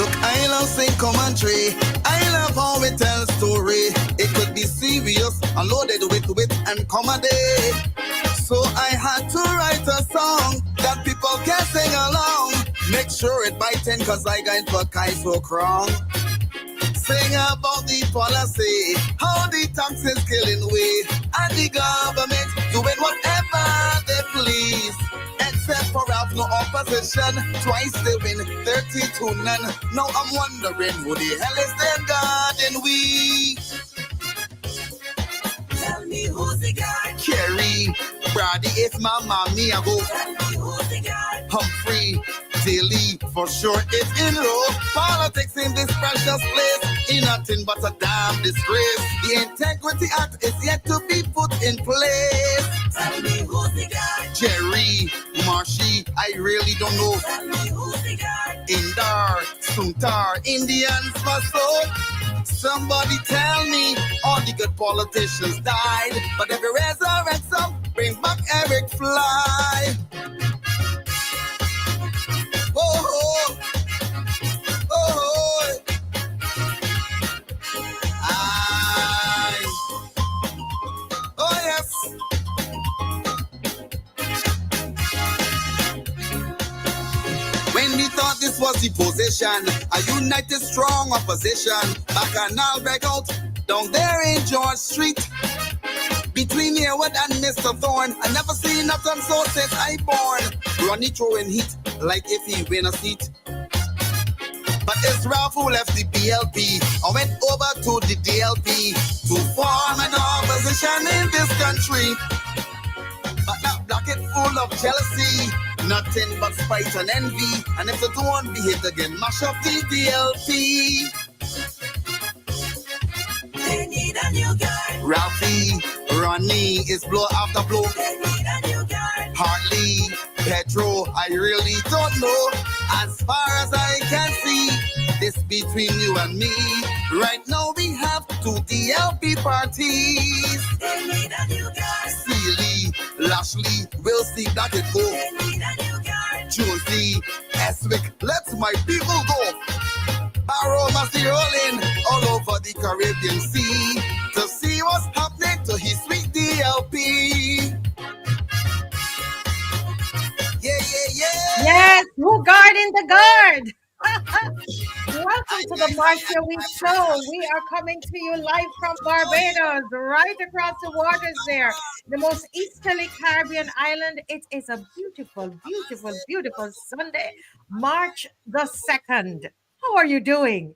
Look, I love sing commentary. I love how we tell story. It could be serious, unloaded with wit and comedy. So I had to write a song that people can sing along. Make sure it by 10 cause I got for Kai so wrong. Sing about the policy, how the tax is killing we, and the government doing whatever they please. Except for have no opposition, twice they win, 30 to none. Now I'm wondering who the hell is their God and we. Tell me who's the guy. Kerry, Brady, if my mommy I go. Tell me who's the guy. Humphrey, Daily, for sure it's in row. Politics in this precious place ain't nothing but a damn disgrace. The Integrity Act is yet to be put in place. Tell me who's the guy. Jerry, Marshy, I really don't know. Tell me who's the guy. Indar, Suntar, Indians for so. Somebody tell me all the good politicians died, but if you resurrect some, bring back Eric Fly. Oh, oh, oh, oh yes. When we thought this was the position, a united strong opposition, back and I'll break out down there in George Street. Between Yearwood and Mr. Thorne, I never seen nothing so since I born. Ronnie throwing heat like if he win a seat. But it's Ralph who left the BLP and went over to the DLP to form an opposition in this country. But that blocket full of jealousy, nothing but spite and envy. And if the don't behave again, mash up the DLP. They need a new guy. Ralphie, Ronnie is blow after blow. They need a new guy. Hartley, Pedro, I really don't know. As far as I can see, this between you and me. Right now we have two DLP parties. They need a new guy. Seeley, Lashley, we'll see that it go. They need a new guy. Josie, Eswick, let my people go. Barrow must be rolling all over the Caribbean Sea to see what's happening to his sweet DLP. Yeah, yeah, yeah. Yes, who guarding the guard? Welcome to the Marcia Week Show. We are coming to you live from Barbados, right across the waters there, the most easterly Caribbean island. It is a beautiful, beautiful, beautiful Sunday, March the 2nd. How are you doing?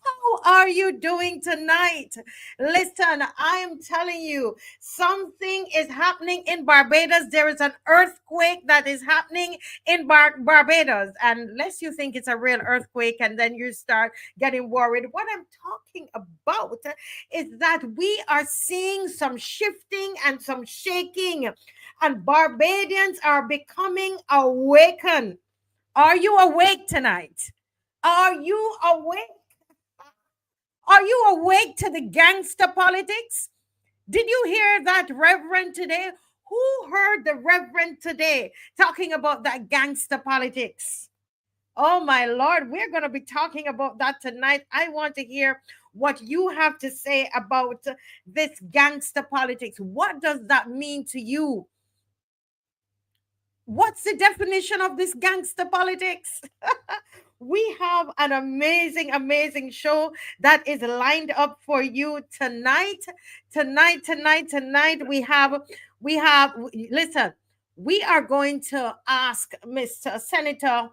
How are you doing tonight? Listen, I'm telling you, something is happening in Barbados. There is an earthquake that is happening in Barbados. And unless you think it's a real earthquake and then you start getting worried, what I'm talking about is that we are seeing some shifting and some shaking, and Barbadians are becoming awakened. Are you awake tonight? Are you awake? Are you awake to the gangster politics? Did you hear that Reverend today? Who heard the Reverend today talking about that gangster politics? Oh my Lord, we're going to be talking about that tonight. I want to hear what you have to say about this gangster politics. What does that mean to you? What's the definition of this gangster politics? We have an amazing, amazing show that is lined up for you tonight. Tonight. Listen, we are going to ask Mr. Senator,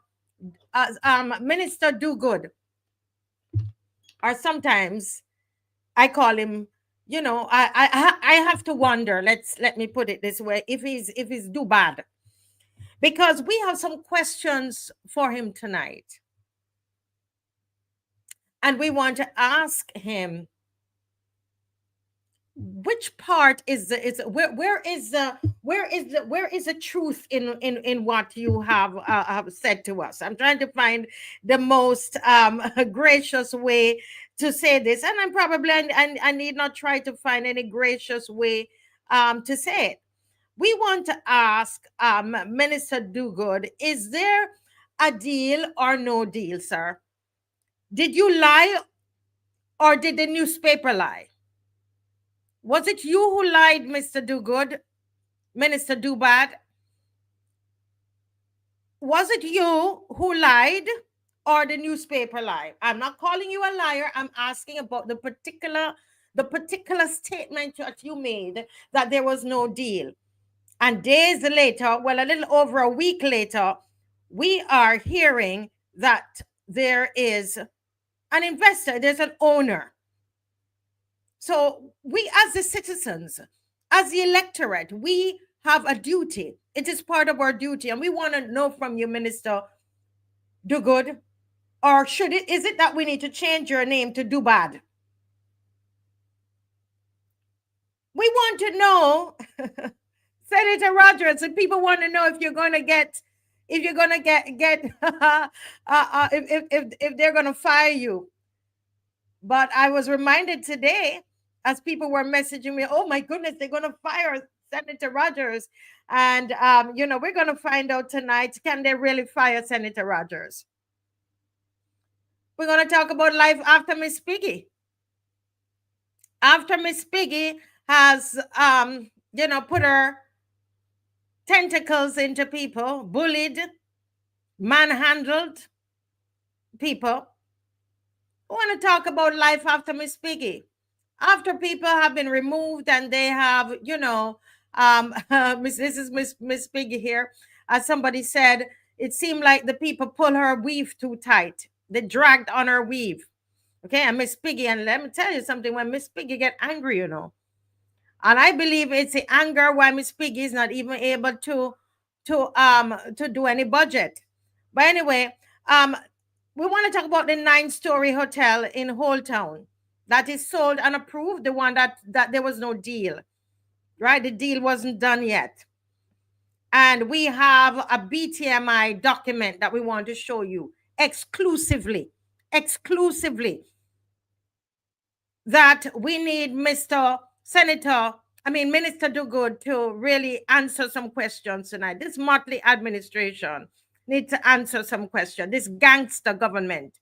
Minister DUGUID, or sometimes I call him, you know, I have to wonder, let me put it this way, if he's DOBAD. Because we have some questions for him tonight. And we want to ask him, which part is where is the truth in what you have said to us? I'm trying to find the most gracious way to say this, and I'm probably I need not try to find any gracious way to say it. We want to ask Minister DUGUID, is there a deal or no deal, sir? Did you lie or did the newspaper lie? Was it you who lied, Mr. DUGUID, Minister DOBAD? Was it you who lied or the newspaper lied? I'm not calling you a liar. I'm asking about the particular statement that you made, that there was no deal. And days later, well, a little over a week later, we are hearing that there is an investor, there's an owner. So we as the citizens, as the electorate, we have a duty. It is part of our duty. And we want to know from you, Minister DUGUID, or is it that we need to change your name to DOBAD? We want to know, Senator Rogers, and people want to know if you're going to get, if they're going to fire you. But I was reminded today, as people were messaging me, oh my goodness, they're going to fire Senator Rogers. And, we're going to find out tonight, can they really fire Senator Rogers? We're going to talk about life after Miss Piggy. After Miss Piggy has, put her tentacles into people, bullied, manhandled people. We want to talk about life after Miss Piggy. After people have been removed and they have, this is Miss Piggy here. As somebody said, it seemed like the people pull her weave too tight. They dragged on her weave. Okay, and Miss Piggy, and let me tell you something, when Miss Piggy get angry, and I believe it's the anger why Miss Piggy is not even able to do any budget. But anyway, we want to talk about the 9-story hotel in Holetown that is sold and approved, the one that there was no deal, right? The deal wasn't done yet. And we have a BTMI document that we want to show you exclusively, that we need Minister DUGUID to really answer some questions tonight. This Mottley administration needs to answer some questions. This gangster government.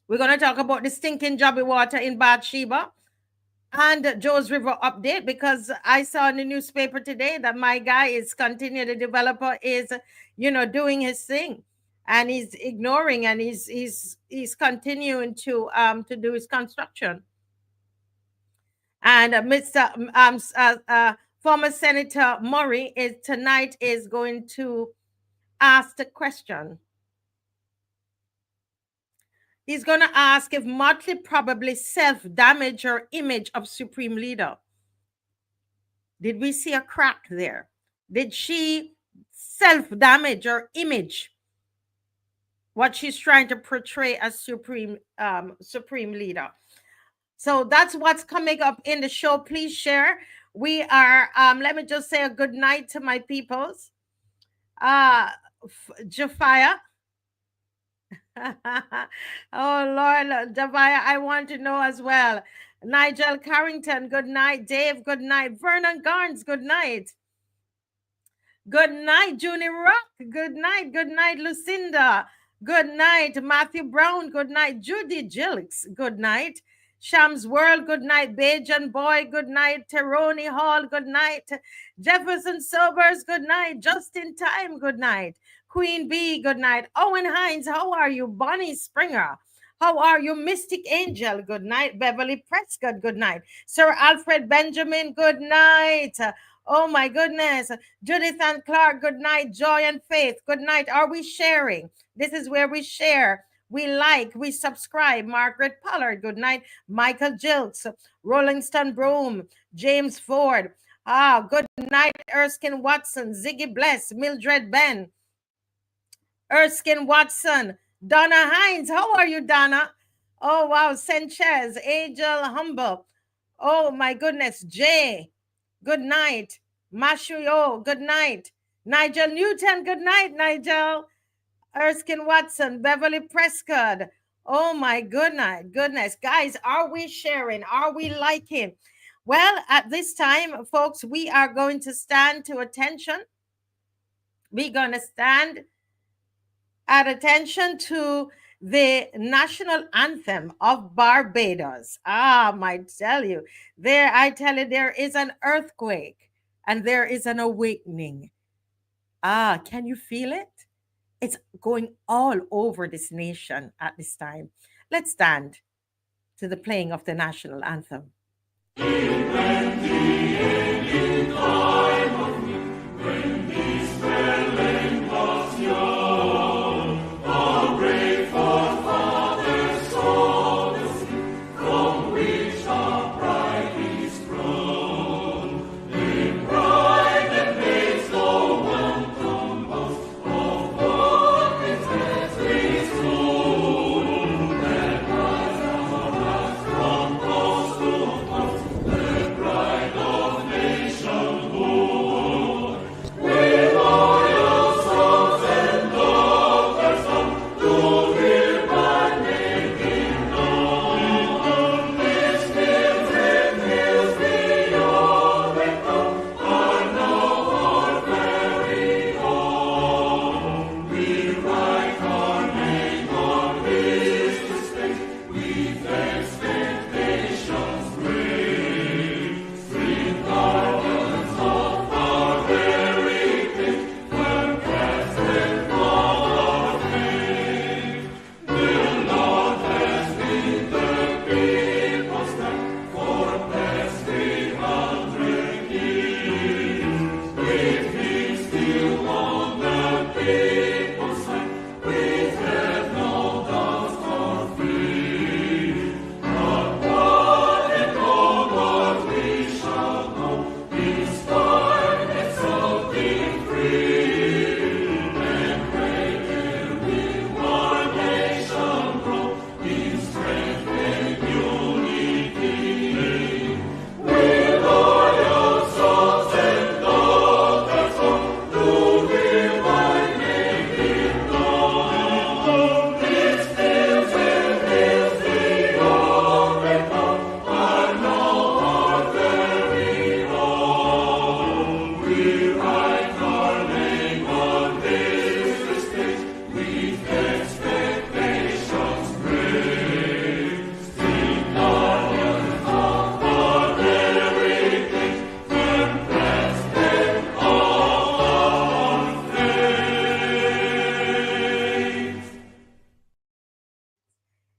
We're going to talk about the stinking Jobby Water in Bathsheba and Joe's River update, because I saw in the newspaper today that my guy is continuing, the developer is, doing his thing, and he's ignoring, and he's continuing to do his construction. And former Senator Murray tonight is going to ask the question. He's going to ask if Mottley probably self-damaged her image of Supreme Leader. Did we see a crack there? Did she self-damage her image? What she's trying to portray as Supreme Leader. So that's what's coming up in the show. Please share. We are, let me just say a good night to my peoples. Jafia. Oh, Lord, Jafia, I want to know as well. Nigel Carrington, good night. Dave, good night. Vernon Garnes, good night. Good night, Junie Rock. Good night. Good night, Lucinda. Good night, Matthew Brown. Good night, Judy Jilks. Good night. Shams World, good night. Bajan Boy, good night. Teroni Hall, good night. Jefferson Sobers, good night. Justin Time, good night. Queen Bee, good night. Owen Hines, how are you? Bonnie Springer, how are you? Mystic Angel, good night. Beverly Prescott, good night. Sir Alfred Benjamin, good night. Oh my goodness. Judith and Clark, good night. Joy and Faith, good night. Are we sharing? This is where we share. We like, we subscribe. Margaret Pollard, good night. Michael Jilks, Rolling Stone Broom, James Ford. Good night, Erskine Watson, Ziggy Bless, Mildred Ben, Erskine Watson, Donna Hines. How are you, Donna? Oh, wow. Sanchez, Angel Humble. Oh, my goodness. Jay, good night. Mashuyo, good night. Nigel Newton, good night, Nigel. Erskine Watson, Beverly Prescott. Oh, my goodness. Guys, are we sharing? Are we liking? Well, at this time, folks, we are going to stand to attention. We're going to stand at attention to the national anthem of Barbados. Ah, I tell you, there is an earthquake and there is an awakening. Ah, can you feel it? It's going all over this nation at this time. Let's stand to the playing of the national anthem.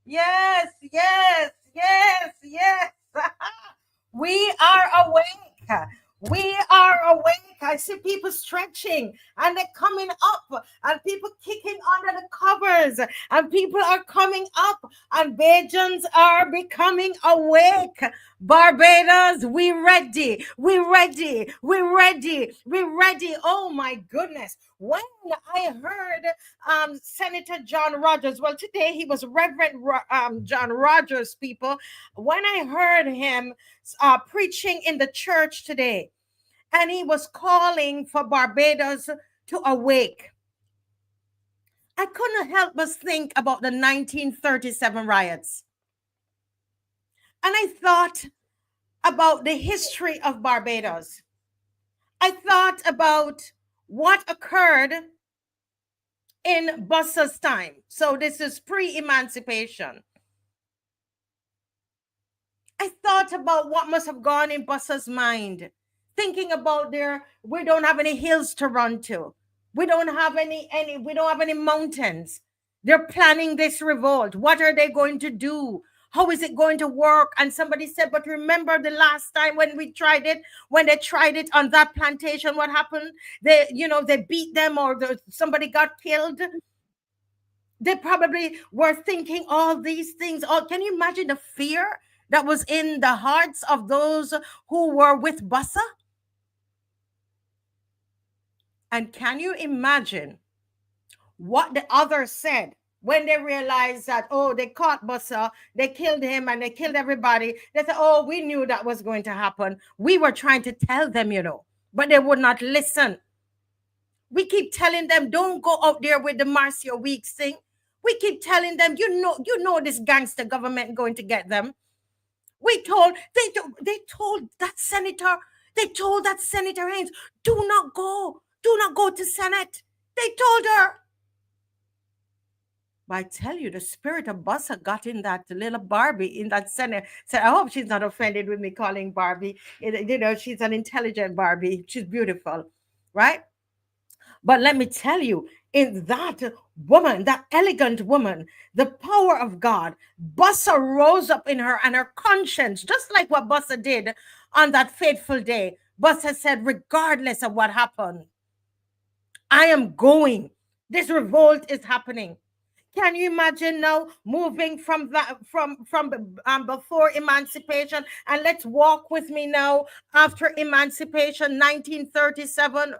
Yes, yes, yes, yes. We are awake. We are awake. I see people stretching and they're coming up, and people kicking under the covers, and people are coming up, and Bajans are becoming awake. Barbados, we ready. We ready. We ready. We ready. Oh my goodness. When I heard Senator John Rogers, well, today he was Reverend John Rogers, people. When I heard him preaching in the church today, and he was calling for Barbados to awake, I couldn't help but think about the 1937 riots. And I thought about the history of Barbados. I thought about what occurred in Bussa's time. So this is pre-emancipation. I thought about what must have gone in Bussa's mind, thinking about we don't have any hills to run to. We don't have any mountains. They're planning this revolt. What are they going to do? How is it going to work? And somebody said, but remember the last time when they tried it on that plantation, what happened? They beat them, or somebody got killed. They probably were thinking all these things. Oh, can you imagine the fear that was in the hearts of those who were with Bussa? And can you imagine what the others said when they realized that, oh, they caught Bussa, they killed him, and they killed everybody? They said, oh, we knew that was going to happen. We were trying to tell them, but they would not listen. We keep telling them, don't go out there with the Marcia Weeks thing. We keep telling them, you know this gangster government going to get them. They told that Senator Haynes, do not go to Senate. They told her. But I tell you, the spirit of Bussa got in that little Barbie in that center. So I hope she's not offended with me calling Barbie. She's an intelligent Barbie. She's beautiful, right? But let me tell you, in that woman, that elegant woman, the power of God, Bussa rose up in her and her conscience, just like what Bussa did on that fateful day. Bussa said, regardless of what happened, I am going. This revolt is happening. Can you imagine now moving from that from before emancipation, and let's walk with me now after emancipation, 1937.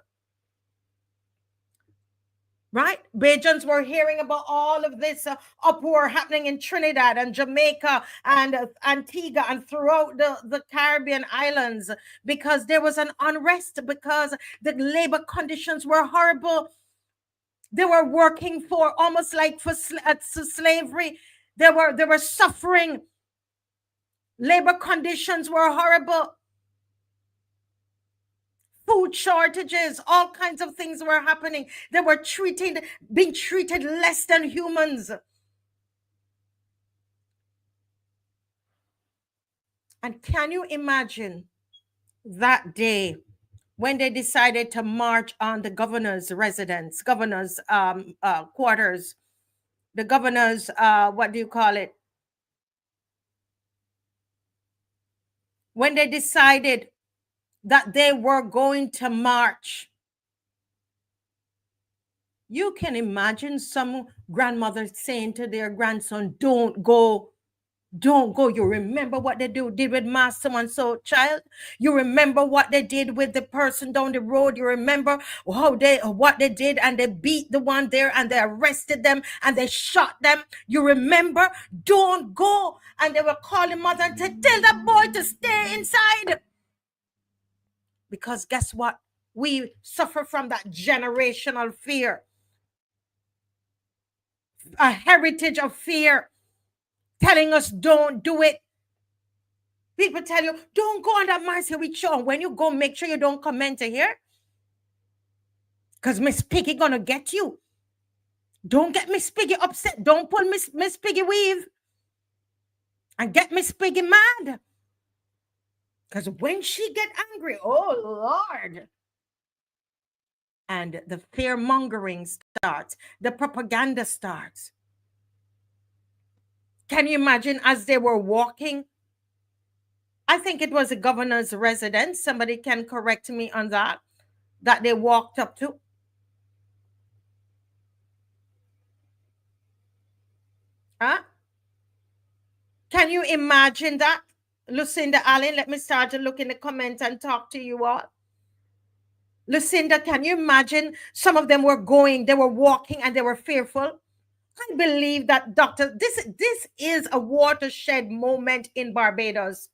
Right? Bajans were hearing about all of this uproar happening in Trinidad and Jamaica and Antigua and throughout the Caribbean islands, because there was an unrest, because the labor conditions were horrible. They were working for almost like for slavery. They were suffering. Labor conditions were horrible. Food shortages, all kinds of things were happening. They were being treated less than humans. And can you imagine that day when they decided to march on the governor's residence, governor's quarters, the governor's, what do you call it? When they decided that they were going to march. You can imagine some grandmother saying to their grandson, don't go. Don't go. You remember what they did with Master so-and-so child? You remember what they did with the person down the road? You remember what they did, and they beat the one there and they arrested them and they shot them? You remember? Don't go. And they were calling mother and said, tell that boy to stay inside. Because guess what? We suffer from that generational fear, a heritage of fear, telling us don't do it. People tell you, don't go on that Marcy with show. When you go, make sure you don't come into here, because Miss Piggy gonna get you. Don't get Miss Piggy upset. Don't pull Miss Piggy weave and get Miss Piggy mad. Because when she get angry, oh Lord. And the fear mongering starts. The propaganda starts. Can you imagine as they were walking? I think it was a governor's residence. Somebody can correct me on that they walked up to. Huh? Can you imagine that? Lucinda Allen, let me start to look in the comments and talk to you all. Lucinda, can you imagine? Some of them were going, they were walking, and they were fearful. I believe that, doctor, this is a watershed moment in Barbados.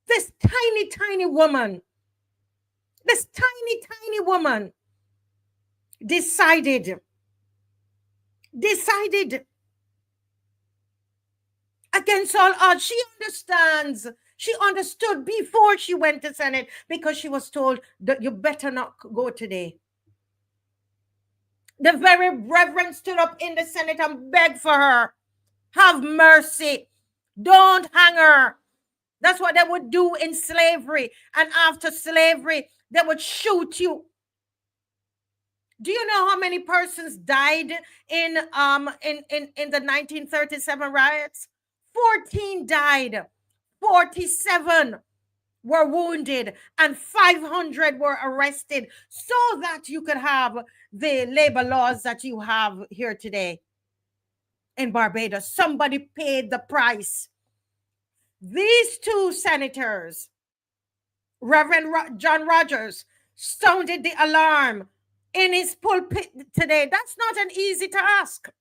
This tiny woman decided against all odds. She understands. She understood before she went to Senate, because she was told that you better not go today. The very reverend stood up in the Senate and begged for her. Have mercy. Don't hang her. That's what they would do in slavery. And after slavery, they would shoot you. Do you know how many persons died in the 1937 riots? 14 died. 47 were wounded, and 500 were arrested, so that you could have the labor laws that you have here today in Barbados. Somebody paid the price. These two senators, Reverend John Rogers, sounded the alarm in his pulpit today. That's not an easy task.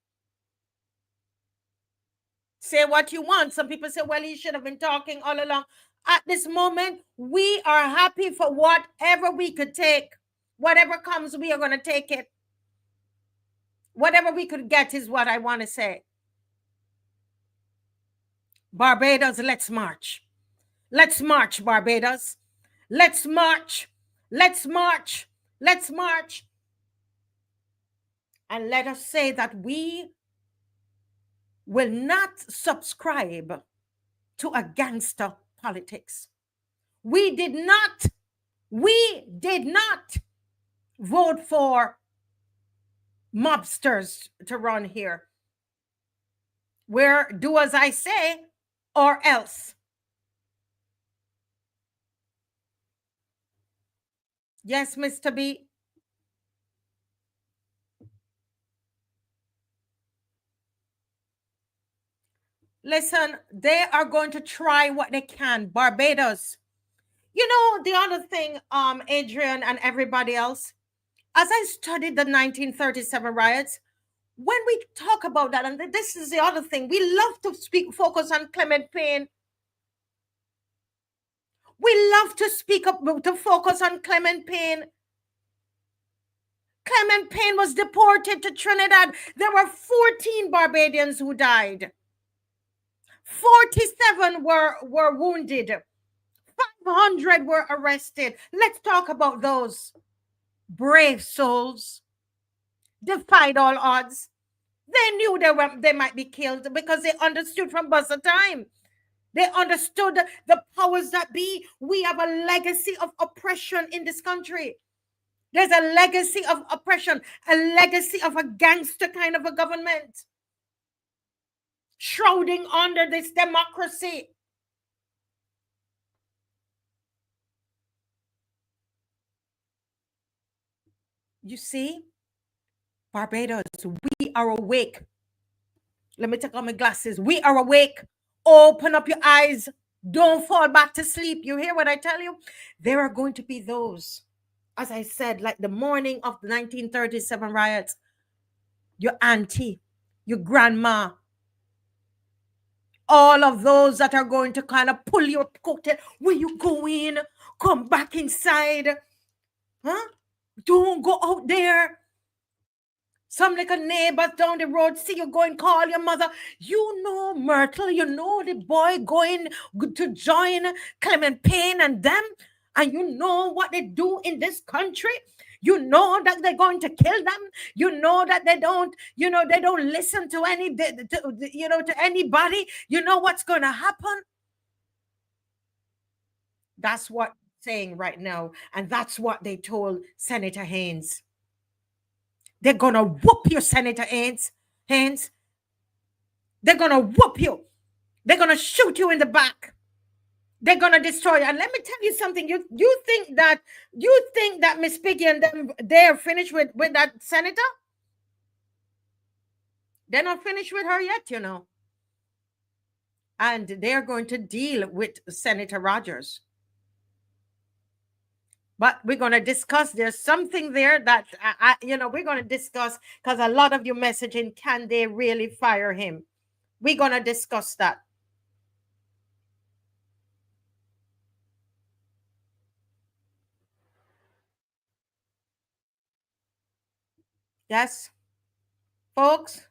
Say what you want. Some people say, well, he should have been talking all along. At this moment, we are happy for whatever we could take. Whatever comes, we are going to take it. Whatever we could get is what I want to say. Barbados, let's march. Let's march, Barbados. Let's march. Let's march. Let's march. And let us say that we will not subscribe to a gangster politics. We did not vote for mobsters to run here. We're do as I say or else. Yes, Mr. B. Listen, they are going to try what they can. Barbados. You know, the other thing, Adrian and everybody else, as I studied the 1937 riots, when we talk about that, and this is the other thing, we love to focus on Clement Payne. We love to to focus on Clement Payne. Clement Payne was deported to Trinidad. There were 14 Barbadians who died. 47 were wounded. 500 were arrested. Let's talk about those brave souls. Defied all odds. They knew they might be killed because they understood from bus of time. They understood the powers that be. We have a legacy of oppression in this country. There's a legacy of oppression, a legacy of a gangster kind of a government shrouding under this democracy. You see, Barbados, we are awake. Let me take off my glasses. We are awake. Open up your eyes. Don't fall back to sleep. You hear what I tell you? There are going to be those, as I said, like the morning of the 1937 riots, your auntie, your grandma, all of those that are going to kind of pull your coat. Where you going? Come back inside. Huh? Don't go out there. Some like a neighbors down the road see you going, call your mother. You know Myrtle, you know the boy going to join Clement Payne and them. And you know what they do in this country. You know that they're going to kill them. You know that they don't listen to to anybody. You know what's going to happen. That's what I'm saying right now. And that's what they told Senator Haynes. They're going to whoop you, Senator Haynes. They're going to whoop you. They're going to shoot you in the back. They're going to destroy you. And let me tell you something. You think that Miss Piggy and them, they're finished with that senator? They're not finished with her yet, you know. And they're going to deal with Senator Rogers. But we're going to discuss. There's something there that, we're going to discuss because a lot of you messaging, can they really fire him? We're going to discuss that. Yes, folks.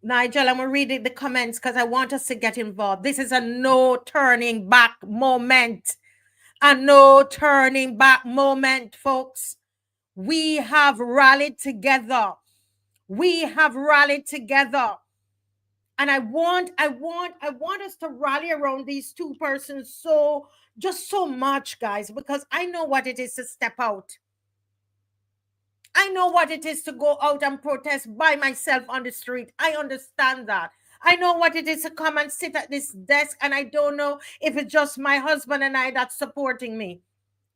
Nigel, I'm going to read the comments because I want us to get involved. This is a no turning back moment. A no turning back moment, folks. We have rallied together. We have rallied together. And I want us to rally around these two persons so much, guys, because I know what it is to step out. I know what it is to go out and protest by myself on the street. I understand that. I know what it is to come and sit at this desk, and I don't know if it's just my husband and I that's supporting me.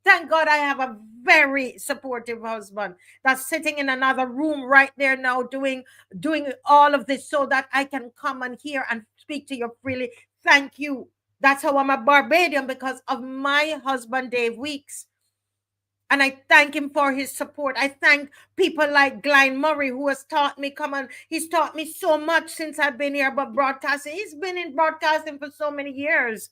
Thank God I have a very supportive husband that's sitting in another room right there now doing all of this so that I can come and hear and speak to you freely. Thank you. That's how I'm a Barbadian, because of my husband, Dave Weeks. And I thank him for his support. I thank people like Glenn Murray, who has taught me, he's taught me so much since I've been here about broadcasting. He's been in broadcasting for so many years.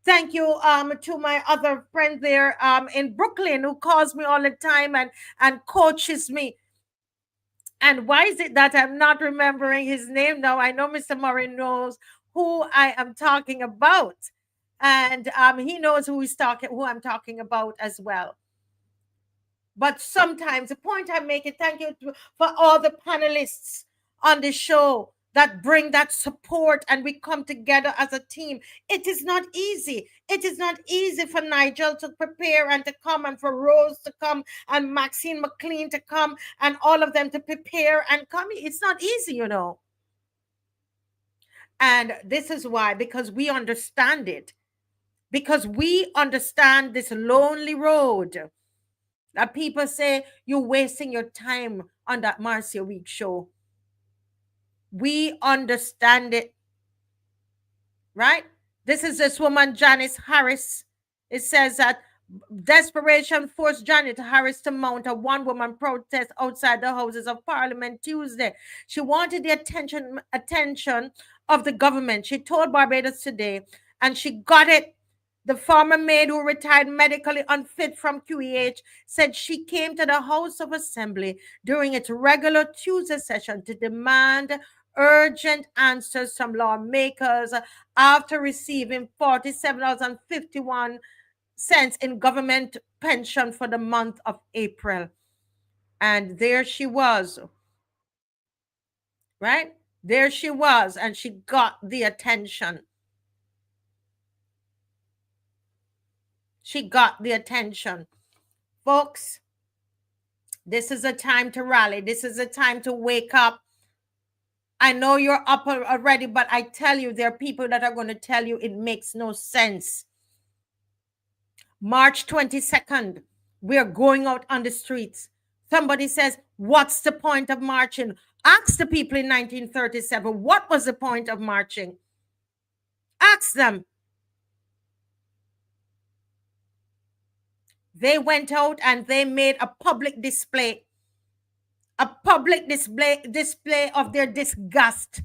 Thank you to my other friend there in Brooklyn, who calls me all the time and coaches me. And why is it that I'm not remembering his name now? I know Mr. Murray knows who I am talking about. And he knows who I'm talking about as well. But sometimes the point I'm making, thank you for all the panelists on the show that bring that support, and we come together as a team. It is not easy. It is not easy for Nigel to prepare and to come, and for Rose to come, and Maxine McLean to come, and all of them to prepare and come. It's not easy, you know. And this is why, because we understand it. Because we understand this lonely road that people say you're wasting your time on that Marcia Week show. We understand it, right? This is this woman, Janice Harris. It says that desperation forced Janet Harris to mount a one-woman protest outside the Houses of Parliament Tuesday. She wanted the attention of the government. She told Barbados Today, and she got it. The former maid who retired medically unfit from QEH said she came to the House of Assembly during its regular Tuesday session to demand urgent answers from lawmakers after receiving $47.51 in government pension for the month of April. And there she was, right? There she was, and she got the attention. She got the attention. Folks, this is a time to rally. This is a time to wake up. I know you're up already, but I tell you, there are people that are going to tell you it makes no sense. March 22nd, we're going out on the streets. Somebody says, what's the point of marching? Ask the people in 1937, what was the point of marching? Ask them. They went out and they made a public display of their disgust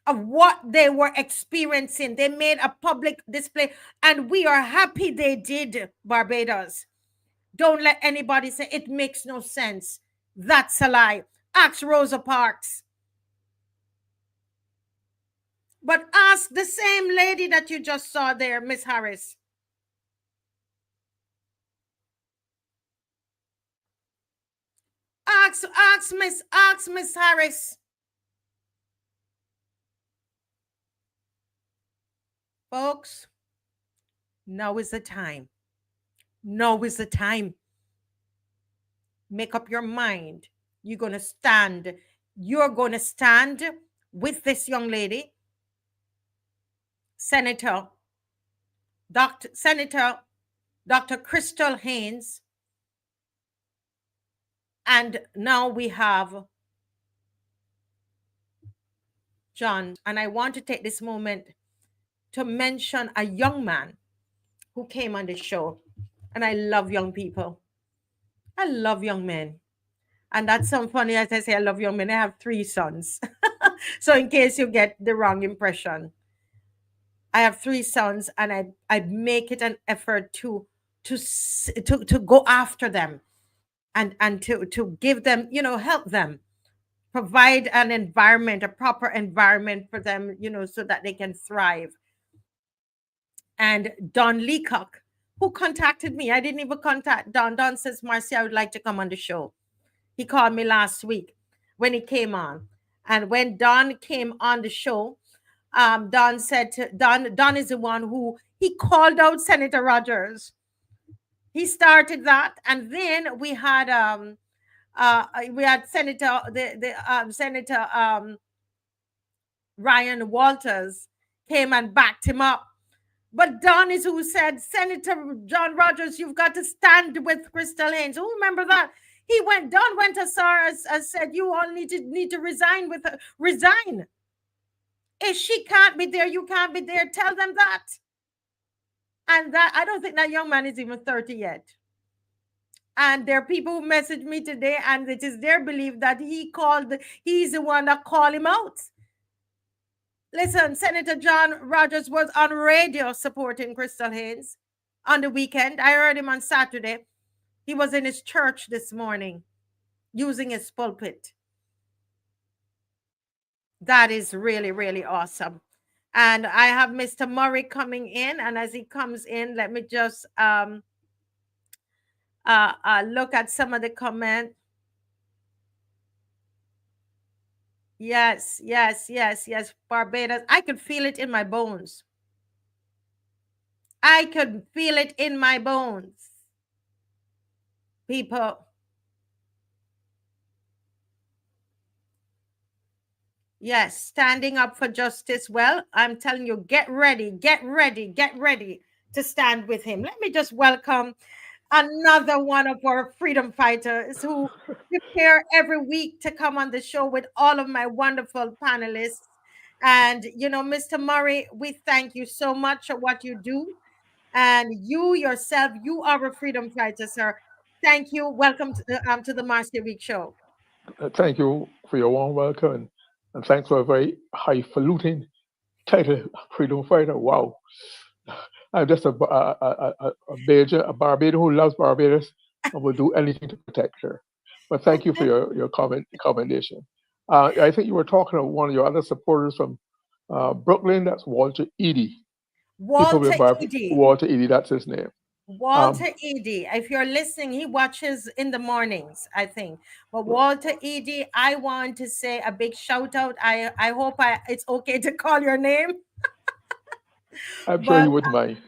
of what they were experiencing. They made a public display, and we are happy they did, Barbados. Don't let anybody say it makes no sense. That's a lie. Ask Rosa Parks. But ask the same lady that you just saw there, Miss Harris. Ask Miss Harris. Folks, now is the time. Now is the time. Make up your mind. You're going to stand. You're going to stand with this young lady, Senator Dr. Crystal Haynes. And now we have John. And I want to take this moment to mention a young man who came on the show. And I love young people. I love young men. And that's so funny as I say I love young men. I have 3 sons. So in case you get the wrong impression, I have 3 sons, and I make it an effort to go after them and to give them, help them, provide an environment, a proper environment for them, so that they can thrive. And Don Leacock, who contacted me, I didn't even contact Don. Don says, Marcia, I would like to come on the show. He called me last week when he came on. And when Don came on the show, Don said to Don is the one who he called out Senator Rogers. He started that, and then we had Senator Senator Ryan Walters came and backed him up. But Don is who said, Senator John Rogers, you've got to stand with Crystal Haynes. Who remember that? Don went as far as said, you all need to resign with her. Resign. If she can't be there, you can't be there. Tell them that. And that, I don't think that young man is even 30 yet. And there are people who messaged me today, and it is their belief that he's the one that called him out. Listen, Senator John Rogers was on radio supporting Crystal Haynes on the weekend. I heard him on Saturday. He was in his church this morning using his pulpit. That is really, really awesome. And I have Mr. Murray coming in. And as he comes in, let me just look at some of the comments. Yes, yes, yes, yes. Barbados. I could feel it in my bones. I could feel it in my bones. People. Yes, standing up for justice. Well, I'm telling you, get ready, get ready, get ready to stand with him. Let me just welcome another one of our freedom fighters who prepare every week to come on the show with all of my wonderful panelists. And, Mr. Murray, we thank you so much for what you do. And you yourself, you are a freedom fighter, sir. Thank you. Welcome to the Marcia Week show. Thank you for your warm welcome, and thanks for a very highfalutin title, freedom fighter. Wow, I'm just a Barbados who loves Barbados and will do anything to protect her. But thank you for your commendation. I think you were talking to one of your other supporters from Brooklyn. That's Walter Edie. He told me Walter about Edie. Walter Edie. That's his name. Um, Walter Edie. If you're listening, he watches in the mornings, I think. But Walter Edie, I want to say a big shout out. I hope it's okay to call your name, I'm sure he but wouldn't mind.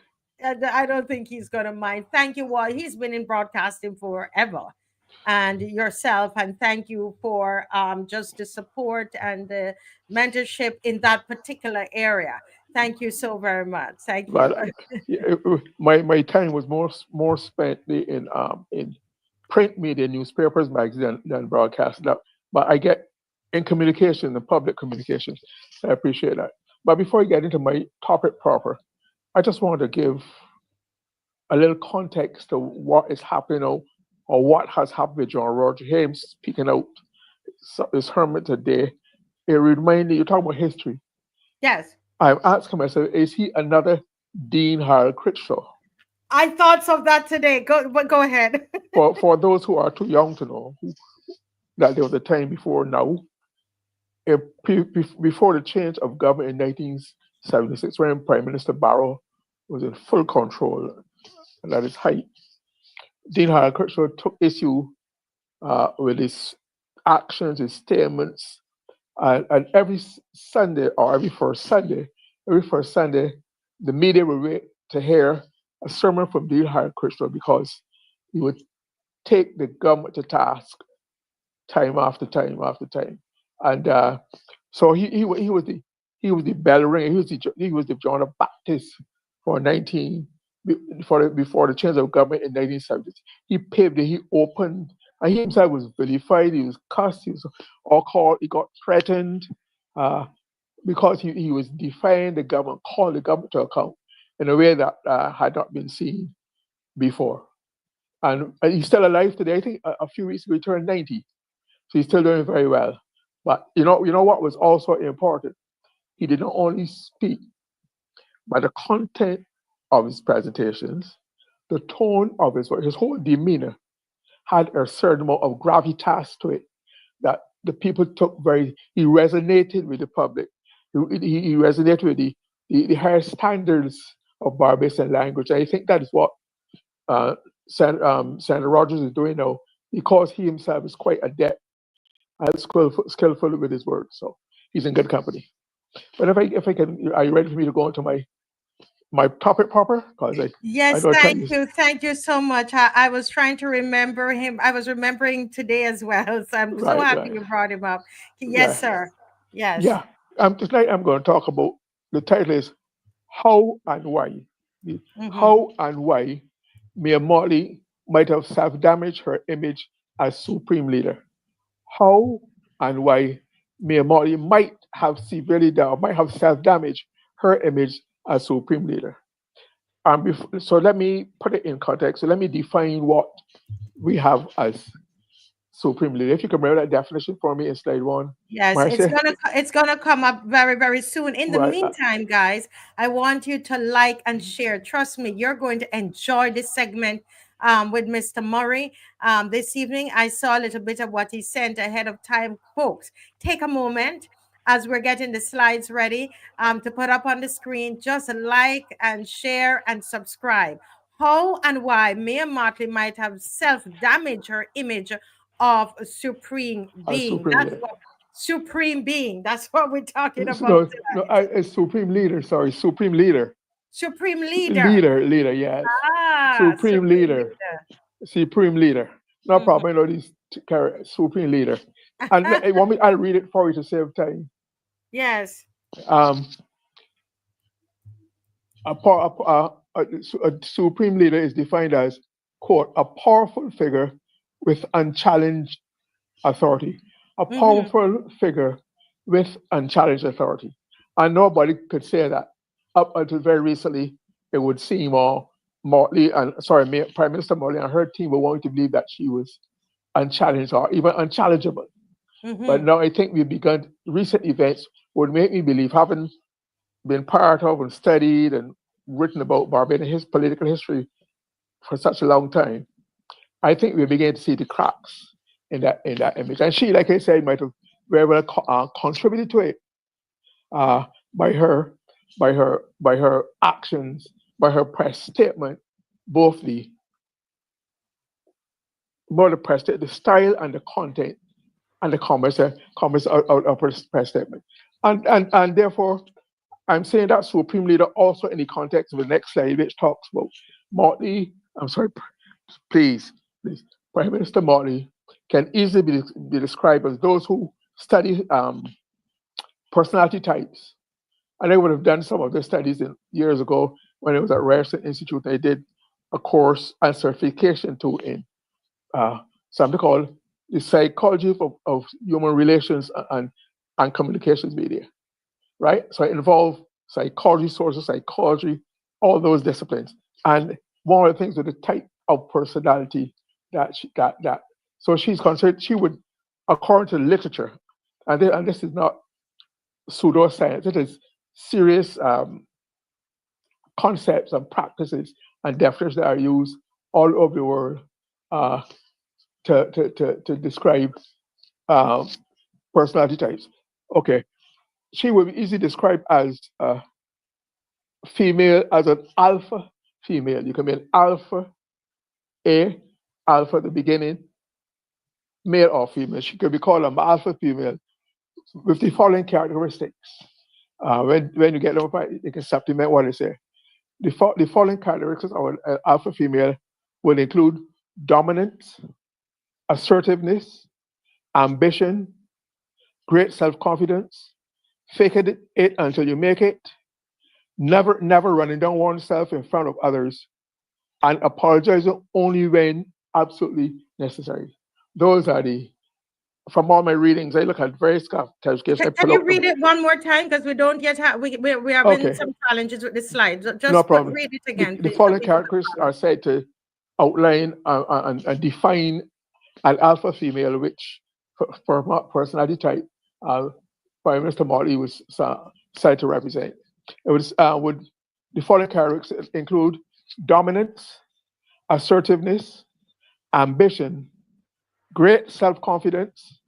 I don't think he's gonna mind. Thank you, Walt. He's been in broadcasting forever. And yourself, and thank you for just the support and the mentorship in that particular area. Thank you so very much. Thank you. But my time was more spent in print media, newspapers, magazines than broadcast. Now, but I get in communication, the public communications. I appreciate that. But before I get into my topic proper, I just want to give a little context to what is happening or what has happened with John Roger. Him speaking out his hermit today. It reminded me, you talk about history. Yes. I'm asking myself, is he another Dean Harold Critchlow? I thought of that today. Go ahead. For those who are too young to know that there was a time before now, before the change of government in 1976, when Prime Minister Barrow was in full control and at his height, Dean Harold Critchlow took issue with his actions, his statements, and every Sunday or every first Sunday, the media would wait to hear a sermon from Dean Harold Critchlow because he would take the government to task time after time after time, and so he was the bell ringer. He was the John the Baptist for 19 before the change of government in 1970s. He paved it. He opened. And he himself was vilified. He was cussed. He was all called. He got threatened because he was defying the government, called the government to account in a way that had not been seen before. And he's still alive today. I think a few weeks ago he turned 90, so he's still doing very well. But you know what was also important? He did not only speak, but the content of his presentations, the tone of his whole demeanor had a certain amount of gravitas to it that the people took very. He resonated with the public. He resonated with the higher standards of Barbadian language. And I think that is what uh, Senator Rogers is doing now because he himself is quite adept and skillful with his words. So he's in good company. But if I can, are you ready for me to go into my topic proper? Because I Yes, know time is thank you so much. I was trying to remember him. I was remembering today as well. So I'm so right, happy right, you brought him up. Yes, yeah, sir. Yes. yeah. Tonight I'm going to talk about the title is how and why. Hmm. How and why Mia Mottley might have self-damaged her image as supreme leader. How and why Mia Mottley might have might have self-damaged her image as supreme leader. So let me put it in context. So let me define what we have as supreme leader. If you can remember that definition for me in slide one, Yes, Marcia. it's gonna come up very, very soon. In the Right. meantime, guys, I want you to like and share. Trust me, you're going to enjoy this segment with Mr. Murray this evening. I saw a little bit of what he sent ahead of time, folks. Take a moment as we're getting the slides ready to put up on the screen. Just like and share and subscribe. How and why Mia Motley might have self-damaged her image of supreme As being. supreme leader. Supreme being. That's what we're talking about No, no, tonight. it's supreme leader. Sorry, supreme leader. Supreme leader. Leader. Yes, supreme Supreme leader. leader. Supreme leader. No Mhm. problem. I know these supreme leader. And you want me? I'll read it for you to save time. Yes. Um, a supreme leader is defined as, quote, a powerful figure with unchallenged authority. A Mm-hmm. powerful figure with unchallenged authority. And nobody could say that. Up until very recently, it would seem Prime Minister Mottley and her team were wanting to believe that she was unchallenged or even unchallengeable. But Mm-hmm. now I think we've begun, recent events would make me believe, having been part of and studied and written about Barbados his political history for such a long time, I think we begin to see the cracks in that image. And she, like I said, might have very well contributed to it uh, by her by her actions, by her press statement, both the press the style and the content and the comments out of her press statement. And therefore I'm saying that supreme leader also in the context of the next slide, which talks about Mottley. I'm sorry, please, please. Prime Minister Mottley can easily be described as those who study personality types. And I would have done some of the studies years ago when I was at Ryerson Institute. I did a course and certification too in uh, something called the psychology of human relations and communications media, right? So it involved psychology, social psychology, all those disciplines. And one of the things with the type of personality that that so she's considered, she would, according to the literature, and this is not pseudoscience, it is serious concepts and practices and definitions that are used all over the world uh, to describe um, personality types. Okay, she would be easily described as female, as an alpha female. You can be an A, alpha at the beginning, male or female. She could be called an alpha female with the following characteristics. When you get them, you can supplement what I say. The following characteristics of an alpha female will include dominance, assertiveness, ambition, great self-confidence, faking it until you make it, never running down oneself in front of others, and apologizing only when absolutely necessary. Those are from all my readings, I look at various classifications, I Can pull you out read them. it one more time? Because we don't yet have, we're having Okay, some challenges with the slides. no Just problem. read it again, The please, so following we don't. characteristics are said to outline and define an alpha female, which for personality type, uh, Prime Minister Mottley was said to represent. It would the following characteristics include dominance, assertiveness, ambition, great self-confidence,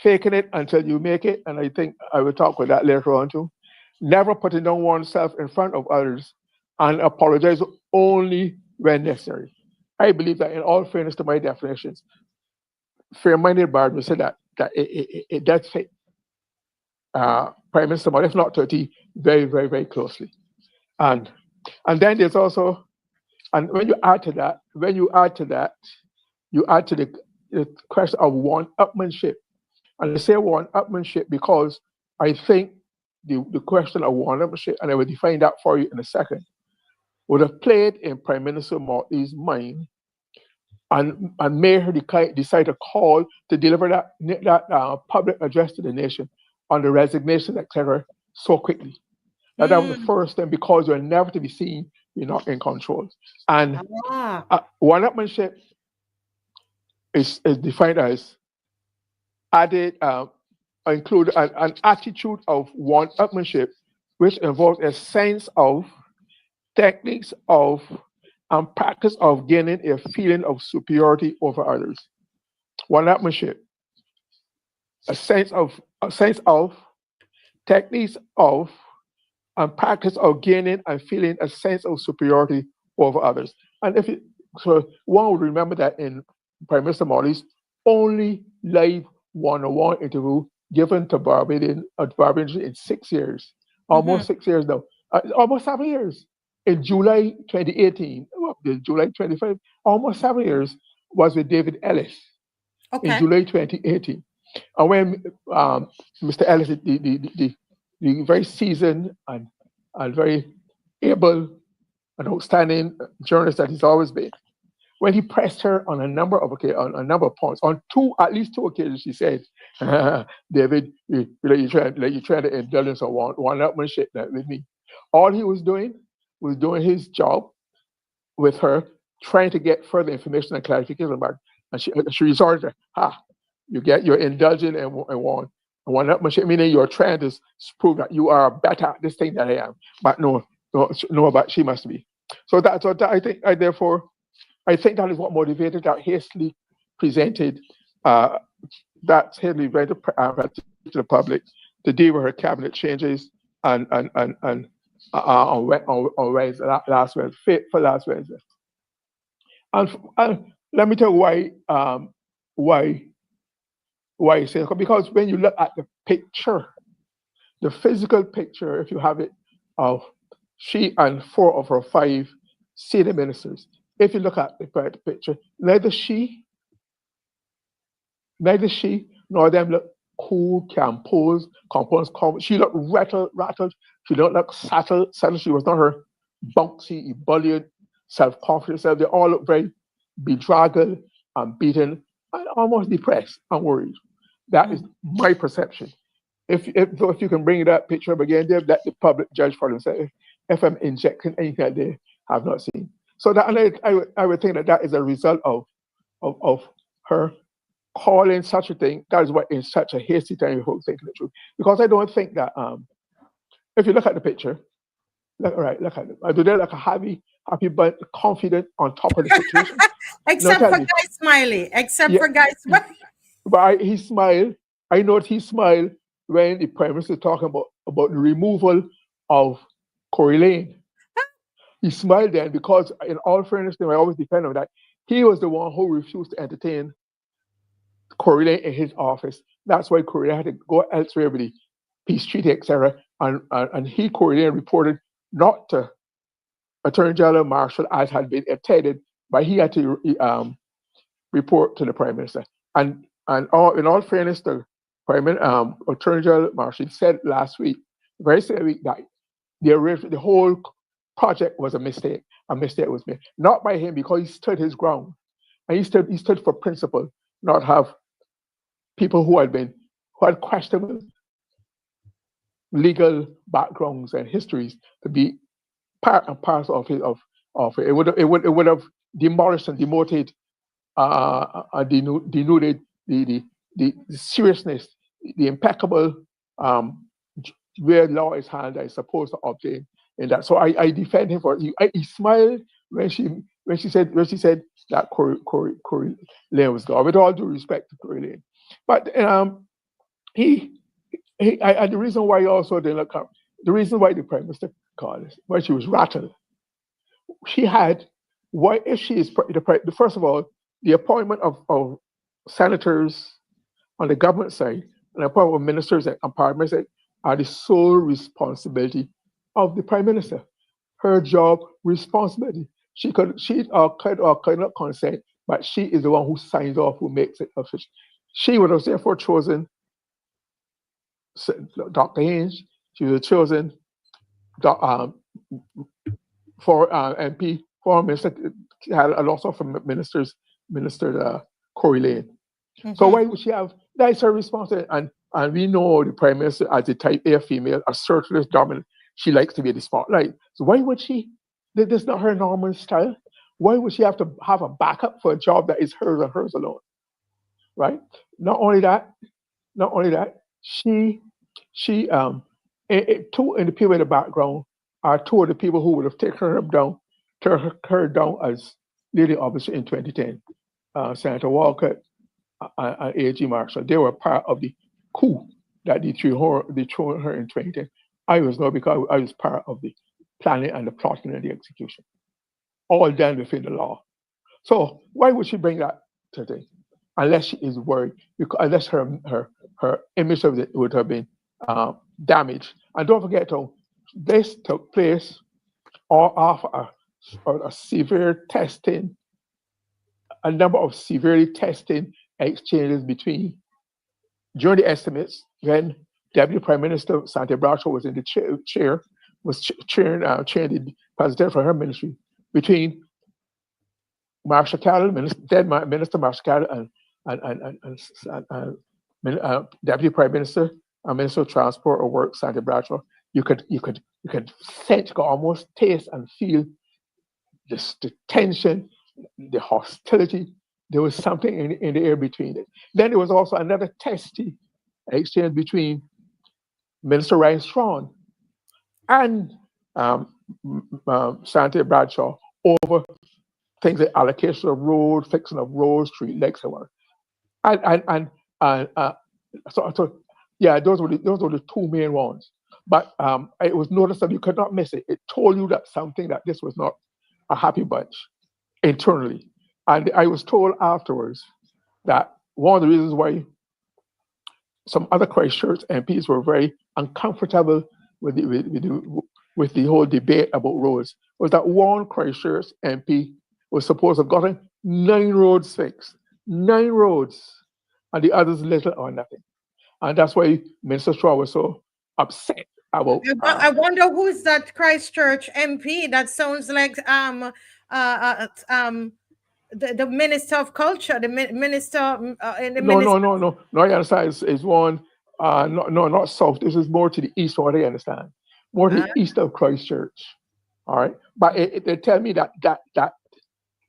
faking it until you make it, and I think I will talk about that later on too. Never putting down oneself in front of others, and apologize only when necessary. I believe that in all fairness to my definitions, fair-minded Bard will say that it does fit Prime Minister Mottley, if not 30, very, very, very closely. And and then there's also, and when you add to that, you add to the question of one-upmanship. And I say one-upmanship because I think the question of one-upmanship, and I will define that for you in a second, would have played in Prime Minister Mottley's mind and made her decide to call to deliver that public address to the nation on the resignation, etc., so quickly. That was the Mm. first thing, because you're never to be seen, you're not in control. And Ah. one-upmanship is defined as added, include an attitude of one-upmanship, which involves a sense of techniques of and practice of gaining a feeling of superiority over others. One-upmanship, a sense of techniques of and practice of gaining and feeling a sense of superiority over others. And so one would remember that in Prime Minister Mottley's only live one-on-one interview given to Barbadians in 6 years, almost 6 years now, almost 7 years. In July 2018, July 25, almost 7 years was with David Ellis in Okay. July 2018. And when Mr. Ellis, the very seasoned and very able and outstanding journalist that he's always been, when he pressed her on a number of points, on at least two occasions, she said, "David, you trying to indulge or one-upmanship with me." All he was doing his job with her, trying to get further information and clarification about, and she resorted to, you're indulging and one-upmanship, meaning you're trying to prove that you are better at this thing than I am. But no, but she must be. So I think that is what motivated that hastily presented, that hastily presented to the public to deal with her cabinet changes on Wednesday, last Wednesday, for last Wednesday. And let me tell you why I say that. Because when you look at the picture, the physical picture, if you have it, of she and 4 of her 5 senior ministers, if you look at the picture, neither she nor them look cool, composed. She looked rattled. She don't look settled. She was not her bouncy, ebullient, self-confident self. They all look very bedraggled and beaten and almost depressed and worried. That is my perception. If you can bring that picture up again, Dave, let the public judge for themselves if I'm injecting anything that they have not seen. So that, I would think that is a result of her calling such a thing. That is what in such a hasty time of folks thinking the truth. Because I don't think that if you look at the picture, look at it. I do that like a happy but confident on top of the situation. Except for Guy Smiley. For Guy Smiley. But he smiled. I know he smiled when the Prime Minister talking about the removal of Corey Lane. He smiled then because, in all fairness, I always depend on that. He was the one who refused to entertain Corey Lane in his office. That's why Corey Lane had to go elsewhere with the peace treaty, etc. And Corey Lane reported not to Attorney General Marshall as had been intended, but he had to report to the Prime Minister. And in all fairness, the Attorney General Marshall said last week, very same week, that the whole project was a mistake. A mistake was made, not by him, because he stood his ground, and he stood for principle, not have people who had questionable legal backgrounds and histories to be part and parcel of it. It would have demolished and demoted and denuded the seriousness, the impeccable where law is handled, is supposed to obtain in that. So I defend him for it. He smiled when she said that Corey Lane was gone. With all due respect to Corey Lane, but the reason why he also didn't come, the reason why the Prime Minister called this, why she was rattled. She had, why if she is first of all, the appointment of senators on the government side and the appointment of ministers and parliament are the sole responsibility of the Prime Minister. Her job responsibility. She could or not consent, but she is the one who signs off, who makes it official. She would have therefore chosen Dr. Hinge. She would have chosen for MP, for Minister, had a lot of Minister Corey Lane. Mm-hmm. So why would she have? That's her responsibility. And we know the Prime Minister as a type A female, assertive, dominant. She likes to be in the spotlight. So why would she? This is not her normal style. Why would she have to have a backup for a job that is hers and hers alone? Right? Not only that, she two in the people in the background are two of the people who would have taken her down as leading officer in 2010. Senator Walker and A.G. Marshall. They were part of the coup that they threw her in 2010. I was not, because I was part of the planning and the plotting and the execution, all done within the law. So why would she bring that today? unless she is worried, because unless her image of it would have been damaged. And don't forget, though, this took place all after a severe testing, a number of severely testing exchanges between, during the estimates, when Deputy Prime Minister Sante Bradshaw was in the chair was chairing the president for her ministry, between Marshall Carroll, dead Minister Marshall Carroll, and Deputy Prime Minister and Minister of Transport or Work Sante Bradshaw. You could sense, you could almost taste and feel the tension, the hostility. There was something in the air between it. Then there was also another testy exchange between Minister Ryan Strawn and Sante Bradshaw over things like allocation of roads, fixing of roads, street legs, and what. So yeah, those were the two main ones. But it was noticeable, you could not miss it. It told you that something, that this was not a happy bunch internally. And I was told afterwards that one of the reasons why some other Christchurch MPs were very uncomfortable with the whole debate about roads was that one Christchurch MP was supposed to have gotten 9 roads fixed, 9 roads, and the others little or nothing. And that's why Minister Straw was so upset about. I wonder who's that Christchurch MP. That sounds like the Minister of Culture, the Minister in the No. I understand. It's one. No, not south. This is more to the east. What I understand, more to the east of Christchurch. All right, but they tell me that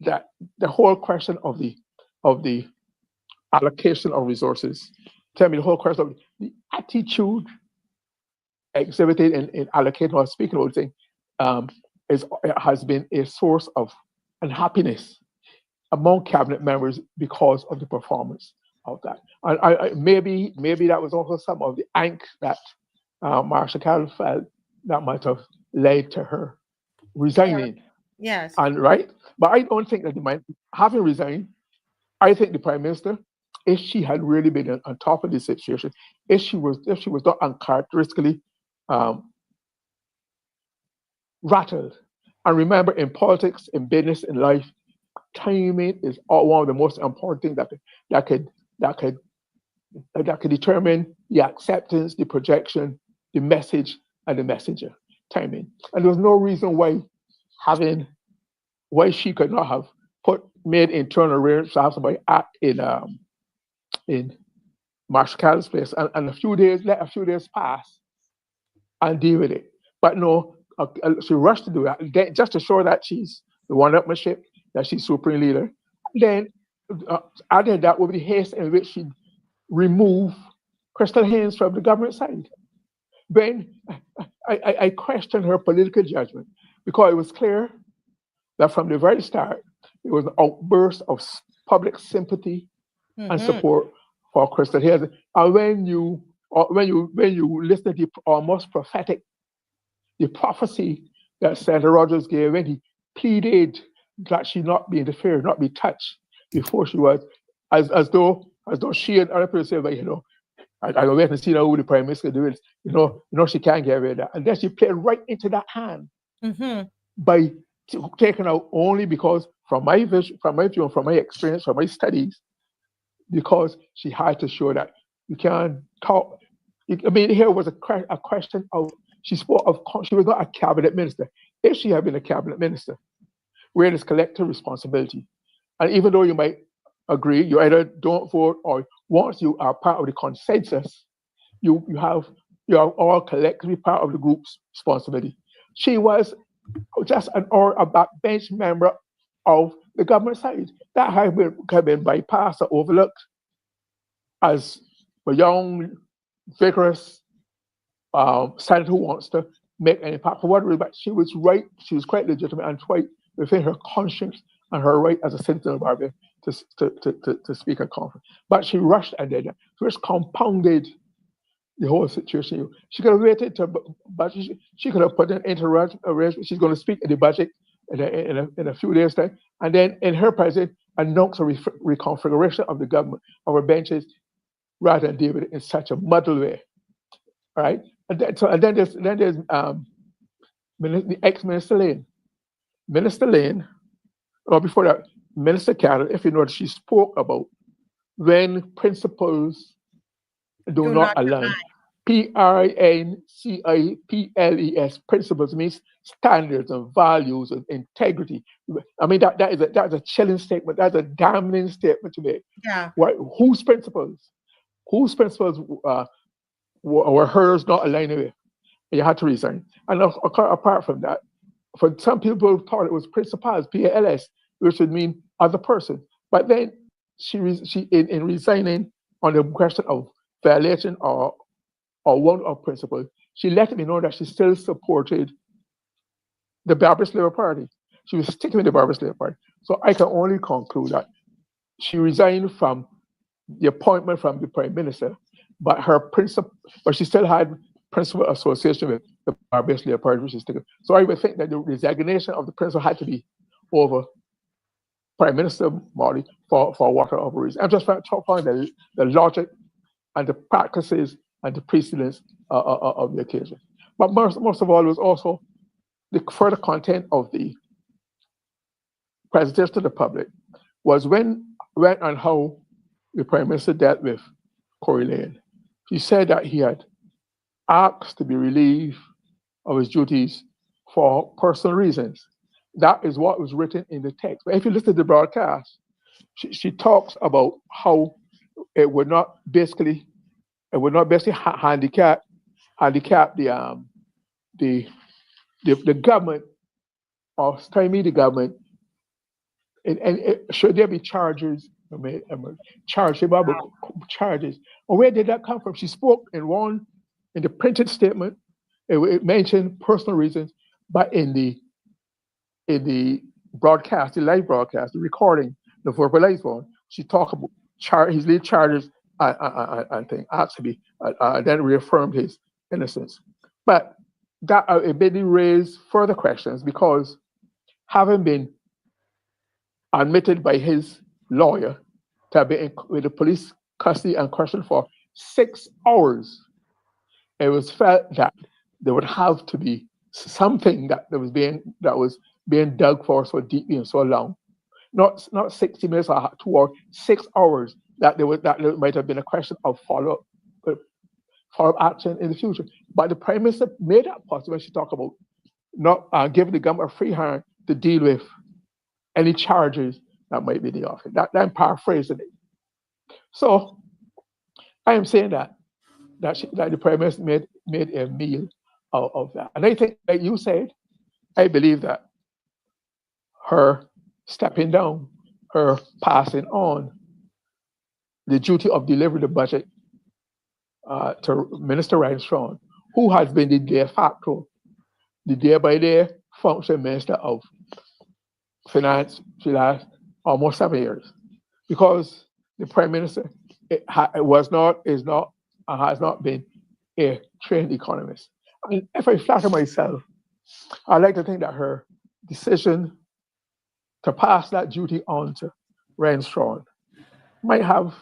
the whole question of the allocation of resources. Tell me the whole question of the attitude exhibited in allocating or speaking about things has been a source of unhappiness among cabinet members because of the performance of that. And maybe that was also some of the angst that Marcia Carroll felt that might have led to her resigning. Yes. And right, but I don't think that having resigned, I think the Prime Minister, if she had really been on top of this situation, if she was not uncharacteristically rattled. And remember, in politics, in business, in life, timing is one of the most important things that could determine the acceptance, the projection, the message, and the messenger. Timing. And there was no reason why she could not have made internal arrangements to have somebody act in Marshall Carroll's place, and let a few days pass and deal with it. But no, she rushed to do that just to show that she's the one-upmanship, that she's supreme leader. Then added that with the haste in which she removed Crystal Haynes from the government side. Then I questioned her political judgment, because it was clear that from the very start, it was an outburst of public sympathy and support for Crystal Haynes. And when you listen to the almost prophetic, the prophecy that Senator Rogers gave when he pleaded that she not be interfered, not be touched before she was, as though she and other people said, well, I wait and see now who the Prime Minister do it. She can't get rid of that. And then she played right into that hand by taking out only because, from my vision, from my view, from my experience, from my studies, because she had to show that you can't talk. I mean, here was a question of, she was not a cabinet minister. If she had been a cabinet minister, where there's collective responsibility, and even though you might agree, you either don't vote, or once you are part of the consensus, you are all collectively part of the group's responsibility. She was just a backbench member of the government side. That had been bypassed or overlooked as a young, vigorous senator who wants to make an impact for whatever. But she was right. She was quite legitimate and quite within her conscience and her right as a citizen of Barbados to speak at conference. But she rushed and did that, which compounded the whole situation. She could have waited to budget. She could have put an arrangement. She's going to speak at the budget in a few days' time, and then in her president, announce a reconfiguration of the government, of our benches, rather than deal with it in such a muddled way, right? And then there's the ex-Minister Lane. Minister Lane, or before that, Minister Carroll, if you notice, she spoke about when principles do not align. Principles, principles means standards and values and integrity. I mean, that's a chilling statement. That's a damning statement to make. Yeah. Whose principles? Whose principles were hers not aligning with? And you had to resign. And apart from that, for some people thought it was principals, PALS, which would mean other person. But then she in resigning on the question of violation or one of principles, she let me know that she still supported the Barbados Labour Party. She was sticking with the Barbados Labour Party. So I can only conclude that she resigned from the appointment from the Prime Minister, but she still had principal association with the Barbados Labour Party, which is sticking. So I would think that the resignation of the principal had to be over Prime Minister Mottley for whatever reason. I'm just trying to find the logic and the practices and the precedents of the occasion. But most of all was also the further content of the presentation to the public was when and how the Prime Minister dealt with Corey Lane. He said that he had asked to be relieved of his duties for personal reasons. That is what was written in the text. But if you listen to the broadcast, she talks about how it would not basically handicap the government or stymie the government, and should there be charges, charges. And where did that come from? She spoke in the printed statement. It mentioned personal reasons, but in the broadcast, the live broadcast, the recording, the verbalized one, she talked about his lead charges and things, actually, then reaffirmed his innocence. But that it made me raise further questions because having been admitted by his lawyer to have been with the police custody and questioned for 6 hours, it was felt that there would have to be something that was being dug for so deeply and so long. Not 60 minutes or 2 or 6 hours, that there might have been a question of follow-up action in the future. But the Prime Minister made that possible when she talked about not giving the government a free hand to deal with any charges that might be in the office. I'm paraphrasing it. So I am saying that the Prime Minister made a meal of that. And I think, like you said, I believe that her stepping down, her passing on the duty of delivering the budget to Minister Ryan, who has been the de facto, the day-by-day function Minister of Finance for the last almost 7 years, because the Prime Minister has not been a trained economist. And if I flatter myself, I like to think that her decision to pass that duty on to Ryan might have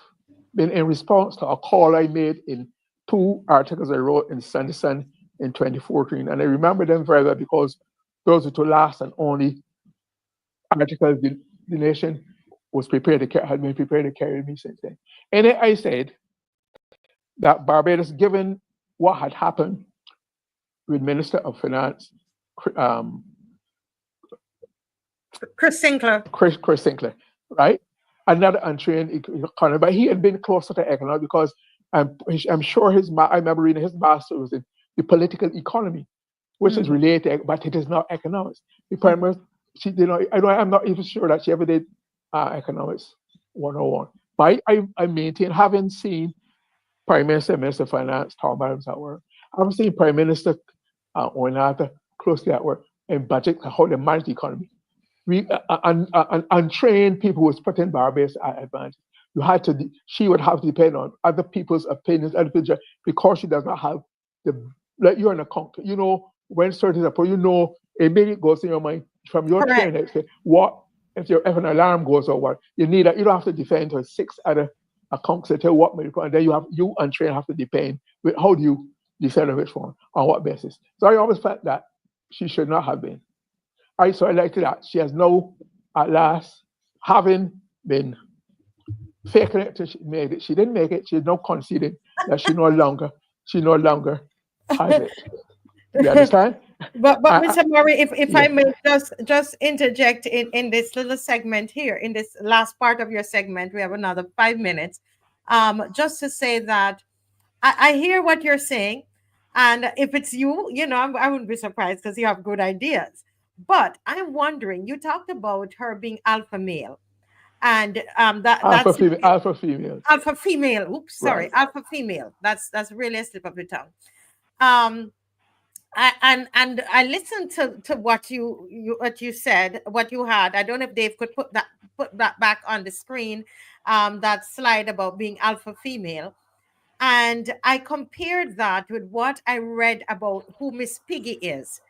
been in response to a call I made in 2 articles I wrote in Sunday Sun in 2014. And I remember them very well because those were the last and only articles the nation had been prepared to carry me since then. And I said that Barbados, given what had happened with Minister of Finance, Chris Sinclair, right? Another untrained economist, but he had been closer to economics because I'm sure I remember reading his master was in the political economy, which is related, but it is not economics. The Prime Minister, I'm not even sure that she ever did economics 101. But I maintain, having seen Prime Minister and Minister of Finance talk about him at work, I've seen Prime Minister Oinata closely at work in budget, how they manage the economy. Untrained people was put in Barbados at advantage. She would have to depend on other people's opinions, because she does not have you're an accountant. You know when certain people, it maybe goes in your mind from your training, what if an alarm goes over, you don't have to depend on 6 other accounts that tell what may, and then you untrained have to depend with how do you decide on which one, on what basis. So I always felt that she should not have been. All right, so I like that she has now at last, having been faking it till she made it. She didn't make it. She's now conceding that she no longer has it. You understand? But Mr. Murray, if I may just interject in this little segment here, in this last part of your segment, we have another 5 minutes. Just to say that I hear what you're saying, and if it's you, I wouldn't be surprised because you have good ideas. But I'm wondering, you talked about her being alpha male, and Alpha that's female. Alpha female. alpha female. Oops, sorry, Right. alpha female. That's really a slip of the tongue. Um, and I listened to what you said, what you had. I don't know if Dave could put that back on the screen, that slide about being alpha female. And I compared that with what I read about who Miss Piggy is.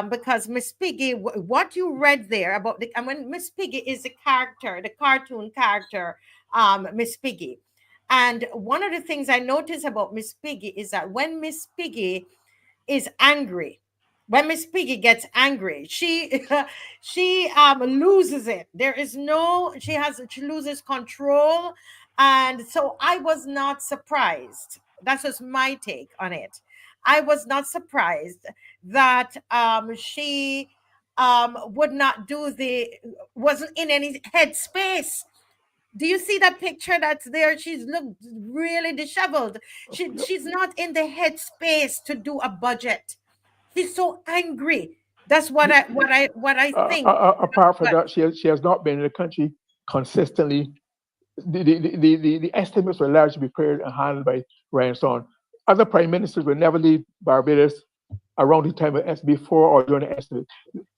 Because Miss Piggy, what you read there about and when Miss Piggy is the character, the cartoon character, Miss Piggy. And one of the things I noticed about Miss Piggy is that when Miss Piggy is angry, when Miss Piggy gets angry, she she loses it. She loses control. And so I was not surprised. That's just my take on it. I was not surprised that she would not wasn't in any headspace. Do you see that picture that's there? She's looked really disheveled. She's not in the headspace to do a budget. She's so angry. That's what I think. Apart from that, she has not been in the country consistently. The estimates were largely prepared and handled by Ryan Stone. Other prime ministers would never leave Barbados around the time of before or during the estimate.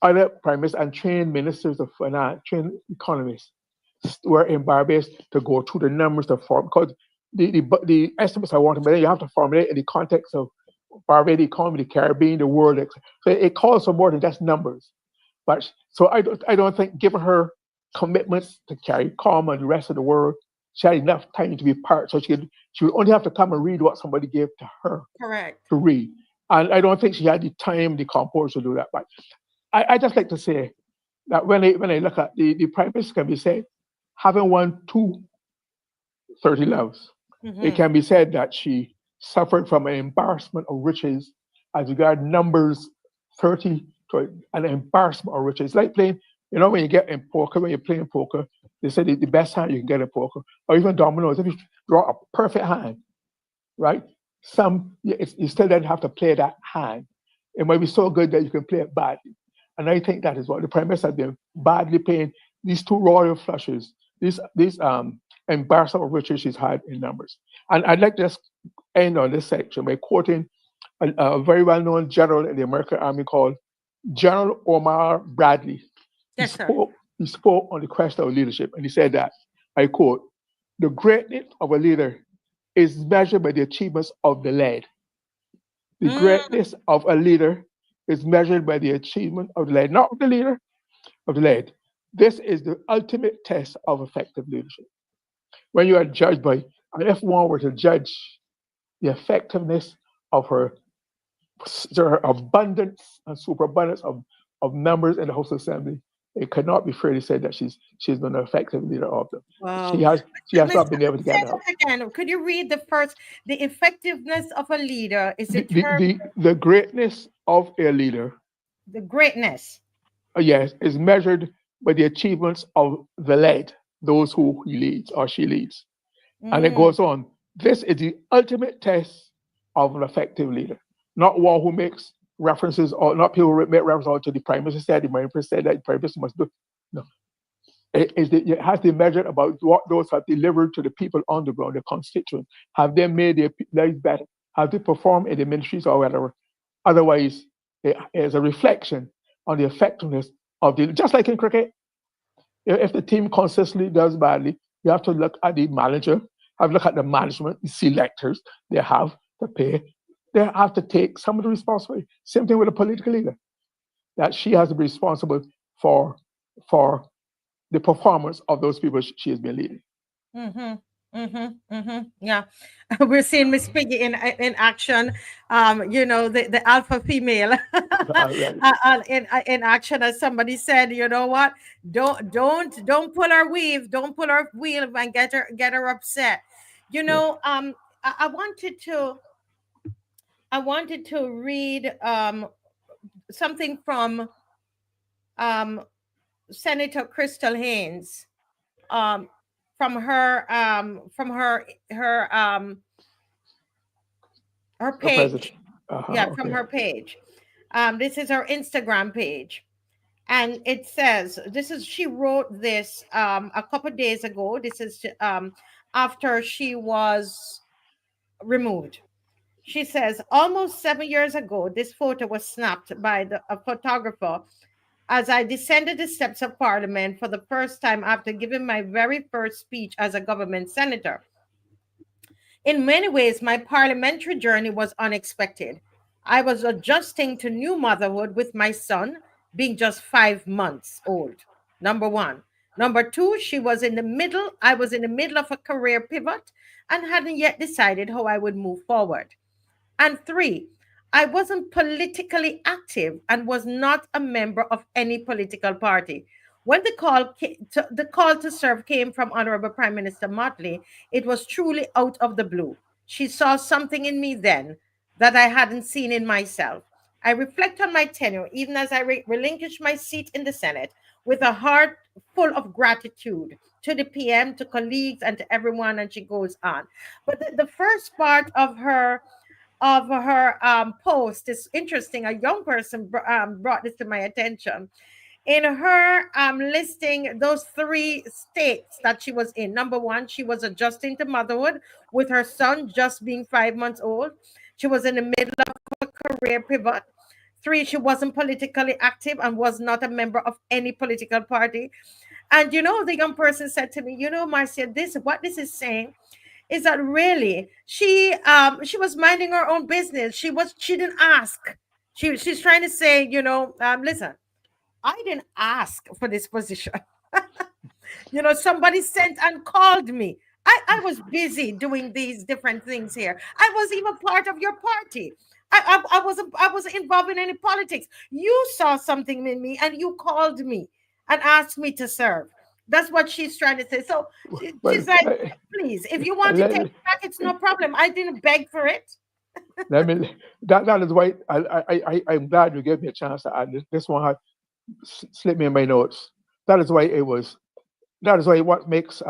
Other prime ministers and trained ministers of finance, trained economists were in Barbados to go through the numbers to form, because the estimates I want to make, you have to formulate in the context of Barbados economy, the Caribbean, the world. So it calls for more than just numbers. But so I don't think, given her commitments to carry calm and the rest of the world, she had enough time to be part. So she would only have to come and read what somebody gave to her. Correct. To read. And I don't think she had the time, the composure to do that. But I just like to say that when I look at the prime minister, can be said, having won 2 30 loves, it can be said that she suffered from an embarrassment of riches as regard numbers 30 to an embarrassment of riches. Like playing, when you get in poker, when you're playing poker, they say the best hand you can get in poker, or even dominoes, if you draw a perfect hand, right? You still don't have to play that hand. It might be so good that you can play it badly. And I think that is what the prime minister has been badly playing these 2 royal flushes, these embarrassment of riches she's had in numbers. And I'd like to just end on this section by quoting a very well-known general in the American Army called General Omar Bradley. Yes, sir. He spoke on the question of leadership, and he said that, I quote, "The greatness of a leader is measured by the achievements of the led." The greatness of a leader is measured by the achievement of the led, not of the leader, of the led. This is the ultimate test of effective leadership. When you are judged by, and if one were to judge the effectiveness of her abundance and superabundance of members in the House of Assembly, it could not be fairly said that she's been an effective leader of them. Wow. She has not been able to get out. Again, could you read the effectiveness of a leader is the greatness of a leader. The greatness. Yes, is measured by the achievements of the led, those who he leads or she leads. And it goes on. This is the ultimate test of an effective leader, not one who makes references, or not people who make references to the prime minister said, the prime minister said that the prime minister must do. No. It has to be measured about what those have delivered to the people on the ground, the constituents. Have they made their lives better? Have they performed in the ministries or whatever? Otherwise, it is a reflection on the effectiveness of just like in cricket. If the team consistently does badly, you have to look at the manager, have a look at the management, the selectors. They have to pay. They have to take some of the responsibility. Same thing with a political leader, that she has to be responsible for the performance of those people she has been leading. Yeah, we're seeing Miss Piggy in action. The alpha female Right. in action, as somebody said. You know what? Don't pull her weave. Don't pull her weave and get her upset. Yes. I wanted to read something from um Senator Crystal Haynes, um, from her The president. page. Yeah, from Okay. her page. This is her Instagram page, and it says she wrote this a couple days ago. This is after she was removed. She says, almost 7 years ago, this photo was snapped by a photographer as I descended the steps of Parliament for the first time after giving my very first speech as a government senator. In many ways, my parliamentary journey was unexpected. I was adjusting to new motherhood with my son being just 5 months old. Number one. Number two, I was in the middle of a career pivot and hadn't yet decided how I would move forward. And three, I wasn't politically active and was not a member of any political party. When the call to serve came from Honorable Prime Minister Mottley, it was truly out of the blue. She saw something in me then that I hadn't seen in myself. I reflect on my tenure, even as I relinquish my seat in the Senate, with a heart full of gratitude to the PM, to colleagues, and to everyone. And she goes on. But the first part of her post is interesting. A young person brought this to my attention. In her listing those three states that she was in. Number one, she was adjusting to motherhood with her son just being 5 months old. She was in the middle of a career pivot. Three, she wasn't politically active and was not a member of any political party. And the young person said to me, Marcia, what this is saying is that really she was minding her own business. She didn't ask. She's trying to say, listen, I didn't ask for this position. Somebody sent and called me. I was busy doing these different things here. I was even part of your party. I wasn't involved in any politics. You saw something in me and you called me and asked me to serve. That's what she's trying to say. So she's like, please, if you want to take it back, it's no problem. I didn't beg for it. That is why I'm glad you gave me a chance to add this. This one had slipped me in my notes. That is why what makes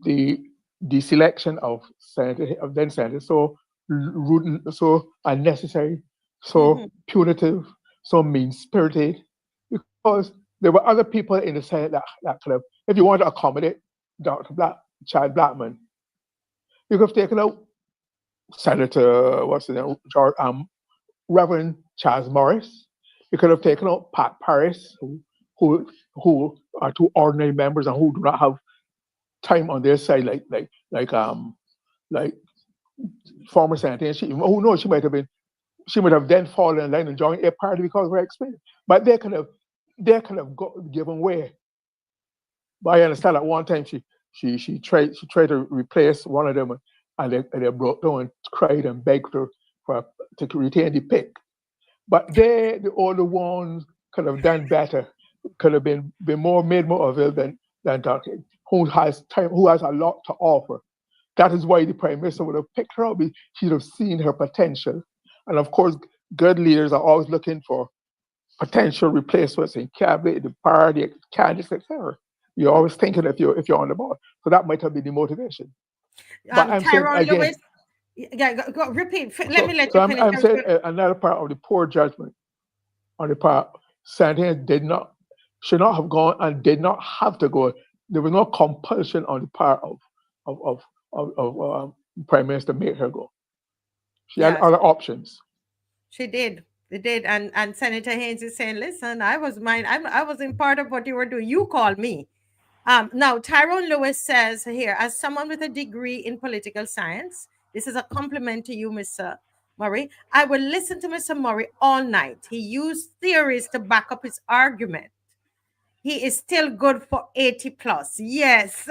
the selection of then senators so rude, so unnecessary, so punitive, so mean-spirited, because there were other people in the Senate that could have, if you want to accommodate Dr. Chad Blackman, you could have taken out Senator, Reverend Charles Morris. You could have taken out Pat Paris, who are two ordinary members and who do not have time on their side, like former senator. Who knows? She might have then fallen in line and joined a party because of her experience. But they could have given way. But I understand at one time she tried to replace one of them, and they broke down and cried and begged her to retain the pick. But the older ones could have done better, could have been made more available than Dr. who has a lot to offer. That is why the Prime Minister would have picked her up. She'd have seen her potential. And of course, good leaders are always looking for potential replacements in cabinet, the party, candidates, etc. You're always thinking if you're on the board. So that might have been the motivation. But I'm saying again, Lewis, go repeat. Let me let so you finish. I'm saying another part of the poor judgment on the part Santana should not have gone and did not have to go. There was no compulsion on the part of Prime Minister to make her go. She had other options. She did. It did. And Senator Haynes is saying, listen, I wasn't part of what you were doing. You called me. Now, Tyrone Lewis says here, as someone with a degree in political science, this is a compliment to you, Mr. Murray. I will listen to Mr. Murray all night. He used theories to back up his argument. he is still good for 80 plus. Yes.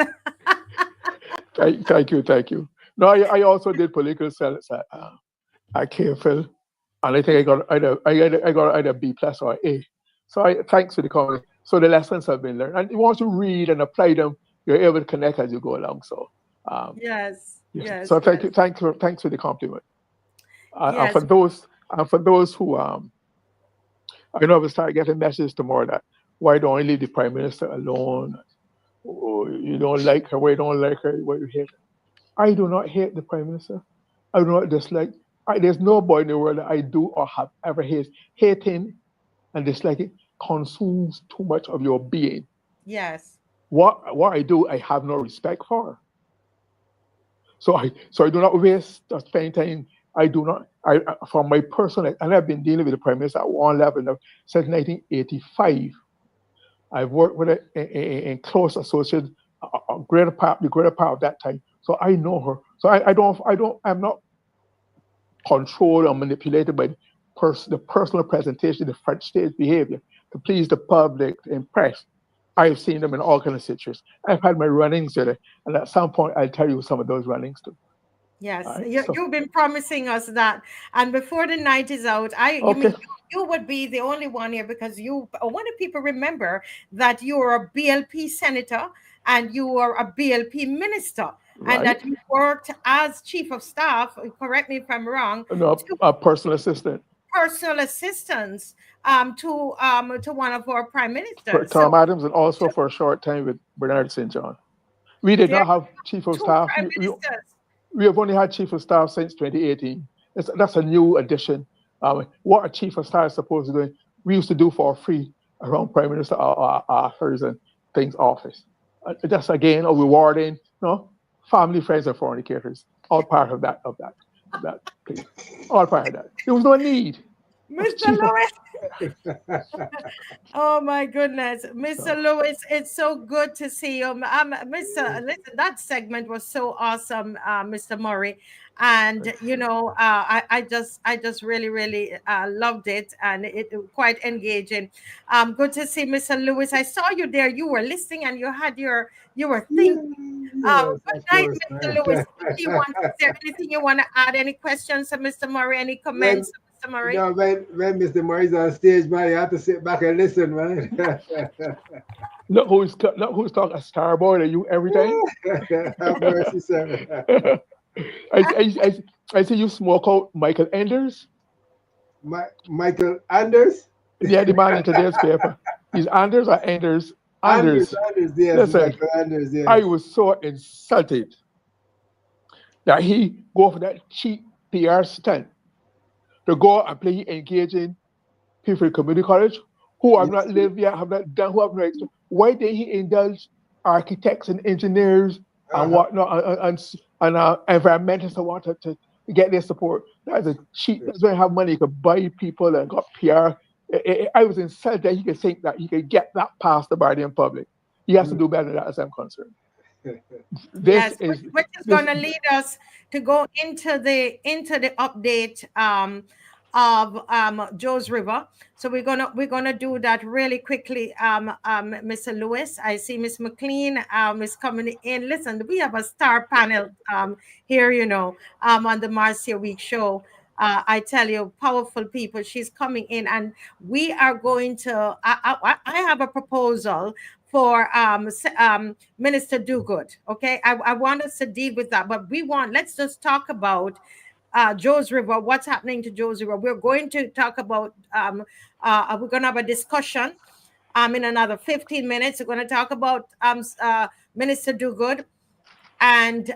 Thank you. No, I also did political science at KFL, and I think I got either B plus or A. So thanks for the comment. So the lessons have been learned, and once you read and apply them, you're able to connect as you go along. So Yes. yes. Yes. So Yes. thanks for the compliment. And Yes. for those who I know we start getting messages tomorrow that why don't you leave the prime minister alone? Or you don't like her, why you don't like her, why you hate her. I do not hate the prime minister. I do not dislike. There's no boy in the world that I do or have ever hated. Hating and disliking consumes too much of your being. Yes. What I do, I have no respect for. So I do not waste or spend time. I do not. For my personal, and I've been dealing with the prime minister at one level now since 1985. I've worked with it in close associates, the greater part of that time. So I know her. So I'm not controlled or manipulated by the personal presentation, the front stage behavior to please the public, the impress. I've seen them in all kinds of situations. I've had my runnings with it, and at some point I'll tell you some of those runnings too. Yes, All right. you've been promising us that, and before the night is out, you Okay. mean you would be the only one here because you want the people remember that you are a BLP senator and you are a BLP minister, and Right. that you worked as chief of staff. Correct me if I'm wrong. No, To a personal assistant. personal assistance to one of our prime For ministers. Tom So Adams, and also for a short time with Bernard St. John. We did there not are have chief of two staff. prime ministers. We have only had chief of staff since 2018. That's a new addition. What a chief of staff is supposed to do, we used to do for free around prime minister hers and things office. That's again a rewarding, family, friends, and fornicators, all part of that thing. All part of that. There was no need of Mr. chief of. Lewis. Oh my goodness, Mr. So, Lewis, it's so good to see you. Mr. Listen, that segment was so awesome, Mr. Murray, and I just really, really loved it, and it was quite engaging. Good to see Mr. Lewis. I saw you there. You were listening, and you were thinking. Yes, Good of night, course, Mr. man. Lewis. What do you want? Is there anything you want to add? Any questions, Mr. Murray? Any when comments, Mr. Murray? no, when Mr. Murray's on stage, man, you have to sit back and listen, man. look who's talking a starboy to you every time. Have mercy, sir. I see you smoke out Michael Enders. Michael Anders? Yeah, the man in today's paper. He's Anders or Enders? Anders, Anders. yes, Listen, Michael Anders, I yes. was so insulted that he go for that cheap PR stunt to go and play engaging people in community college who have not Yes. lived yet, have not done, who have no experience. Why did he indulge architects and engineers and Uh-huh. whatnot and environmentalists who want to get their support? That's a cheap. That's when you have money. You could buy people and got PR. I was insulted that he could think that he could get that past the body in public. He has to do better than that, as I'm concerned. This Yes, is which is this. going to lead us to go into the update of Joe's River. So we're gonna do that really quickly. Mr. Lewis, I see Miss McLean is coming in. Listen, we have a star panel here, on the Marcia Week show. I tell you, powerful people. She's coming in, and we are going to. I have a proposal for Minister DUGUID. Okay, I want us to deal with that, but let's just talk about Joe's River. What's happening to Joe's River? We're going to talk about. We're going to have a discussion. In another 15 minutes, we're going to talk about Minister DUGUID, and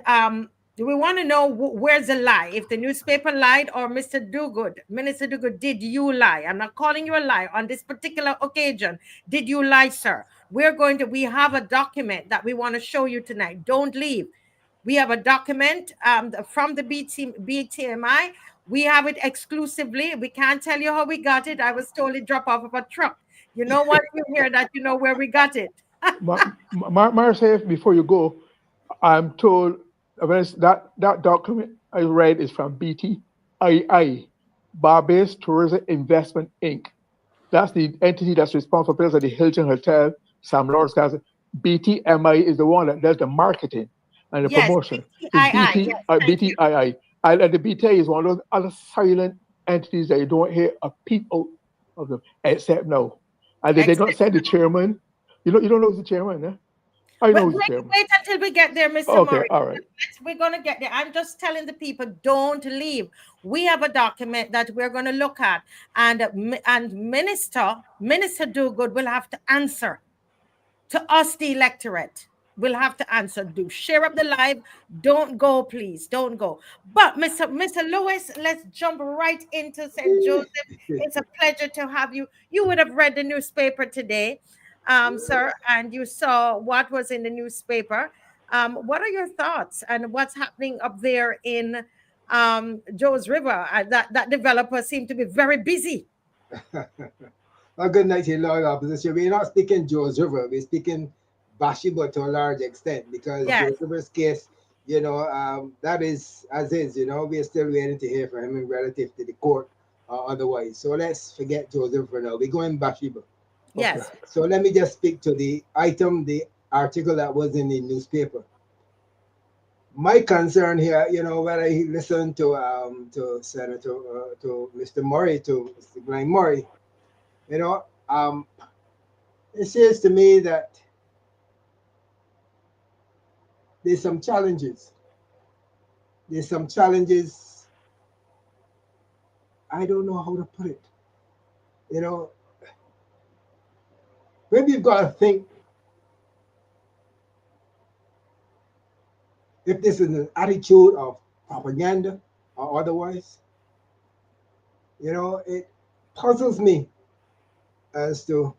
we want to know where's the lie. If the newspaper lied or Mr. DUGUID, Minister DUGUID, did you lie? I'm not calling you a lie on this particular occasion. Did you lie, sir? We have a document that we want to show you tonight. Don't leave. We have a document from the BTMI. We have it exclusively. We can't tell you how we got it. I was told it dropped off of a truck. You know what? You hear that, you know where we got it. Marcia, before you go, I'm told that document I read is from BTII, Barbados Tourism Investment Inc. That's the entity that's responsible for the Hilton Hotel, Sam Lawrence has it. BTMI is the one that does the marketing and the Yes, promotion. It's BTII. Yes, thank you. BTII. And the BTI is one of those other silent entities that you don't hear a peep out of them, except now. And they did not send the chairman. You don't know who's the chairman, eh? I know who's the chairman. Wait until we get there, Mr. Okay, Murray. all right. We're going to get there. I'm just telling the people, don't leave. We have a document that we're going to look at, and Minister DUGUID will have to answer to us, the electorate. We'll have to answer. Do share up the live. Don't go, please. Don't go. But Mr. Lewis, let's jump right into St. Joseph. It's a pleasure to have you. You would have read the newspaper today, sir, and you saw what was in the newspaper. What are your thoughts and what's happening up there in Joe's River? That developer seemed to be very busy. Well, good night to you, Lord Opposition. We're not speaking Joe's River, we're speaking Bathsheba to a large extent, because Joe's River's case, that is as is, we're still waiting to hear from him in relative to the court or otherwise. So let's forget Joe's River now. We're going Bathsheba. Yes. Okay. So let me just speak to the article that was in the newspaper. My concern here, when I listen to Senator, to Mr. Murray, to Mr. Glenn Murray, it says to me that there's some challenges. There's some challenges. I don't know how to put it. Maybe you've got to think if this is an attitude of propaganda or otherwise. It puzzles me as to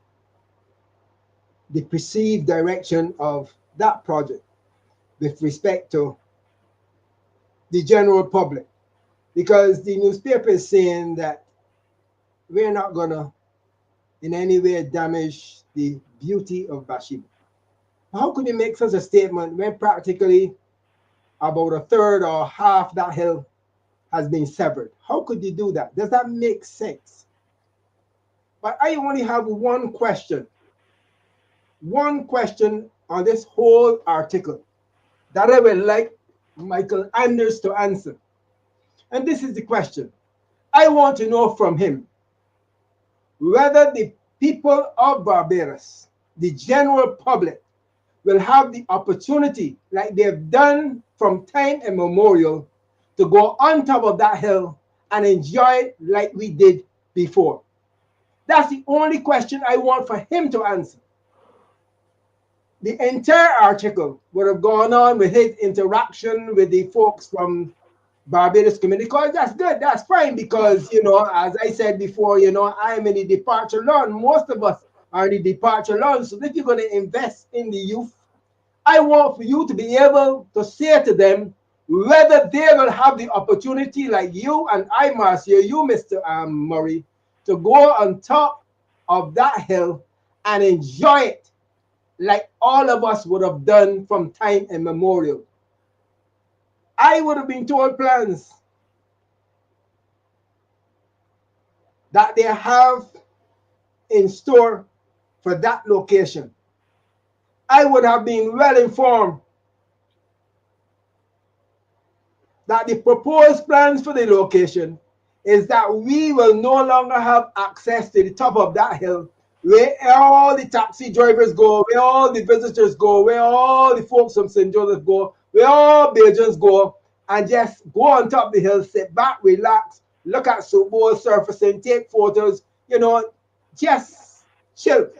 the perceived direction of that project with respect to the general public, because the newspaper is saying that we're not going to in any way damage the beauty of Bathsheba. How could you make such a statement when practically about a third or half that hill has been severed? How could you do that? Does that make sense? But I only have one question on this whole article that I would like Michael Anders to answer. And this is the question. I want to know from him whether the people of Barbados, the general public, will have the opportunity, like they've done from time immemorial, to go on top of that hill and enjoy it like we did before. That's the only question I want for him to answer. The entire article would have gone on with his interaction with the folks from Barbados Community College. That's good. That's fine, because, as I said before, I'm in the departure loan. Most of us are in the departure loan. So if you're going to invest in the youth, I want for you to be able to say to them whether they will have the opportunity, like you and I, Marcia, you, Mr. Murray, to go on top of that hill and enjoy it like all of us would have done from time immemorial. I would have been told plans that they have in store for that location. I would have been well informed that the proposed plans for the location is that we will no longer have access to the top of that hill, where all the taxi drivers go, where all the visitors go, where all the folks from St. Joseph go, where all Bajans go, and just go on top of the hill, sit back, relax, look at Subo surfacing, take photos, just chill,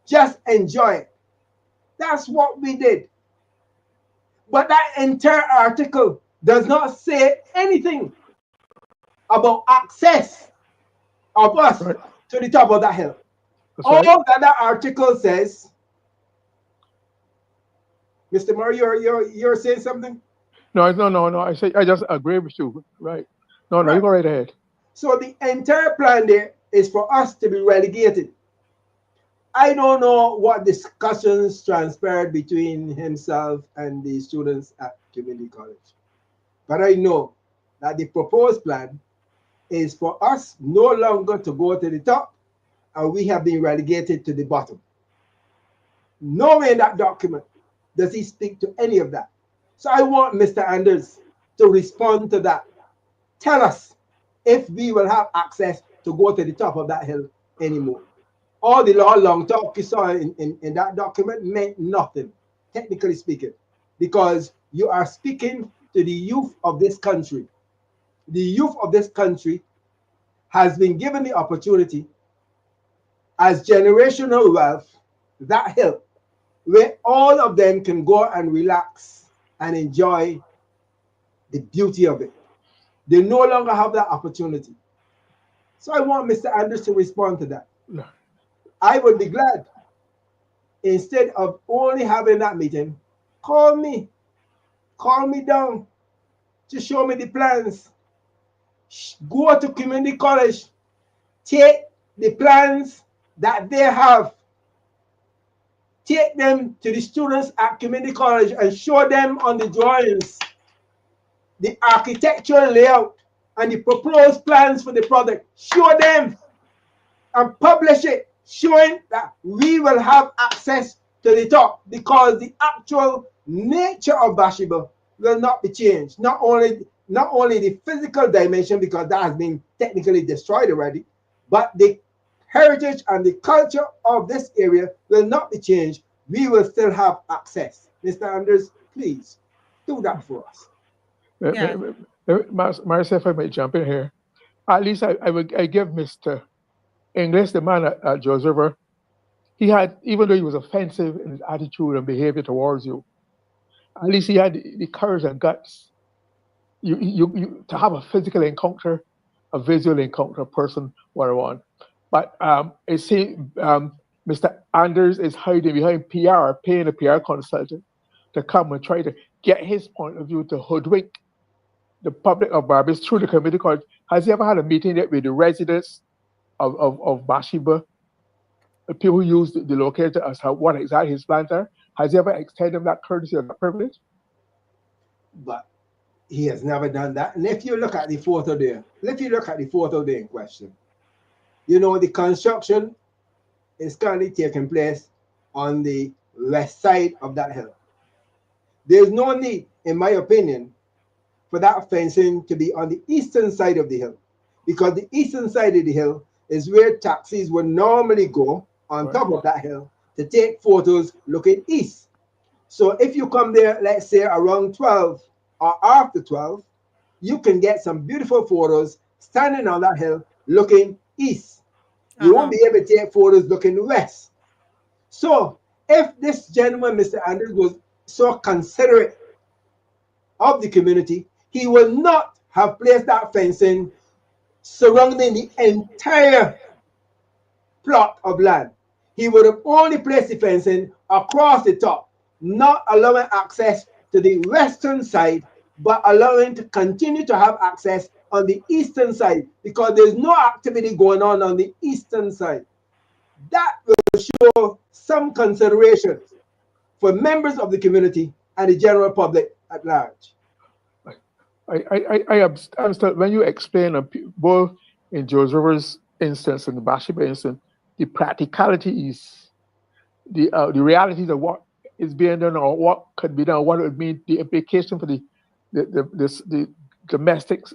just enjoy it. That's what we did. But that entire article does not say anything about access of us to the top of that hill. All that article says, Mr. Murray, you're saying something? No. I just agree with you. Right. No, you go right ahead. So the entire plan there is for us to be relegated. I don't know what discussions transpired between himself and the students at community college, but I know that the proposed plan is for us no longer to go to the top, and we have been relegated to the bottom. Nowhere in that document does he speak to any of that. So I want Mr. Anders to respond to that. Tell us if we will have access to go to the top of that hill anymore. All the long talk you saw in that document meant nothing, technically speaking, because you are speaking to the youth of this country. The youth of this country has been given the opportunity as generational wealth, that hill, where all of them can go and relax and enjoy the beauty of it. They no longer have that opportunity. So I want Mr. Anders to respond to that. I would be glad, instead of only having that meeting, call me down to show me the plans. Go to community college, take the plans that they have, take them to the students at community college and show them on the drawings the architectural layout and the proposed plans for the project. Show them and publish it, showing that we will have access to the top, because the actual nature of Bathsheba will not be changed. Not only the physical dimension, because that has been technically destroyed already, but the heritage and the culture of this area will not be changed. We will still have access. Mr. Anders, please do that for us. Yeah. Marcia, if I may jump in here, at least I give Mr. English, the man at George River, he had, even though he was offensive in his attitude and behavior towards you, at least he had the courage and guts you to have a physical encounter, a visual encounter, person one-on-one. But it seems Mr. Anders is hiding behind PR, paying a PR consultant to come and try to get his point of view to hoodwink the public of Barbados through the community college. Has he ever had a meeting yet with the residents of Bathsheba, the people who use the locator as to what exactly his plans are? Has he ever extended them that courtesy or that privilege? But he has never done that. And if you look at the photo there, in question, you know, the construction is currently taking place on the west side of that hill. There's no need, in my opinion, for that fencing to be on the eastern side of the hill, because the eastern side of the hill is where taxis would normally go on top of that hill to take photos looking east. So if you come there, let's say around 12 or after 12, you can get some beautiful photos standing on that hill looking east. You won't be able to take photos looking west. So if this gentleman, Mr. Anders, was so considerate of the community, he will not have placed that fencing surrounding the entire plot of land. He would have only placed the fencing across the top, not allowing access to the western side, but allowing to continue to have access on the eastern side, because there's no activity going on the eastern side. That will show some consideration for members of the community and the general public at large. I understand when you explain both in George River's instance and the Bathsheba instance, the practicalities, the realities of what is being done or what could be done, what it would mean, the implication for the domestic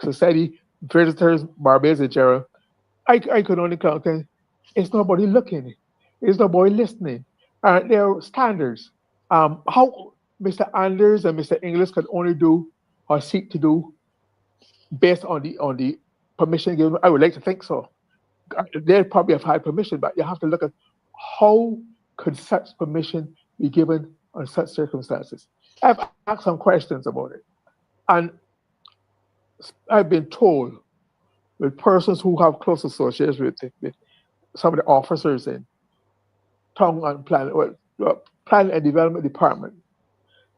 society, visitors, Barbados, etc. I could only count on it's nobody looking, it's nobody listening. There are standards. How Mr. Anders and Mr. English could only do or seek to do based on the permission given. I would like to think so. They probably have had permission, but you have to look at how could such permission be given on such circumstances. I've asked some questions about it, and I've been told with persons who have close associations with some of the officers in Town and Plan and Development Department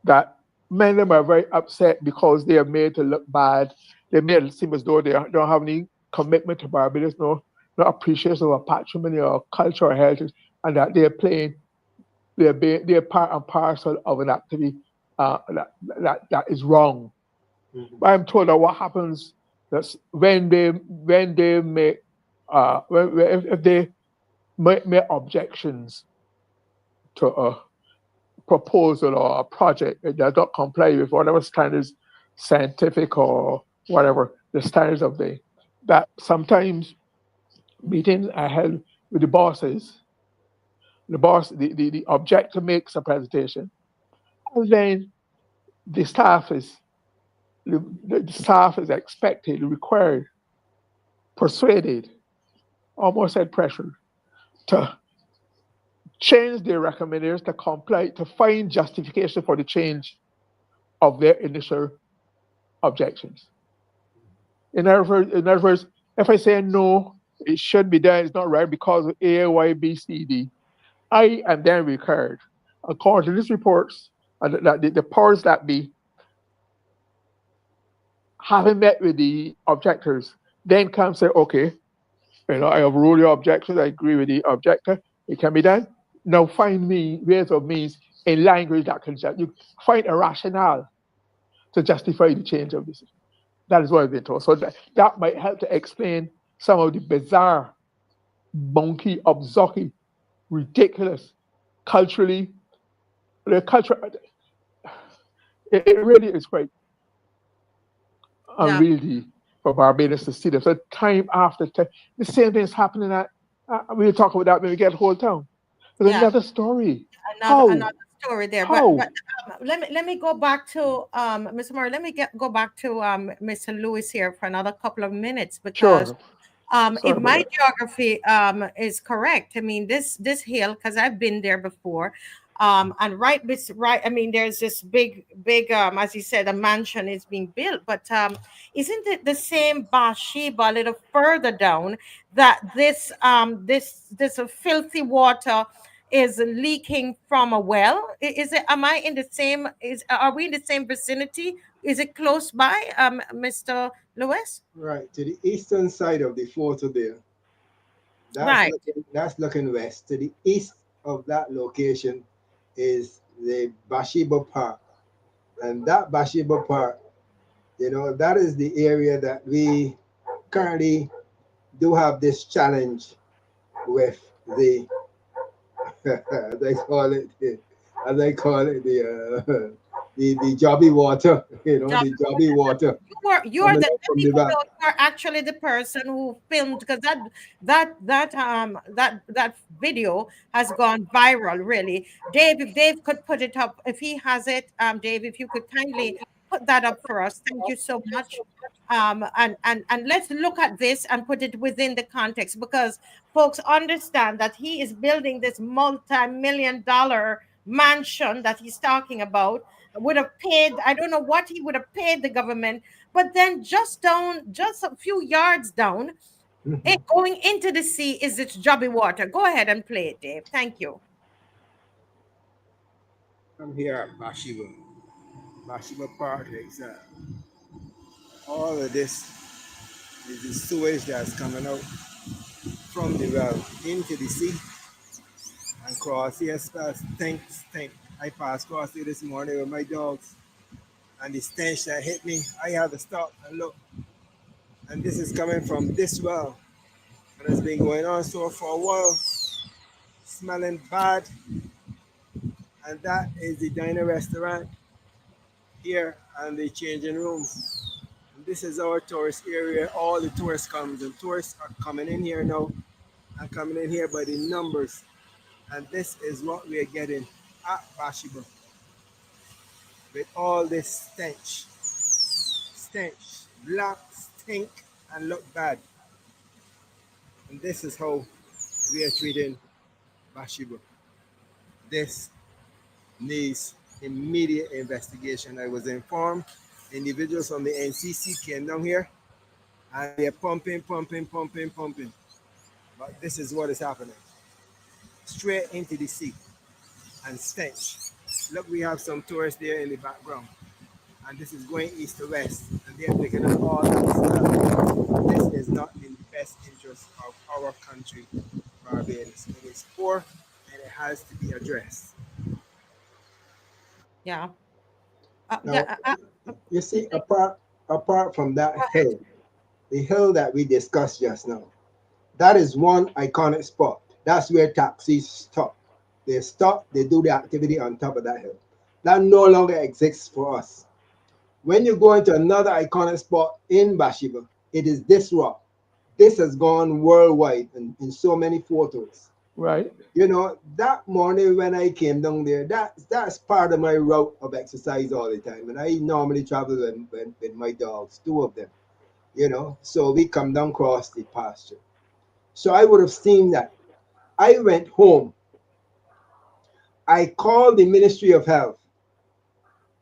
that many of them are very upset because they are made to look bad. They're made to seem as though they don't have any commitment to Barbados, no appreciation of our patrimony or culture or heritage, and that they're part and parcel of an activity that is wrong. But I'm told that what happens is when they make objections to a proposal or a project that does not comply with whatever standards, scientific or whatever, the standards of that sometimes meetings I held with the bosses, the objector makes a presentation, and then the staff is the staff is expected, required, persuaded, almost said pressured to change their recommendations to comply, to find justification for the change of their initial objections. In other words, if I say no, it should be done, it's not right because of A, Y, B, C, D, I am then required, according to these reports, and the powers that be, having met with the objectors, then come say, okay, I overrule your objections, I agree with the objector, it can be done. Now find me ways or means in language that can you find a rationale to justify the change of this. That is what I've been told. So that might help to explain some of the bizarre, monkey, obsocky, ridiculous, culturally, the culture. It really is quite unwieldy for Barbados to see this. So time after time, the same thing is happening at. We'll talk about that when we get Holetown. There's another story. Another story there. How? But let me go back to Mr. Murray. Let me go back to Mr. Lewis here for another couple of minutes because if my geography is correct, I mean this hill, because I've been there before, and right, I mean there's this big as he said, a mansion is being built, but isn't it the same Bathsheba a little further down that this filthy water is leaking from a well? Is it? Am I in the same? Are we in the same vicinity? Is it close by, Mr. Lewis? Right, to the eastern side of the photo there. That's looking west. To the east of that location is the Bathsheba Park. And that Bathsheba Park, that is the area that we currently do have this challenge with the as I call it the Jobby Water, the Jobby Water. You are actually the person who filmed, because that video has gone viral, really. Dave, if Dave could put it up, if he has it, Dave, if you could kindly put that up for us. Thank you so much. And let's look at this and put it within the context, because folks understand that he is building this multi-million-dollar mansion that he's talking about. Would have paid, I don't know what he would have paid the government, but then just a few yards down, going into the sea is its Jobby Water. Go ahead and play it, Dave. Thank you. I'm here at Bathsheba Park. All of this is the sewage that's coming out from the well into the sea and cross here. Stink. I passed across here this morning with my dogs, and the stench that hit me, I had to stop and look. And this is coming from this well, and it's been going on so for a while, smelling bad. And that is the diner restaurant here and the changing rooms. And this is our tourist area. All the tourists come, and tourists are coming in here now, and coming in here by the numbers. And this is what we are getting at Bathsheba, with all this stench, black, stink, and look bad. And this is how we are treating Bathsheba. This needs immediate investigation. I was informed individuals from the NCC came down here and they're pumping. But this is what is happening. Straight into the sea and stench. Look, we have some tourists there in the background. And this is going east to west. And they're picking up all this stuff. This is not in the best interest of our country, Barbados. It is poor and it has to be addressed. Yeah. You see, apart from that hill, the hill that we discussed just now, that is one iconic spot. That's where taxis stop. They stop, they do the activity on top of that hill. That no longer exists for us. When you go into another iconic spot in Bathsheba, it is this rock. This has gone worldwide in so many photos. Right. You know, that morning when I came down there, that's part of my route of exercise all the time. And I normally travel with my dogs, two of them, you know. So we come down across the pasture. So I would have seen that. I went home. I called the Ministry of Health.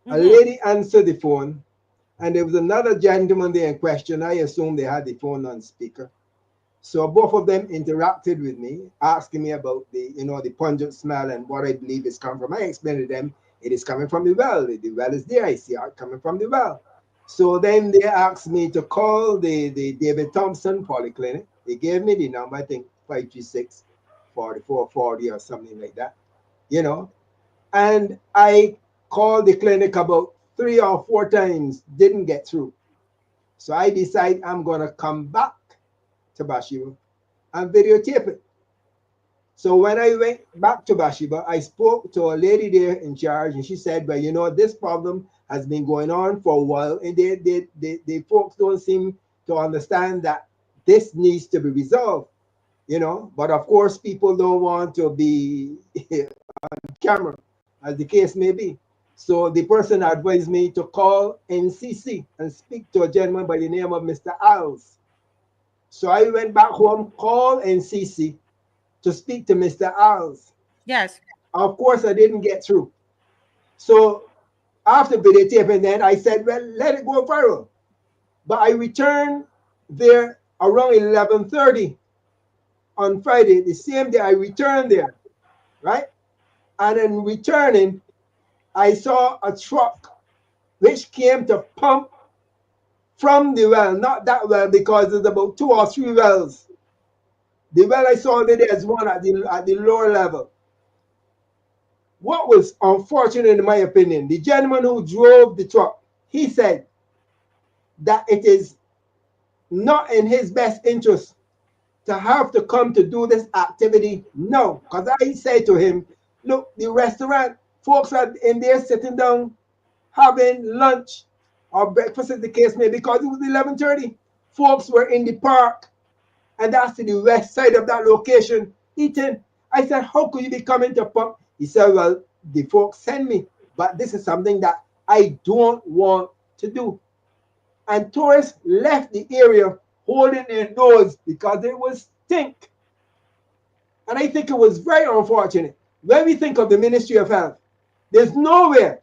A Mm-hmm. lady answered the phone, and there was another gentleman there in question. I assume they had the phone on speaker. So both of them interacted with me, asking me about the, you know, the pungent smell and what I believe is coming from. I explained to them it is coming from the well. The well is there. I see it coming from the well. So then they asked me to call the David Thompson Polyclinic. They gave me the number, I think 536-4440 or something like that, you know. And I called the clinic about 3 or 4 times, didn't get through. So I decided I'm gonna come back to Bathsheba and videotape it. So when I went back to Bathsheba, I spoke to a lady there in charge, and she said, "Well, you know, this problem has been going on for a while, and the folks don't seem to understand that this needs to be resolved, you know. But of course, people don't want to be on camera, as the case may be." So the person advised me to call NCC and speak to a gentleman by the name of Mr. Alves. So I went back home, called NCC to speak to Mr. Alves. Yes. Of course, I didn't get through. So after videotaping, then I said, "Well, let it go viral." But I returned there around 11:30 on Friday, the same day I returned there, right? And in returning, I saw a truck which came to pump from the well, not that well, because there's about 2 or 3 wells. The well I saw there is one at the lower level. What was unfortunate, in my opinion, the gentleman who drove the truck, he said that it is not in his best interest to have to come to do this activity. No, because I said to him, "Look, the restaurant folks are in there sitting down having lunch or breakfast, as the case may be," because it was 11:30. Folks were in the park, and that's to the west side of that location eating. I said, "How could you be coming to pump?" He said, "Well, the folks send me, but this is something that I don't want to do." And tourists left the area holding their nose because it was stink. And I think it was very unfortunate. When we think of the Ministry of Health, there's nowhere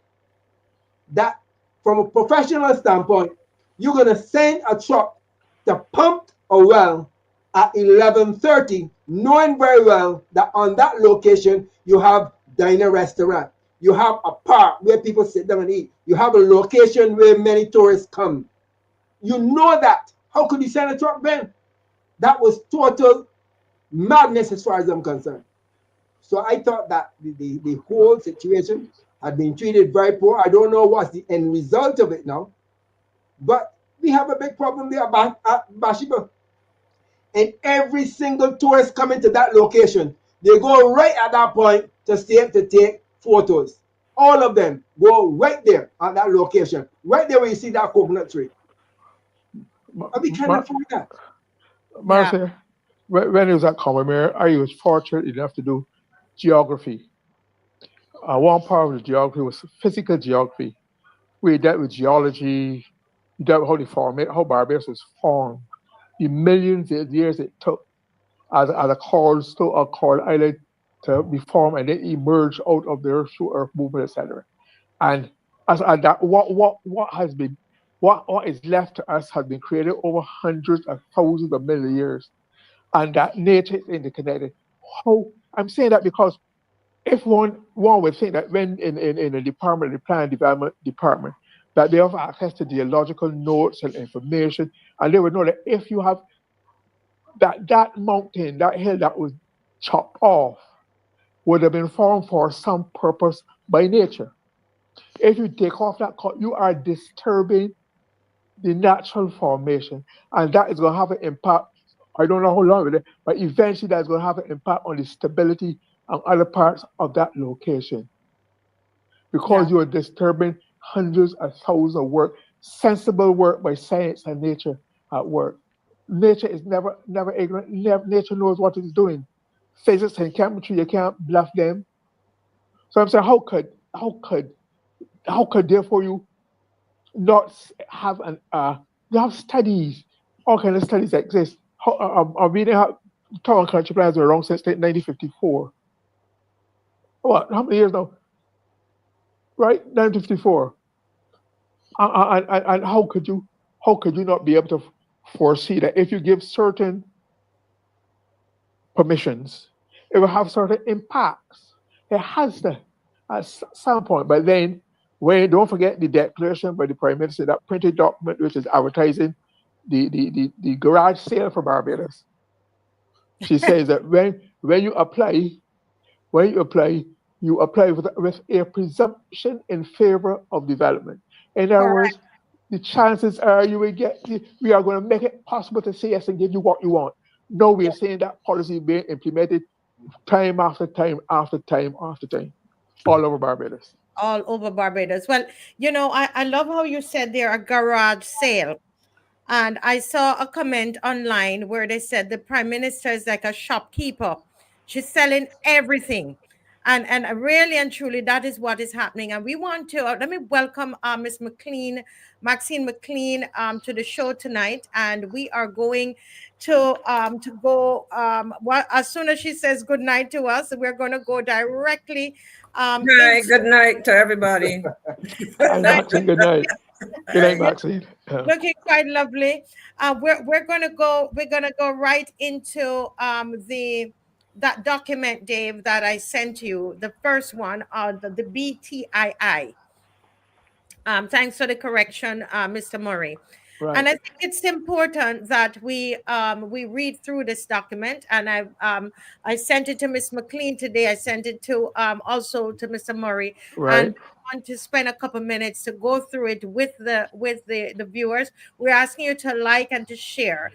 that, from a professional standpoint, you're going to send a truck to pump a well at 11:30, knowing very well that on that location you have diner restaurant, you have a park where people sit down and eat, you have a location where many tourists come. You know that. How could you send a truck then? That was total madness as far as I'm concerned. So I thought that the whole situation had been treated very poor. I don't know what's the end result of it now, but we have a big problem there at Bathsheba. And every single tourist coming to that location, they go right at that point to stay to take photos. All of them go right there at that location, right there where you see that coconut tree. And we can't Mar- afford that. Yeah. Marcia, when I was at Commermere, I was fortunate enough to do geography. One part of the geography was physical geography. We dealt with geology, we dealt with how Barbados was formed, the millions of years it took as a coral stone or coral island to be formed and then emerge out of the earth through earth movement, etc. And as that, what has been what is left to us has been created over hundreds of thousands of million years, and that nature is interconnected. How I'm saying that because if one would think that when in a department, the plan development department, that they have access to geological notes and information, and they would know that if you have that mountain, that hill that was chopped off, would have been formed for some purpose by nature. If you take off that cut, you are disturbing the natural formation, and that is going to have an impact. I don't know how long it is, but eventually that's going to have an impact on the stability and other parts of that location because Yeah. you are disturbing hundreds of thousands of work, sensible work by science and nature at work. Nature is never ignorant. Nature knows what it's doing. Physics and chemistry, you can't bluff them. So I'm saying, how could therefore you not have you have studies, all kind of studies exist. I'm reading how town country plans were wrong since 1954. What? How many years now? Right, 1954. And how could you not be able to foresee that if you give certain permissions, it will have certain impacts. It has to at some point. But then, don't forget the declaration by the Prime Minister, that printed document which is advertising the garage sale for Barbados. She says that when you apply, you apply with a presumption in favor of development. In other Correct. words, the chances are we are going to make it possible to say yes and give you what you want. No, we are saying that policy being implemented time after time after time after time, all over Barbados. All over Barbados. Well, I love how you said there a garage sale. And I saw a comment online where they said the prime minister is like a shopkeeper. She's selling everything. And really and truly, that is what is happening. And we want to let me welcome Miss McLean, Maxine McLean, to the show tonight. And we are going to go as soon as she says good night to us, we're going to go directly Hi, good night to everybody. Hi, Maxine. Good night. Good night, Maxine. looking quite lovely. We're gonna go. We're gonna go right into that document, Dave, that I sent you. The first one, the BTII. Thanks for the correction, Mr. Murray. Right. And I think it's important that we read through this document. And I sent it to Miss McLean today. I sent it to also to Mr. Murray. Right. And I want to spend a couple minutes to go through it with the viewers. We're asking you to like and to share.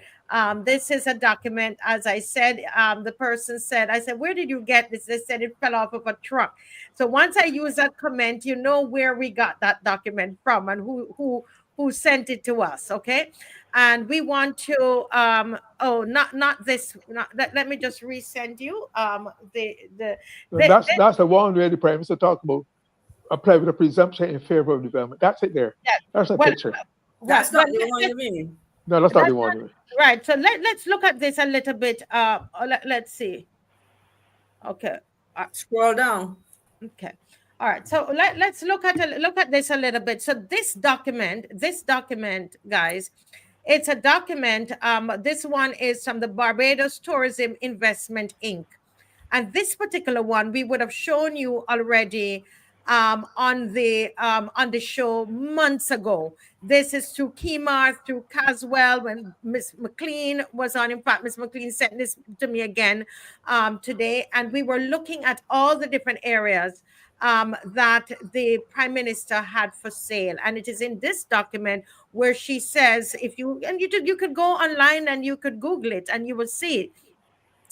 This is a document, as I said. The person said, I said, where did you get this? They said it fell off of a truck. So once I use that comment, you know where we got that document from and who sent it to us. Okay. And we want to not this, let me just resend you That's the one where the Prime Minister talked about apply with a presumption in favor of development. That's it there. yes. That's a Well, picture. That's not the one you mean. No, that's not that's the one. right. So let's look at this a little bit. Let's see. Okay. Scroll down. Okay. All right. So let's look at this a little bit. So this document, guys, it's a document. This one is from the Barbados Tourism Investment Inc. And this particular one we would have shown you already on the show months ago. This is through Kemar, through Caswell, when Miss McLean was on. In fact, Miss McLean sent this to me again today, and we were looking at all the different areas that the Prime Minister had for sale. And it is in this document where she says, you could go online and you could Google it and you will see it.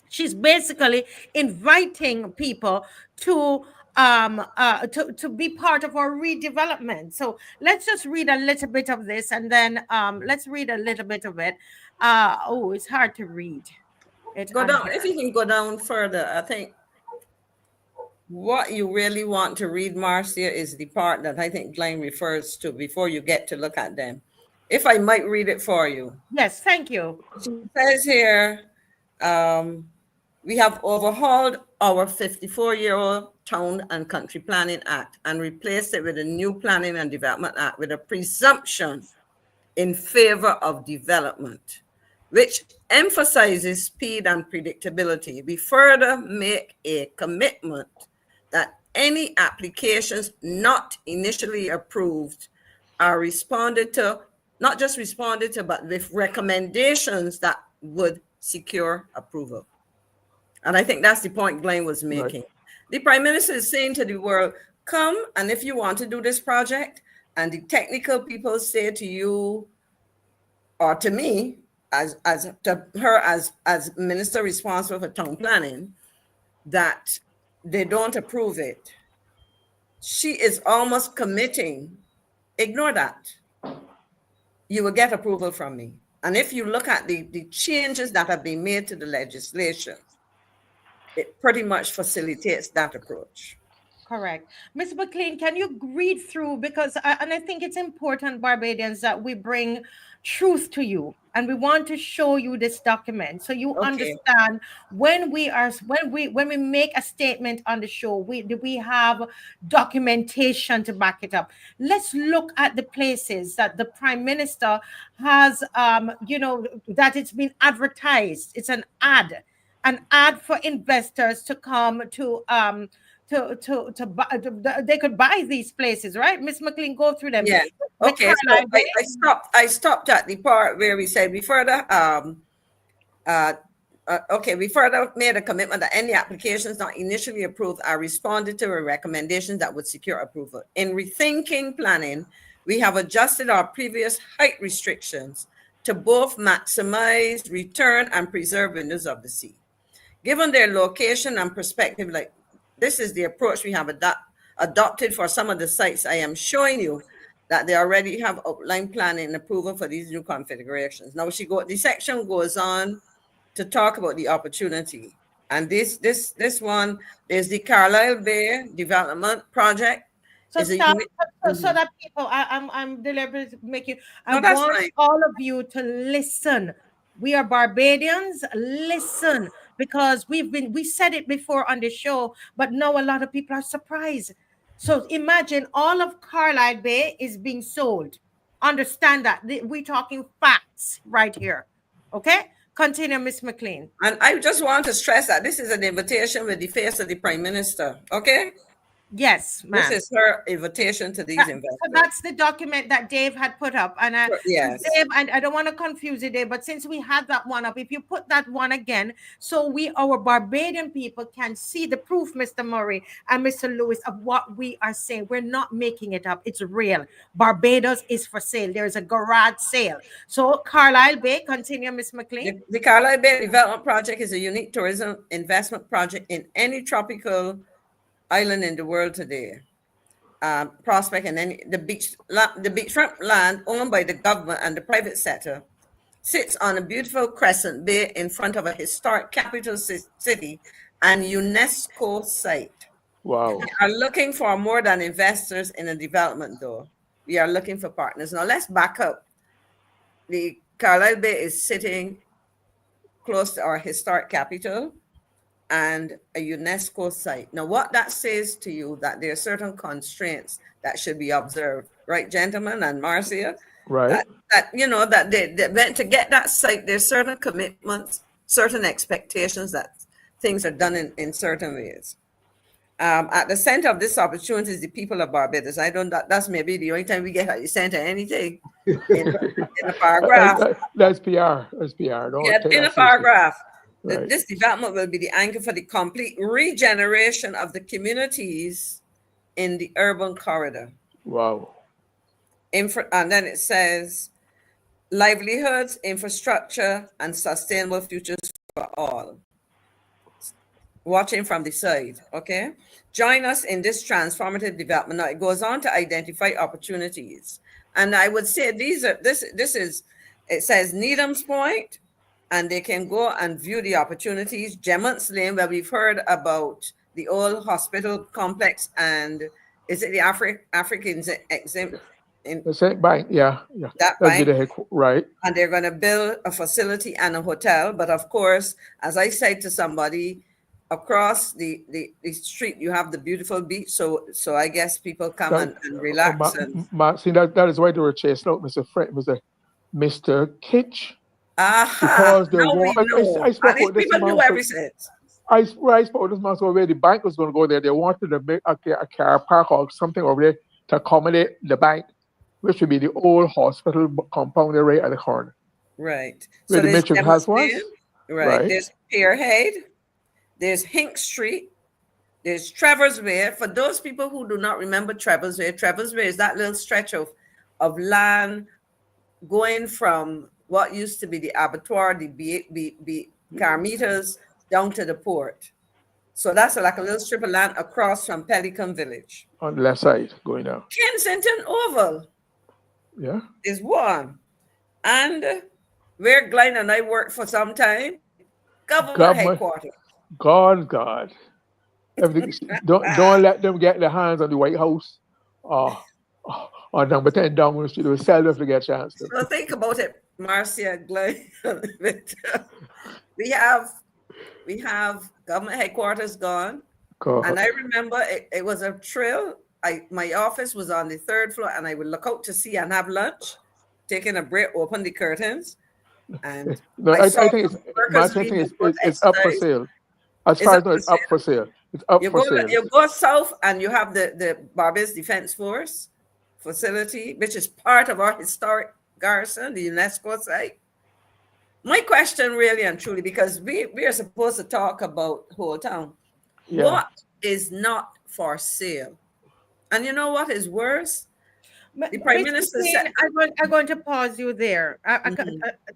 She's basically inviting people to be part of our redevelopment. So let's just read a little bit of this, and then let's read a little bit of it. It's hard to read. Go down. If you can go down further, I think what you really want to read, Marcia, is the part that I think Glenn refers to before you get to look at them. If I might read it for you. Yes, thank you. She says here, we have overhauled our 54-year-old Town and Country Planning Act and replaced it with a new Planning and Development Act with a presumption in favor of development, which emphasizes speed and predictability. We further make a commitment that any applications not initially approved are responded to, not just responded to, but with recommendations that would secure approval. And I think that's the point Glenn was making. Right. The Prime Minister is saying to the world, come, and if you want to do this project, and the technical people say to you, or to me, as Minister responsible for town planning, that they don't approve it, she is almost committing, ignore that. You will get approval from me. And if you look at the changes that have been made to the legislation, it pretty much facilitates that approach. Correct. Ms. McLean, can you read through, because I think it's important, Barbadians, that we bring truth to you, and we want to show you this document so you understand when we make a statement on the show, we have documentation to back it up. Let's look at the places that the Prime Minister has that it's been advertised. It's an ad for investors to come to buy. They could buy these places, right? Miss McLean, go through them. Yeah. Okay. So I stopped at the part where we said we further we further made a commitment that any applications not initially approved are responded to with recommendations that would secure approval. In rethinking planning, we have adjusted our previous height restrictions to both maximize return and preserve windows of the sea. Given their location and perspective, like this is the approach we have adopted for some of the sites. I am showing you that they already have outline planning and approval for these new configurations. Now the section goes on to talk about the opportunity. And this one is the Carlisle Bay Development Project. So stop, so that people, I'm deliberately making, I want all of you to listen. We are Barbadians, listen, because we said it before on the show, but now a lot of people are surprised. So imagine all of Carlisle Bay is being sold. Understand that. We're talking facts right here. Okay? Continue, Miss McLean. And I just want to stress that this is an invitation with the face of the Prime Minister. Okay? Yes, ma'am. This is her invitation to these investors. So that's the document that Dave had put up. And yes. Dave, and I don't want to confuse you, Dave, but since we had that one up, if you put that one again, so our Barbadian people can see the proof, Mr. Murray and Mr. Lewis, of what we are saying. We're not making it up. It's real. Barbados is for sale. There's a garage sale. So Carlisle Bay, continue, Miss McLean. The Carlisle Bay Development Project is a unique tourism investment project in any tropical island in the world today. Prospect and the beachfront land owned by the government and the private sector sits on a beautiful crescent bay in front of a historic capital city and UNESCO site. Wow. We are looking for more than investors in a development, though. We are looking for partners. Now let's back up. The Carlisle Bay is sitting close to our historic capital and a UNESCO site. Now, what that says to you, that there are certain constraints that should be observed, right, gentlemen and Marcia? Right. That they meant to get that site, there's certain commitments, certain expectations that things are done in certain ways. At the center of this opportunity is the people of Barbados. That's maybe the only time we get at the center anything in a paragraph. That's PR. That's PR. In a paragraph. Right. This development will be the anchor for the complete regeneration of the communities in the urban corridor. Wow. And then it says livelihoods, infrastructure, and sustainable futures for all. Watching from the side, okay? Join us in this transformative development. Now it goes on to identify opportunities. And I would say it says Needham's Point, and they can go and view the opportunities. Gemmont's Lane, where we've heard about the old hospital complex, and is it the Africans exempt? Bank, yeah. That bank, right. And they're going to build a facility and a hotel. But of course, as I said to somebody, across the street, you have the beautiful beach. So I guess people come and relax. See, that is why they were chasing out Mr. Kitch. Because they I spoke with this people man. Do everything. I spoke with this man, so where the bank was going to go there, they wanted to make a car park or something over there to accommodate the bank, which would be the old hospital compound right at the corner. Right. Where the Mitchell House was. Right. There's Pierhead. There's Hink Street. There's Trevor's Way. For those people who do not remember Trevor's Way is that little stretch of land going from what used to be the abattoir, the car meters, down to the port. So that's like a little strip of land across from Pelican Village. On the left side, going down. Kensington Oval Yeah. is one. And where Glenn and I worked for some time, government Government. headquarters. God. Everything. Don't let them get their hands on the White House or number 10 Downing Street. They will sell them to get a chance. So think about it, Marcia, Glenn, Victor. We have government headquarters gone. God. And I remember it was a thrill. My office was on the 3rd floor, and I would look out to see and have lunch, taking a break, open the curtains. And No, I think it's up for sale. As far as it's up for sale. It's up for sale. You go south and you have the Barbados Defense Force facility, which is part of our historic garrison, the UNESCO site. My question really and truly, because we are supposed to talk about Holetown. Yeah. What is not for sale? And you know what is worse? The Prime Minister said, I'm going to pause you there.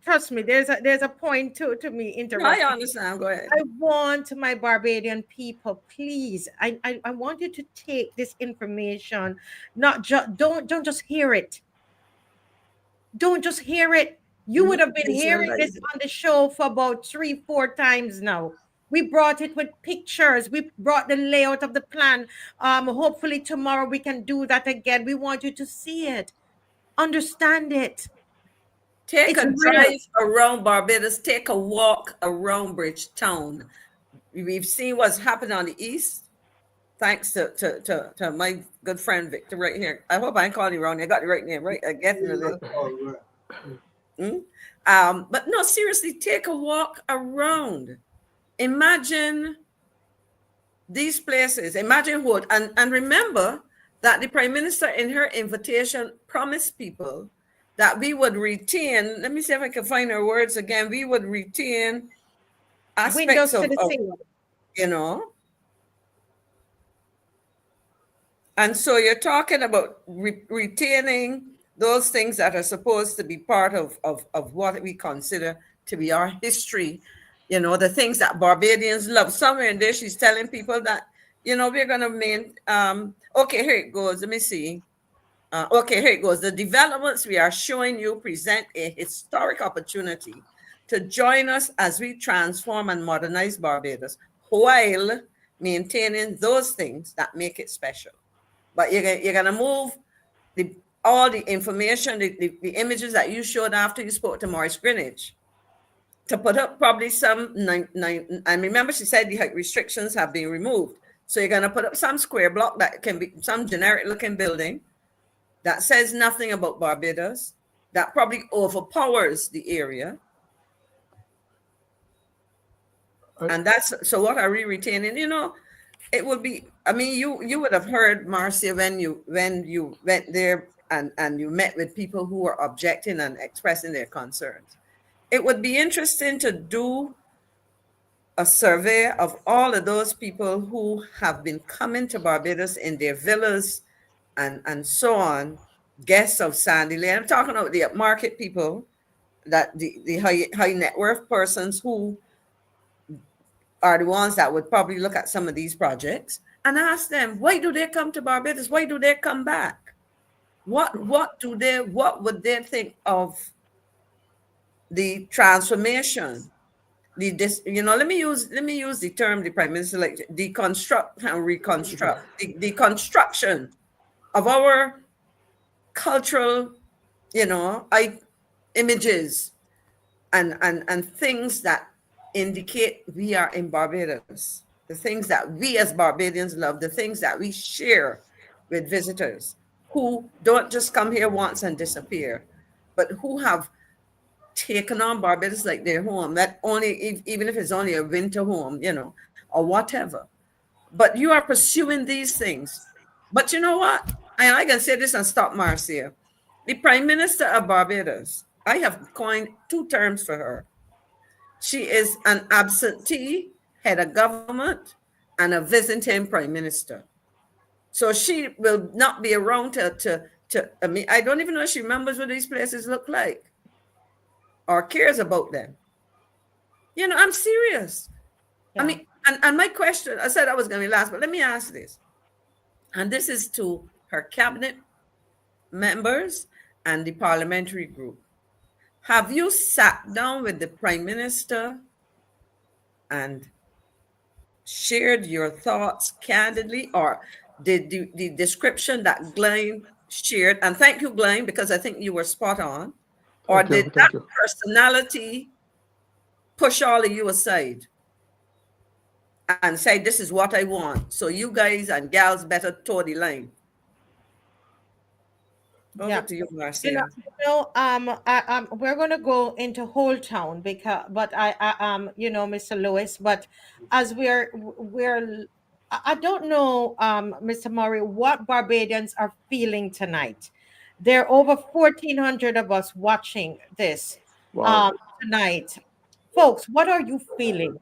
Trust me, there's a point to me interrupting. I understand. Go ahead. I want my Barbadian people, please. I want you to take this information. Don't just hear it. Don't just hear it. You would have been hearing this on the show for about 3-4 times now. We brought it with pictures. We brought the layout of the plan. Hopefully tomorrow we can do that again. We want you to see it, understand it. Take a drive around Barbados. Take a walk around Bridgetown. We've seen what's happened on the east, thanks to my good friend Victor right here. I hope I ain't calling you wrong. I got the right name, right? I get it. But no, seriously, take a walk around. Imagine these places. Imagine what, and remember that the Prime Minister in her invitation promised people that we would retain, let me see if I can find her words again, we would retain aspects of you know. And so you're talking about retaining those things that are supposed to be part of what we consider to be our history. You know, the things that Barbadians love. Somewhere in there, she's telling people that, you know, we're going to okay, here it goes. Let me see. Okay, here it goes. The developments we are showing you present a historic opportunity to join us as we transform and modernize Barbados while maintaining those things that make it special. But you're going to move all the information, the images that you showed after you spoke to Maurice Greenwich, to put up probably some, and remember she said the restrictions have been removed. So you're going to put up some square block that can be some generic looking building that says nothing about Barbados, that probably overpowers the area. And that's, so what are we retaining? You know, it would be, I mean, you would have heard, Marcia, when you went there and you met with people who were objecting and expressing their concerns. It would be interesting to do a survey of all of those people who have been coming to Barbados in their villas and so on, guests of Sandy Lane. I'm talking about the upmarket people, that the high net worth persons who are the ones that would probably look at some of these projects and ask them, why do they come to Barbados? Why do they come back? What would they think of the transformation, let me use the term the Prime Minister like deconstruct and reconstruct, the construction of our cultural, images and things that indicate we are in Barbados, the things that we as Barbadians love, the things that we share with visitors who don't just come here once and disappear, but who have taken on Barbados like their home, that only, even if it's only a winter home, or whatever. But you are pursuing these things. But you know what? And I can say this and stop Marcia. The Prime Minister of Barbados, I have coined 2 terms for her. She is an absentee head of government and a visiting Prime Minister. So she will not be around to I mean, I don't even know if she remembers what these places look like or cares about them. I'm serious. Yeah. I mean, And my question, I said I was going to be last, but let me ask this. And this is to her cabinet members and the parliamentary group. Have you sat down with the Prime Minister and shared your thoughts candidly, or did the description that Glenn shared, and thank you, Glenn, because I think you were spot on, or Thank you, did thank that you. personality push all of you aside and say, this is what I want, so you guys and gals better toe the line? Over to you, Marcia. We're gonna go into Holetown because, but Mr. Lewis, but as I don't know, Mr. Murray, what Barbadians are feeling tonight. There are over 1,400 of us watching this Wow. tonight, folks. What are you feeling?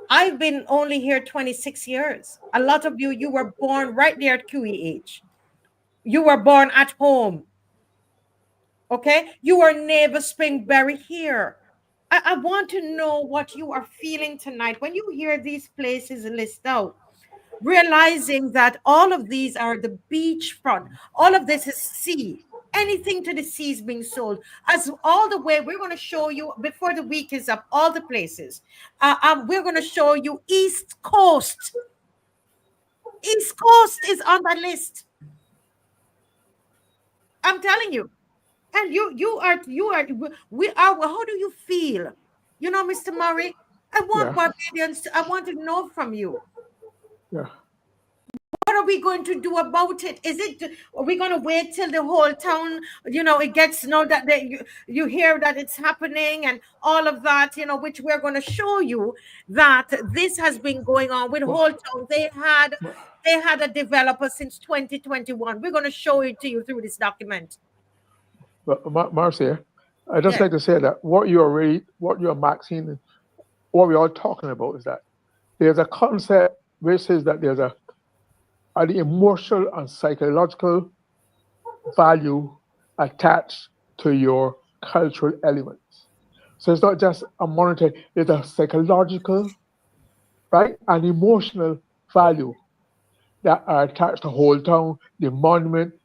I've been only here 26 years. A lot of you were born right there at QEH. You were born at home. Okay, you are neighbor Springberry here. I want to know what you are feeling tonight when you hear these places list out, realizing that all of these are the beachfront. All of this is sea. Anything to the sea is being sold. As all the way, we're going to show you before the week is up, all the places. We're going to show you East Coast. East Coast is on the list. I'm telling you. And we are, how do you feel? Mr. Murray, I want Barbadians, I want to know from you. Yeah. What are we going to do about it? Are we going to wait till the whole town, it gets that you hear that it's happening and all of that, which we're going to show you that this has been going on with Holetown. They had a developer since 2021. We're going to show it to you through this document. But Marcia, I just like to say that what you're maxing, what we're all talking about is that there's a concept which says that there's an emotional and psychological value attached to your cultural elements. So it's not just a monetary, there's a psychological, right, and emotional value that are attached to Holetown, the monument,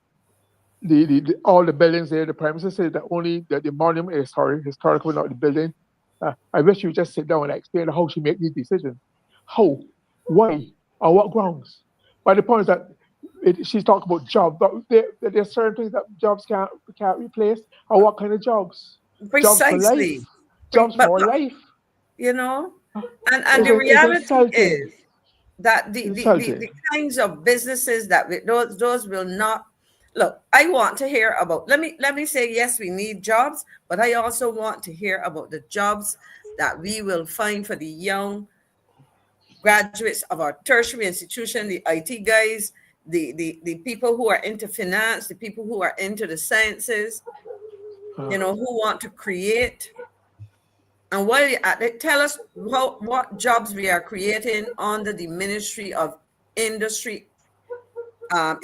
all the buildings there. The Prime Minister said that only the monument is historical, not the building. I wish you would just sit down and explain how she make these decisions. How, why, on what grounds? But the point is that she's talking about jobs, but there's certain things that jobs can't replace. Or what kind of jobs? Precisely. Jobs for life. And the reality is that the kinds of businesses that those will not. Look, I want to hear about, let me say, yes, we need jobs, but I also want to hear about the jobs that we will find for the young graduates of our tertiary institution, the IT guys, the people who are into finance, the people who are into the sciences, who want to create. And while you're at it, tell us what jobs we are creating under the Ministry of Industry,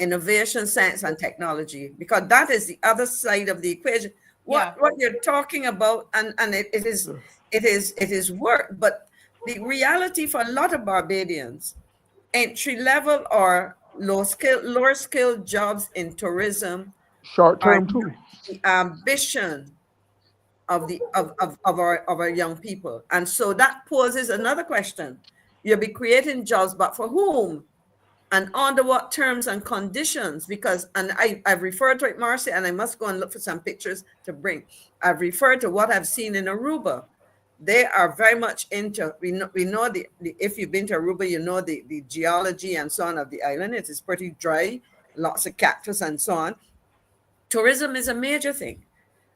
Innovation, Science, and Technology, because that is the other side of the equation. What you're talking about, and it is work, but the reality for a lot of Barbadians, entry level or lower skill jobs in tourism, short term too. The ambition of our young people, and so that poses another question. You'll be creating jobs, but for whom? And under what terms and conditions? Because, and I've referred to it, Marcy, and I must go and look for some pictures to bring. I've referred to what I've seen in Aruba. They are very much into, we know the if you've been to Aruba, you know the geology and so on of the island. It is pretty dry, lots of cactus and so on. Tourism is a major thing.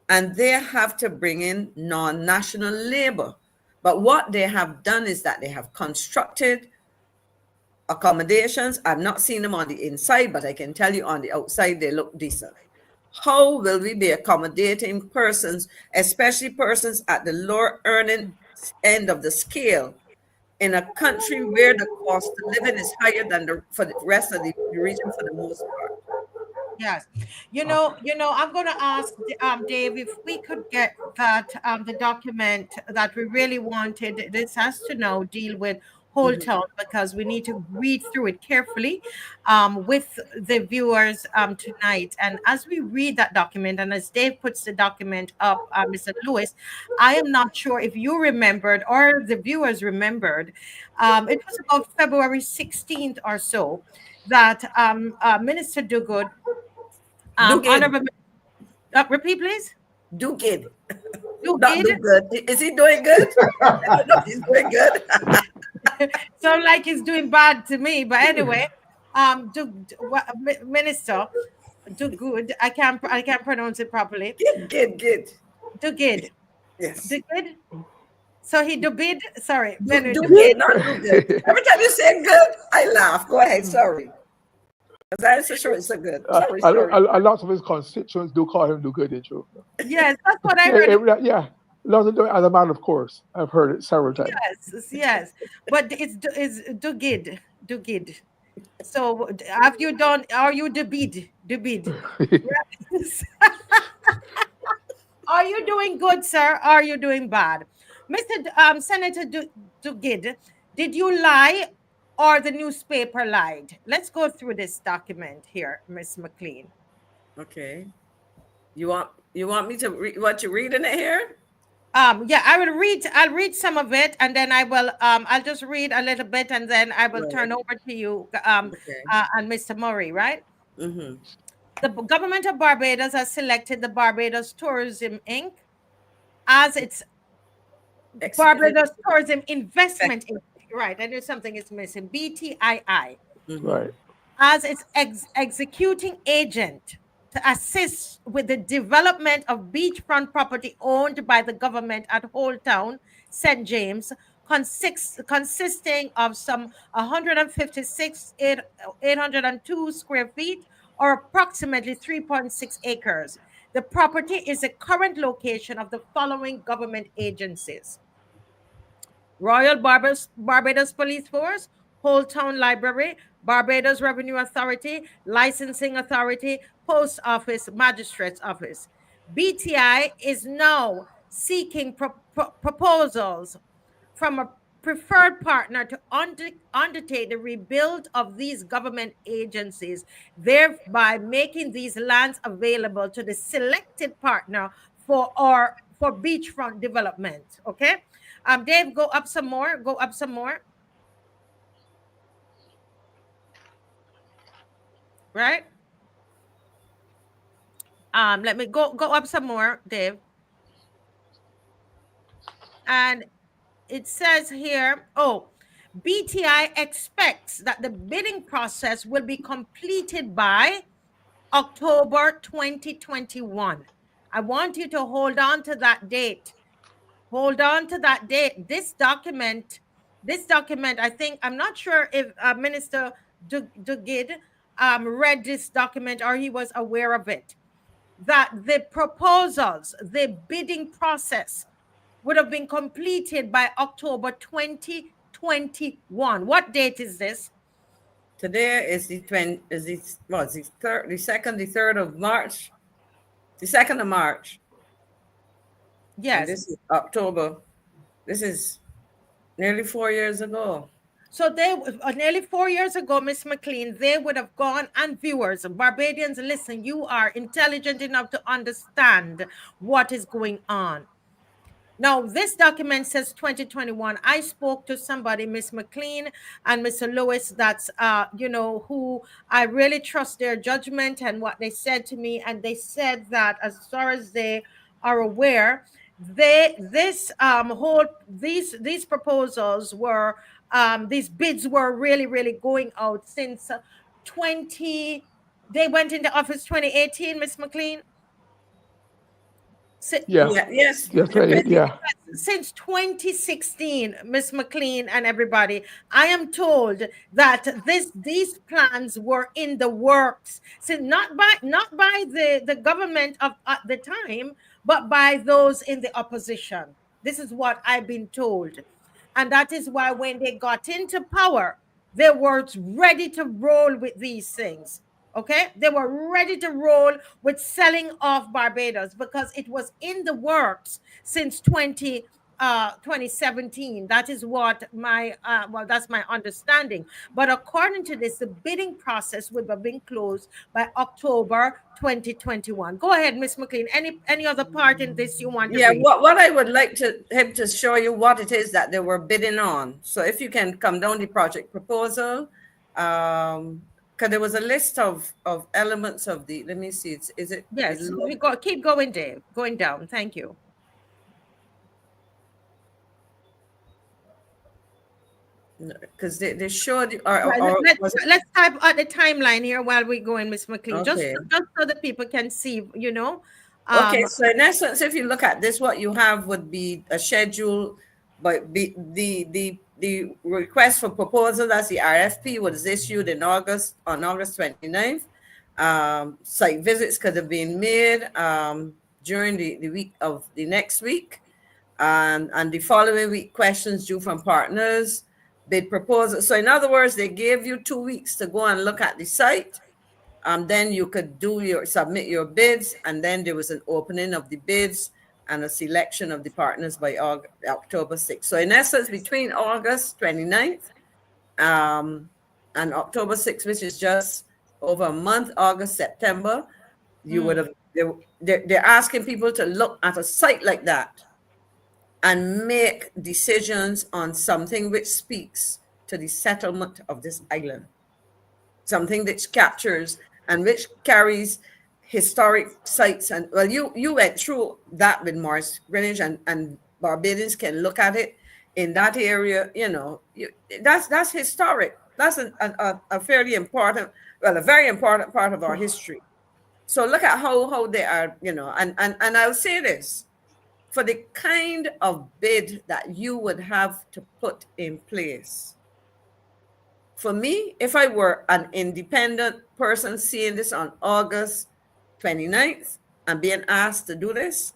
And they have to bring in non-national labor. But what they have done is that they have constructed accommodations. I've not seen them on the inside, but I can tell you on the outside, they look decent. How will we be accommodating persons, especially persons at the lower earning end of the scale, in a country where the cost of living is higher than for the rest of the region for the most part? Yes. I'm going to ask Dave if we could get that the document that we really wanted. This has to now deal with Holetown, because we need to read through it carefully with the viewers tonight. And as we read that document, and as Dave puts the document up, Mr. Lewis, I am not sure if you remembered or the viewers remembered. It was about February 16th or so that Minister DUGUID, DUGUID. Honorable, repeat please. DUGUID. Not DUGUID. do good. Is he doing good? I don't know if he's doing good. So like he's doing bad to me, but anyway, Minister DUGUID. I can't pronounce it properly. Good. DUGUID. Yes. DUGUID. So he DUGUID. Sorry, DUGUID, not do good. Every time you say good, I laugh. Go ahead. Sorry. Because I'm so sure it's so good. Sorry. A lot of his constituents do call him DUGUID, in truth. Yes, that's what I heard. Yeah. Lots of as a man, of course. I've heard it several times. Yes. But it's DUGUID. So have you done? Are you DOBAD? Are you doing good, sir? Are you doing bad, Mr. Senator DUGUID? Did you lie, or the newspaper lied? Let's go through this document here, Miss McLean. Okay. You want me to read what you're reading it here? Yeah, I'll read some of it, and then I will I'll just read a little bit, and then I will turn over to you and Mr. Murray, right? Mm-hmm. The government of Barbados has selected the Barbados Tourism Inc. as its Barbados Tourism Investment Inc. Right, I knew something is missing. BTII. Mm-hmm. Right. As its executing agent to assist with the development of beachfront property owned by the government at Holetown, St. James, consisting of some 156,802 square feet, or approximately 3.6 acres. The property is the current location of the following government agencies: Royal Barbados Police Force, Holetown Library, Barbados Revenue Authority, Licensing Authority, Post Office, Magistrate's Office. BTI is now seeking proposals from a preferred partner to undertake the rebuild of these government agencies, thereby making these lands available to the selected partner for beachfront development. Okay, Dave, go up some more. Right. Let me go up some more, Dave. And it says here, BTI expects that the bidding process will be completed by October 2021. I want you to hold on to that date. This document, I think, I'm not sure if Minister DUGUID read this document or he was aware of it, that the proposals, the bidding process would have been completed by October 2021. What date is this? Today is the 3rd of March. The 2nd of March. Yes. And this is October. This is nearly 4 years ago. So they nearly 4 years ago, Miss McLean, they would have gone, and viewers, Barbadians, listen, you are intelligent enough to understand what is going on. Now, this document says 2021. I spoke to somebody, Miss McLean and Mr. Lewis, that's, who I really trust their judgment and what they said to me. And they said that as far as they are aware, these proposals were, these bids were really, really going out since they went into office 2018, Miss McLean? Yes. Yeah. Since 2016, Miss McLean and everybody, I am told that these plans were in the works, so not by the government of at the time, but by those in the opposition. This is what I've been told, and that is why when they got into power, they were ready to roll with these things. Okay, they were ready to roll with selling off Barbados because it was in the works since 2016. 2017. That is what my well, that's my understanding. But according to this, the bidding process would have been closed by October 2021. Go ahead, Miss McLean. Any other part in this you want to Yeah, read? what I would like him to show you what it is that they were bidding on. So if you can come down the project proposal, because there was a list of elements of the. Let me see. Is it? Yes, we go. Keep going, Dave. Going down. Thank you. Because they showed. Right, let's type out the timeline here while we're going, Miss McLean. Okay. Just so that people can see. Okay, so in essence, if you look at this, what you have would be a schedule, but the request for proposal, that's the RFP, was issued on August 29th. Site visits could have been made during the week of the next week, and the following week, questions due from partners, bid proposal. So in other words, they gave you 2 weeks to go and look at the site. Then you could submit your bids, and then there was an opening of the bids and a selection of the partners by October 6th. So in essence, between August 29th and October 6th, which is just over a month, August, September, you would have, they're asking people to look at a site like that and make decisions on something which speaks to the settlement of this island. Something that captures and which carries historic sites. And well, you went through that with Morris Greenwich, and Barbadians can look at it in that area. That's historic. That's a fairly important, well, a very important part of our history. So look at how they are, and I'll say this, for the kind of bid that you would have to put in place. For me, if I were an independent person seeing this on August 29th and being asked to do this,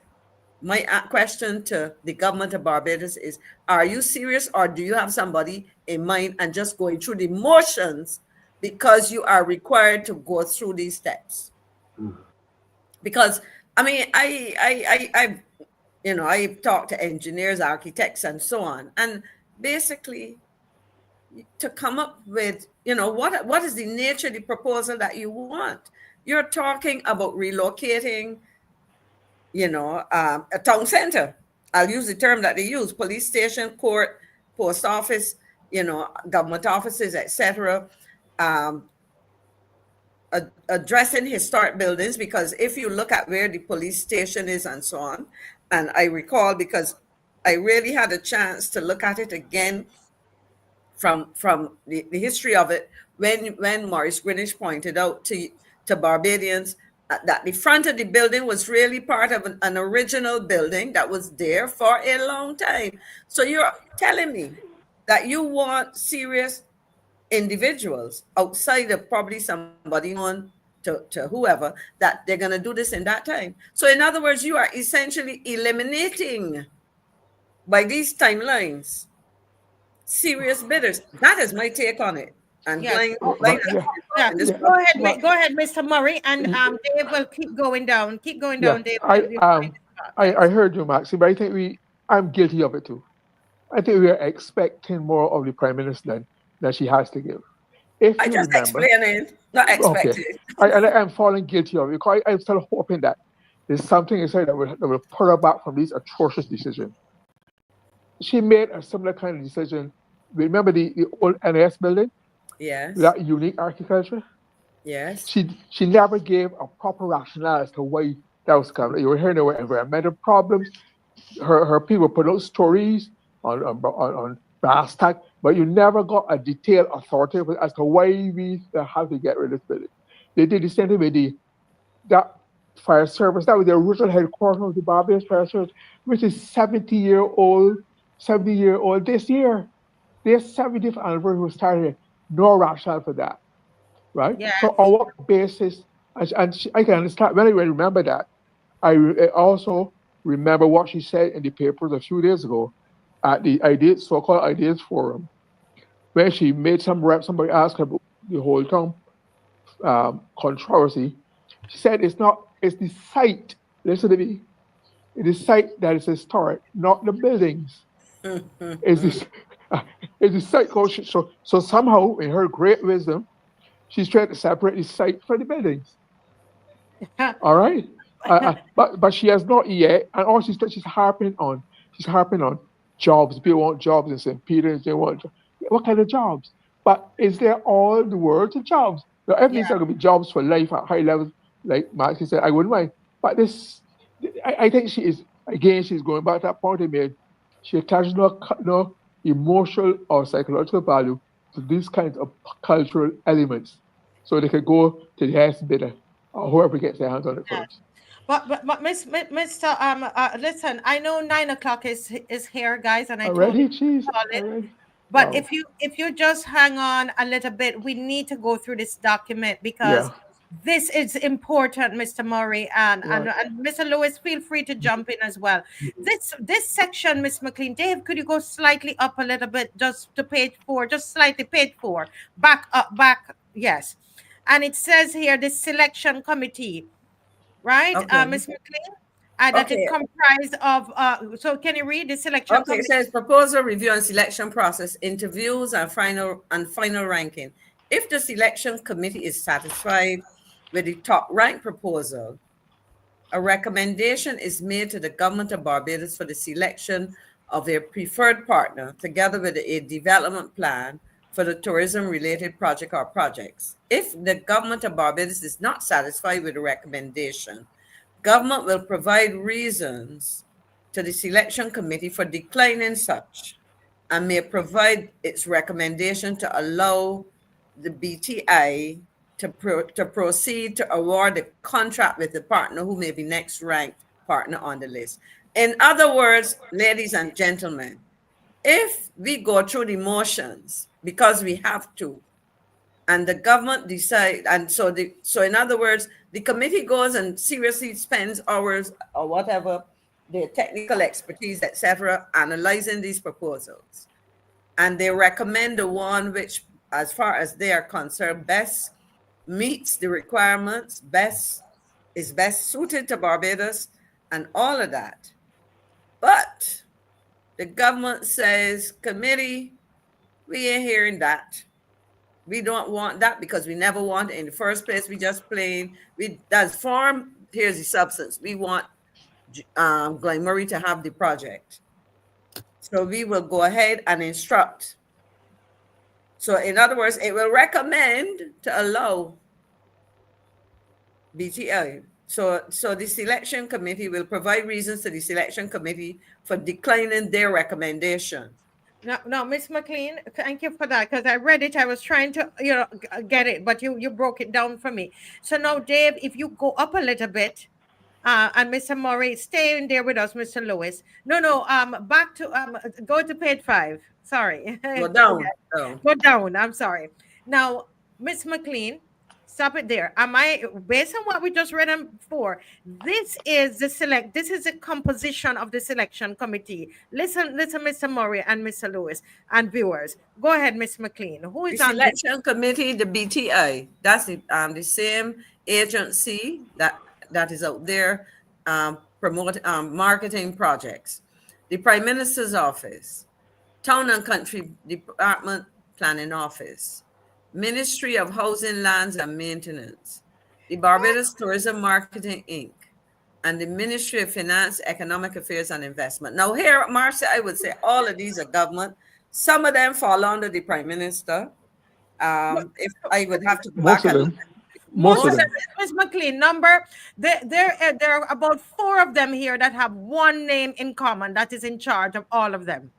my question to the government of Barbados is, are you serious, or do you have somebody in mind and just going through the motions because you are required to go through these steps? Because, I mean, I've talked to engineers, architects, and so on, and basically, to come up with, what is the nature of the proposal that you want? You're talking about relocating, a town center. I'll use the term that they use: police station, court, post office, government offices, etc. Addressing historic buildings, because if you look at where the police station is and so on, and I recall, because I really had a chance to look at it again from the history of it, when Morris Greenwich pointed out to Barbadians that the front of the building was really part of an original building that was there for a long time. So you're telling me that you want serious individuals outside of probably somebody known to whoever, that they're going to do this in that time. So in other words, you are essentially eliminating, by these timelines, serious bidders. That is my take on it. And Yes. Go ahead, Mr. Murray, and Dave will keep going down. Keep going down, Dave. I heard you, Maxie, but I think I'm guilty of it too. I think we are expecting more of the Prime Minister than she has to give. I just explaining, not expecting. Okay. I'm falling guilty of it, because I'm still hoping that there's something inside that will pull her back from these atrocious decisions. She made a similar kind of decision. Remember the old NAS building? Yes. That unique architecture? Yes. She never gave a proper rationale as to why that was coming. You were hearing there were environmental problems. Her people put out stories on brass tack, but you never got a detailed authority as to why we have to get rid of this building. They did the same thing with that fire service. That was the original headquarters of the Barbados Fire Service, which is 70-year-old this year. Their 70th anniversary was started. No rationale for that, right? Yes. So on what basis? And I can understand. When I remember that, I also remember what she said in the papers a few days ago at the so-called Ideas Forum, where she made somebody asked her about the Holetown controversy. She said it's the site. Listen to me. It is site that is historic, not the buildings. It's this, it's a site called, so somehow, in her great wisdom, she's trying to separate the site from the buildings. All right, but she has not yet, and all she's harping on. She's harping on jobs. People want jobs in St. Peter's. They want what kind of jobs? But is there all the world of jobs? Now, everything's going to be jobs for life at high levels, like Mark said. I wouldn't mind. But this, I think she is again. She's going back to that point I made. She attaches no emotional or psychological value to these kinds of cultural elements, so they could go to the highest bidder or whoever gets their hands on it first. But Mr. Listen, I know 9 o'clock is here, guys, and I Already, totally jeez, call it. already. But Wow. if you just hang on a little bit, we need to go through this document because this is important, Mr. Murray and Mr. Lewis. Feel free to jump in as well. This section, Miss McLean, Dave, could you go slightly up a little bit, just to page 4, just slightly page 4, back up, back, yes. And it says here the selection committee, right, Miss McLean? That is comprised of, so can you read the selection committee? It says proposal, review and selection process, interviews and final ranking. If the selection committee is satisfied with the top ranked proposal, a recommendation is made to the government of Barbados for the selection of a preferred partner together with a development plan for the tourism-related project or projects. If the government of Barbados is not satisfied with the recommendation, government will provide reasons to the selection committee for declining such and may provide its recommendation to allow the BTI to proceed to award the contract with the partner who may be next ranked partner on the list. In other words, ladies and gentlemen, if we go through the motions because we have to, and the government decide, and so in other words, the committee goes and seriously spends hours or whatever, their technical expertise, etc., analyzing these proposals, and they recommend the one which, as far as they are concerned, best meets the requirements, is best suited to Barbados, and all of that. But the government says, committee, we ain't hearing that. We don't want that because we never want it in the first place. We just plain, that's form, here's the substance. We want Glen Murray to have the project. So we will go ahead and instruct. So in other words, it will recommend to allow BTI. So the selection committee will provide reasons to the selection committee for declining their recommendation. No, Miss McLean, thank you for that, because I read it. I was trying to, get it, but you broke it down for me. So now, Dave, if you go up a little bit, and Mr. Murray, stay in there with us, Mr. Lewis. No, back to go to page 5. Sorry. Go down. Go down. I'm sorry. Now, Miss McLean, stop it there. Based on what we just read before, this is the composition of the selection committee. Listen, Mr. Murray and Mr. Lewis and viewers. Go ahead, Miss McLean. Who is the selection committee? The BTI. That's the same agency that is out there promoting marketing projects. The Prime Minister's office, Town and Country Department Planning Office, Ministry of Housing, Lands and Maintenance, the Barbados Tourism Marketing Inc., and the Ministry of Finance, Economic Affairs and Investment. Now here, Marcia, I would say all of these are government. Some of them fall under the Prime Minister. If I would have to go back most of them. Ms. McLean, there are about 4 of them here that have one name in common that is in charge of all of them.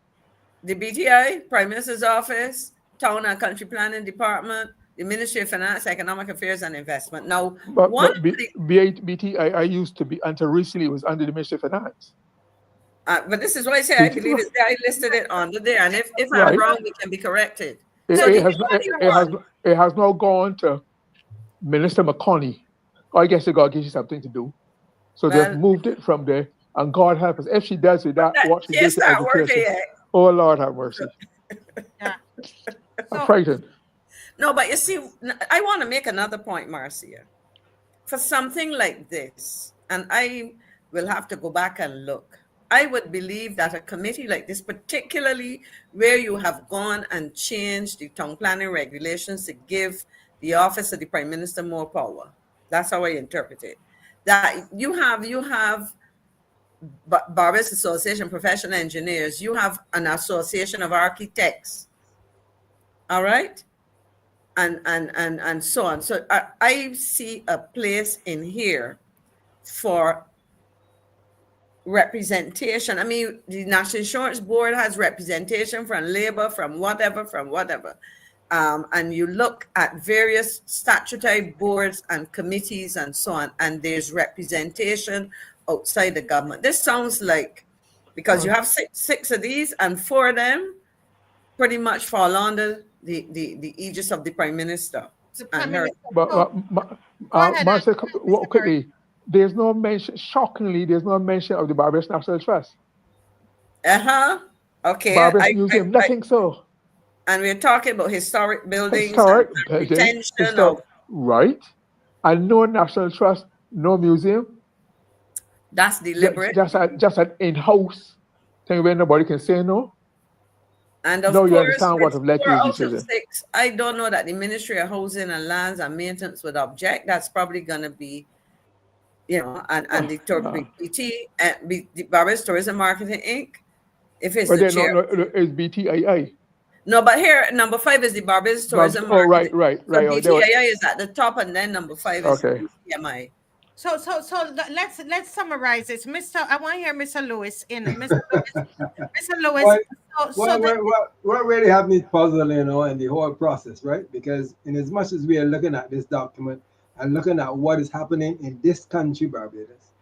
The BTI, Prime Minister's Office, Town and Country Planning Department, the Ministry of Finance, Economic Affairs and Investment. Now, but BTI, I used to be, until recently, was under the Ministry of Finance. But this is why I say I believe I listed it under there, and if I'm wrong, we can be corrected. It has now gone to Minister McConney. I guess they got to give you something to do. So they've moved it from there, and God help us. If she does with that, what she did to education. Oh, Lord have mercy. Yeah. I'm frightened. No, but you see, I want to make another point, Marcia. For something like this, and we'll have to go back and look. I would believe that a committee like this, particularly where you have gone and changed the town planning regulations to give the office of the Prime Minister more power. That's how I interpret it. That you have Barbados Association of Professional Engineers, you have an association of architects, all right, and so on. So I see a place in here for representation. I mean, the National Insurance Board has representation from labor, from whatever. And you look at various statutory boards and committees and so on, and there's representation outside the government. This sounds like, because you have six of these and 4 of them pretty much fall under the aegis of the Prime Minister. And her. Marcia, quickly, there's no mention, shockingly, there's no mention of the Barbados National Trust. Okay. Barbados Museum, nothing so. And we're talking about historic buildings, retention of... Right. And no National Trust, no museum. That's deliberate. Just an in-house thing where nobody can say no. And of course, you understand what have led to this decision. 6, I don't know that the Ministry of Housing and Lands and Maintenance would object. That's probably going to be, and the BT, the Barbados Tourism Marketing Inc. If it's the chair. No, it's BTII. No, but here, number 5 is the Barbados Tourism Marketing. Right. So BTII is at the top, and then number 5 is BTMI. So let's summarize this, Mr. I want to hear Mr. Lewis in. Mr. Lewis. What really had me puzzled, in the whole process, right? Because in as much as we are looking at this document and looking at what is happening in this country, Barbados,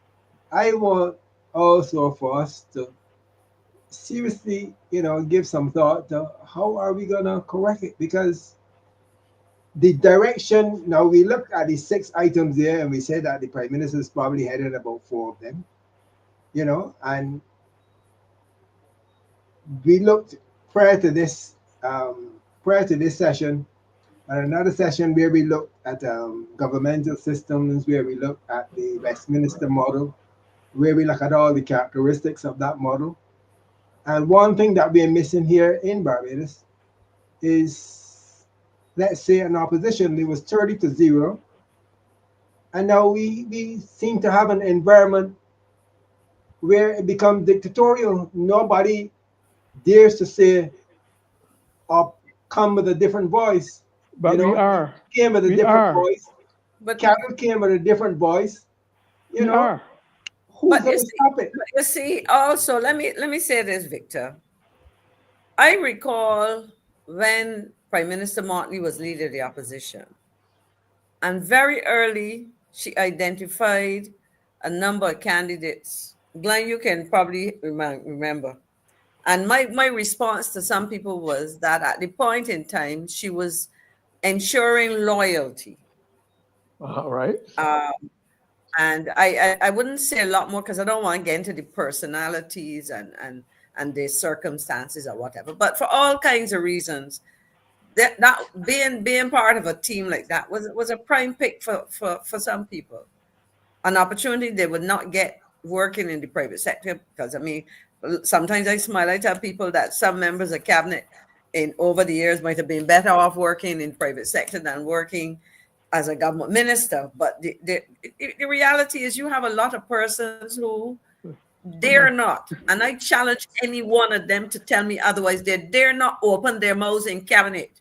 I want also for us to seriously, give some thought to how are we gonna correct it, because the direction, now we look at the 6 items there and we say that the Prime Minister is probably headed about 4 of them, and we looked prior to this session and another session where we looked at governmental systems, where we looked at the Westminster model, where we look at all the characteristics of that model. And one thing that we're missing here in Barbados is, let's say, an opposition. It was 30-0. And now we seem to have an environment where it becomes dictatorial. Nobody dares to say or come with a different voice. But we are. Came with a different voice. But Carol came with a different voice. Who's going to stop it? You see, also, let me say this, Victor. I recall when Prime Minister Mottley was leader of the opposition, and very early she identified a number of candidates. Glenn, you can probably remember. And my response to some people was that at the point in time, she was ensuring loyalty. Right. And I wouldn't say a lot more because I don't want to get into the personalities and the circumstances or whatever. But for all kinds of reasons, that being part of a team like that was a prime pick for some people. An opportunity they would not get working in the private sector, because sometimes I smile. I tell people that some members of cabinet over the years might have been better off working in private sector than working as a government minister. But the reality is you have a lot of persons who dare not, and I challenge any one of them to tell me otherwise, they dare not open their mouths in cabinet.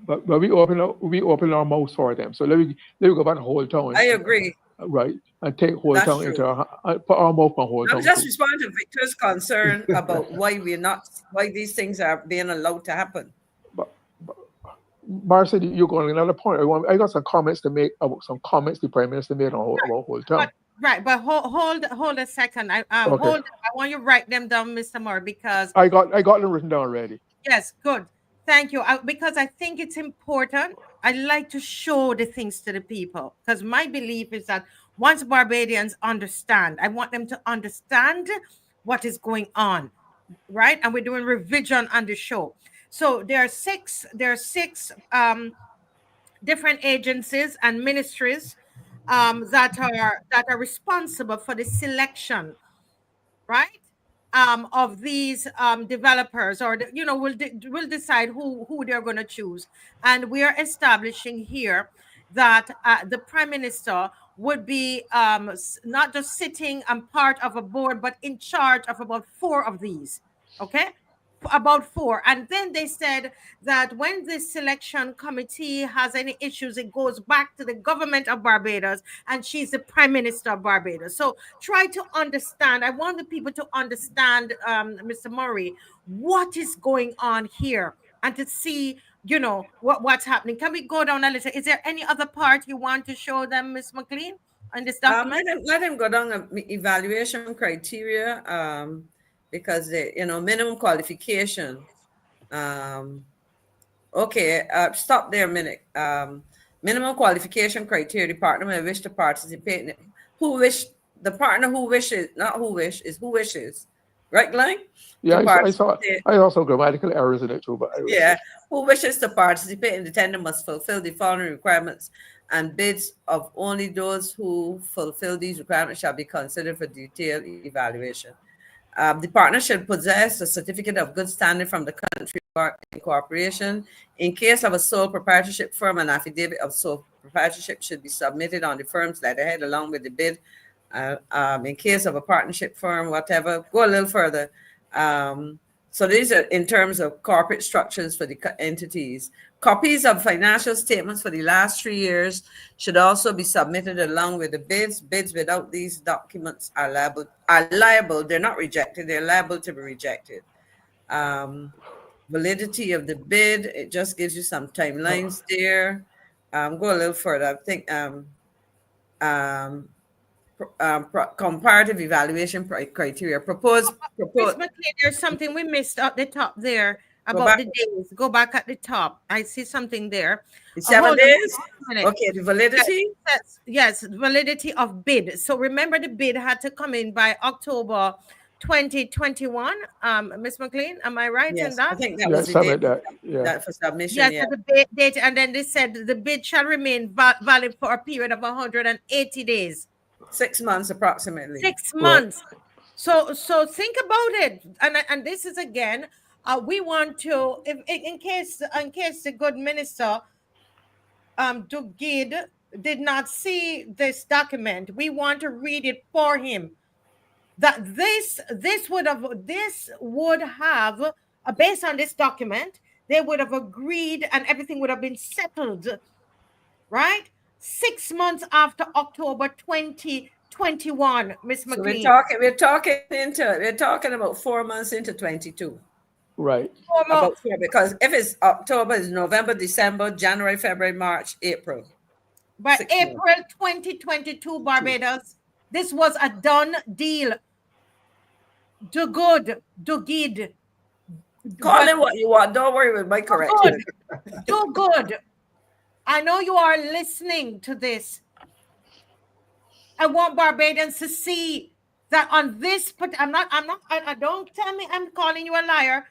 But we open our mouths for them. So let me go back to Holetown. I agree. Right. And take Holetown into put our mouth on Holetown. I'm just responding to Victor's concern about why these things are being allowed to happen. Marcia, you're going to another point. I got some comments to make about some comments the Prime Minister made on about Holetown. But hold a second. I want you to write them down, Mr. Moore, because I got them written down already. Yes, good. Thank you. Because I think it's important. I like to show the things to the people, because my belief is that once Barbadians understand, I want them to understand what is going on, right? And we're doing revision on the show. So there are six different agencies and ministries that are responsible for the selection, right? Of these developers, or will decide who they're going to choose. And we are establishing here that the prime minister would be not just sitting and part of a board, but in charge of about 4 of these. Okay, about 4. And then they said that when the selection committee has any issues, it goes back to the government of Barbados, and she's the prime minister of Barbados. So try to understand. I want the people to understand, Mr. Murray, what is going on here, and to see, what's happening. Can we go down a little? Is there any other part you want to show them, Ms. McLean, on this document? Let him go down the evaluation criteria, because the minimum qualification. Okay, stop there a minute. Minimum qualification criteria. The partner may wish to participate in it. The partner who wishes, not who wish, is who wishes. Right, Glenn? Yeah, I saw some grammatical errors in it too, but who wishes to participate in the tender must fulfill the following requirements, and bids of only those who fulfill these requirements shall be considered for detailed evaluation. The partner should possess a certificate of good standing from the country of incorporation. In case of a sole proprietorship firm, an affidavit of sole proprietorship should be submitted on the firm's letterhead along with the bid. In case of a partnership firm, whatever, go a little further. So these are in terms of corporate structures for the entities. Copies of financial statements for the last 3 years should also be submitted along with the bids. Bids without these documents are liable. They're not rejected. They're liable to be rejected. Validity of the bid. It just gives you some timelines there. Go a little further. I think comparative evaluation criteria. Proposed. There's something we missed at the top there about the days. Go back at the top. I see something there. 7 days? Okay, the validity? Yes, validity of bid. So remember, the bid had to come in by October 2021. Ms. McLean, am I right in that? I think that was the date that for submission. Yes, so the date, and then they said the bid shall remain valid for a period of 180 days. 6 months approximately. 6 months. So think about it. And this is again, we want to, in case the good minister DUGUID did not see this document, we want to read it for him. That this would have based on this document, they would have agreed and everything would have been settled, right? 6 months after October 2021, Miss McLean. So we're talking about 4 months into 22. Right. Because if it's October, it's November, December, January, February, March, April. But April 2022, Barbados, this was a done deal. DUGUID. Call it what you want. Don't worry with my correction. DUGUID. I know you are listening to this. I want Barbadians to see that on this, but don't tell me I'm calling you a liar.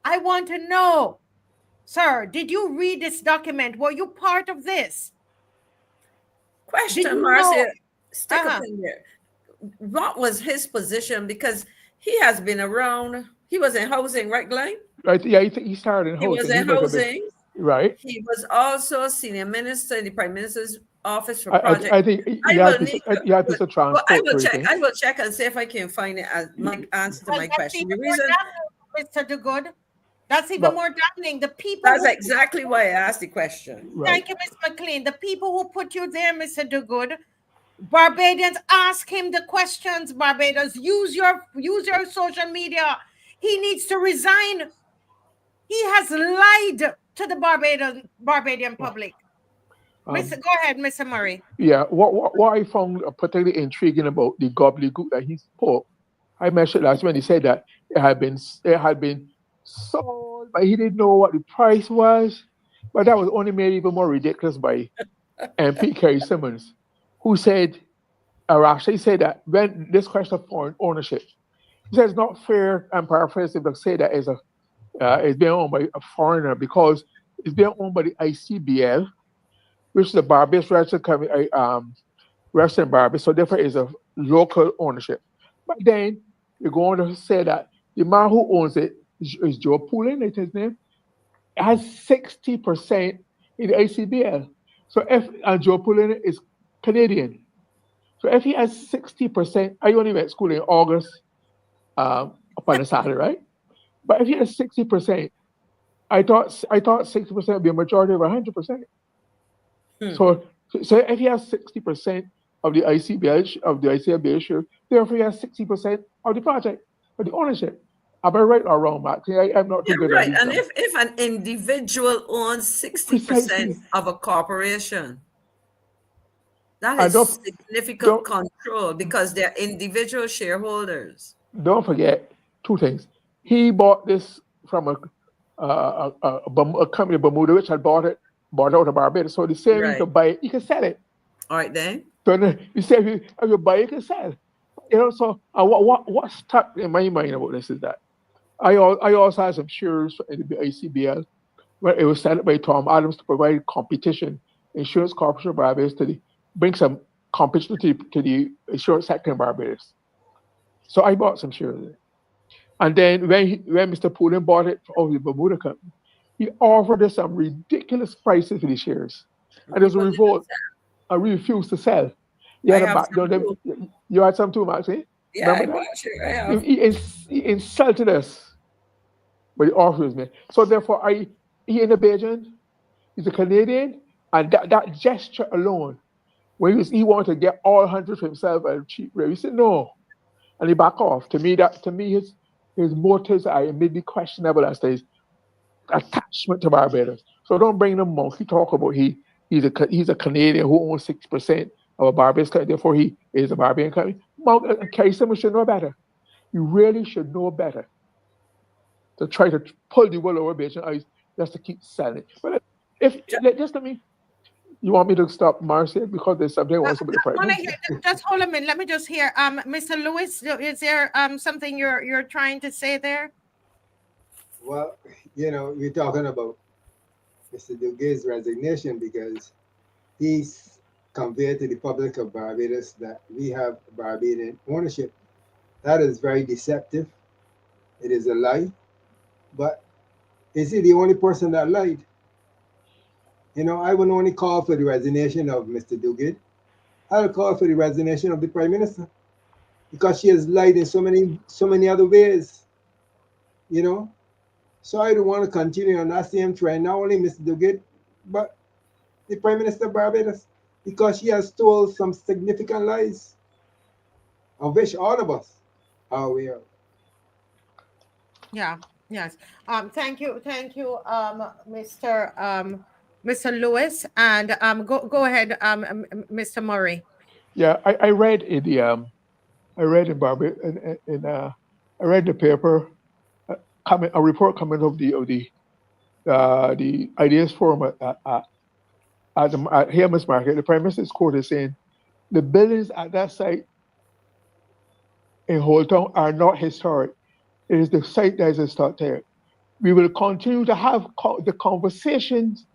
I want to know, sir, did you read this document? Were you part of this? Question, Marcia. Stick up in there. What was his position? Because he has been around. He was in housing, right, Glenn? Right. Yeah, he started in housing. He was in housing. Right. He was also senior minister in the Prime Minister's office for project. I think you have to transport. I will check and see if I can find it as my answer to my question. The reason, Mr. DUGUID, that's even more damning. The people. That's exactly why I asked the question. Right. Thank you, Ms. McLean. The people who put you there, Mr. DUGUID, Barbadians, ask him the questions. Barbados, use your social media. He needs to resign. He has lied to the Barbadian public. Go ahead, Mr. Murray. Yeah, what I found particularly intriguing about the gobbledygook that he spoke, I mentioned last when he said that it had been sold, but he didn't know what the price was. But that was only made even more ridiculous by MP Kerry Simmons, who said, actually said that when this question of foreign ownership, he said it's not fair, and paraphrasing, to say that it's being owned by a foreigner because it's being owned by the ICBL, which is the Barbados Western Barbados, so therefore it's a local ownership. But then you're going to say that the man who owns it is Joe Poulin, that's his name, has 60% in the ACBL. So if Joe Poulin is Canadian, so if he has 60%, I only went to school in August upon a Saturday, right? But if he has 60%, I thought 60% would be a majority of 100%. So if he has 60% of the ICBL share, therefore he has 60% of the project, of the ownership. Am I right or wrong, Max? I'm not too good right. at this. And if an individual owns 60% of a corporation, that is significant control because they're individual shareholders. Don't forget two things. He bought this from a company in Bermuda, which had bought out of Barbados. So the same you can buy it, you can sell it. All right then. So you say if you buy it, you can sell. You know, so what stuck in my mind about this is that I also had some shares in the ICBL where it was set up by Tom Adams to provide competition, Insurance Corporation of Barbados, to bring some competition to the insurance sector in Barbados. So I bought some shares of it. And then when Mr. Poulin bought it from the Bermuda company, he offered us some ridiculous prices for the shares. And there's a revolt. I refused to sell. You had some too, Max, eh? Yeah, I have. He insulted us, but the offer was made. So therefore, he in the Bajan, he's a Canadian, and that gesture alone, when he wanted to get all 100 for himself at a cheap rate, he said no, and he backed off. To me, his motives are immediately questionable as to his attachment to Barbados. So don't bring the monkey talk about he's a Canadian who owns 6% of a Barbados country, therefore he is a Barbadian country. Kerry Simmons should know better. You really should know better to try to pull the wool over Bajan eyes just to keep selling. But you want me to stop, Marcia, because there's something I want somebody to just hold a minute. Let me just hear. Mr. Lewis, is there something you're trying to say there? Well, we're talking about Mr. DUGUID's resignation because he's conveyed to the public of Barbados that we have Barbadian ownership. That is very deceptive. It is a lie. But is he the only person that lied? I would only call for the resignation of Mr. DUGUID. I'll call for the resignation of the Prime Minister because she has lied in so many other ways. So I don't want to continue on that same trend, not only Mr. DUGUID, but the Prime Minister of Barbados, because she has told some significant lies, of which all of us are aware. Yeah, yes. Thank you, Mr. Lewis, and go ahead, Mr. Murray. Yeah, I read in Barbados, I read the paper, a report coming of the Ideas Forum at Hammers Market. The Prime Minister's quote is saying the buildings at that site in Holetown are not historic. It is the site that is historic. We will continue to have the conversations,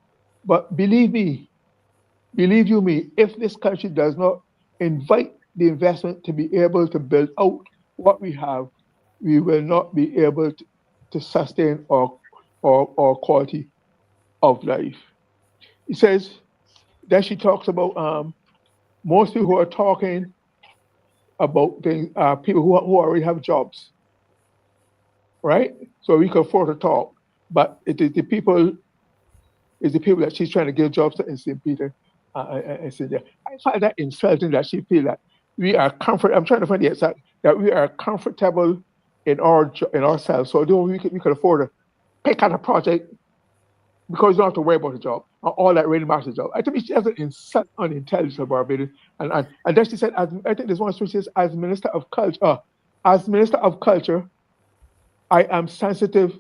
but believe you me, if this country does not invite the investment to be able to build out what we have, we will not be able to sustain our quality of life. He says that she talks about most people who are talking about things are people who already have jobs, right? So we can afford to talk, but it is the people that she's trying to give jobs to in St. Peter and St. John. I find that insulting that she feel that we are comfortable. I'm trying to find the exact that we are comfortable in ourselves. So we could afford to pick out a project because you don't have to worry about the job. All that really matters the job. I think she has an insult on intelligence of Barbados. And then she said, I think there's one she says, as Minister of Culture, I am sensitive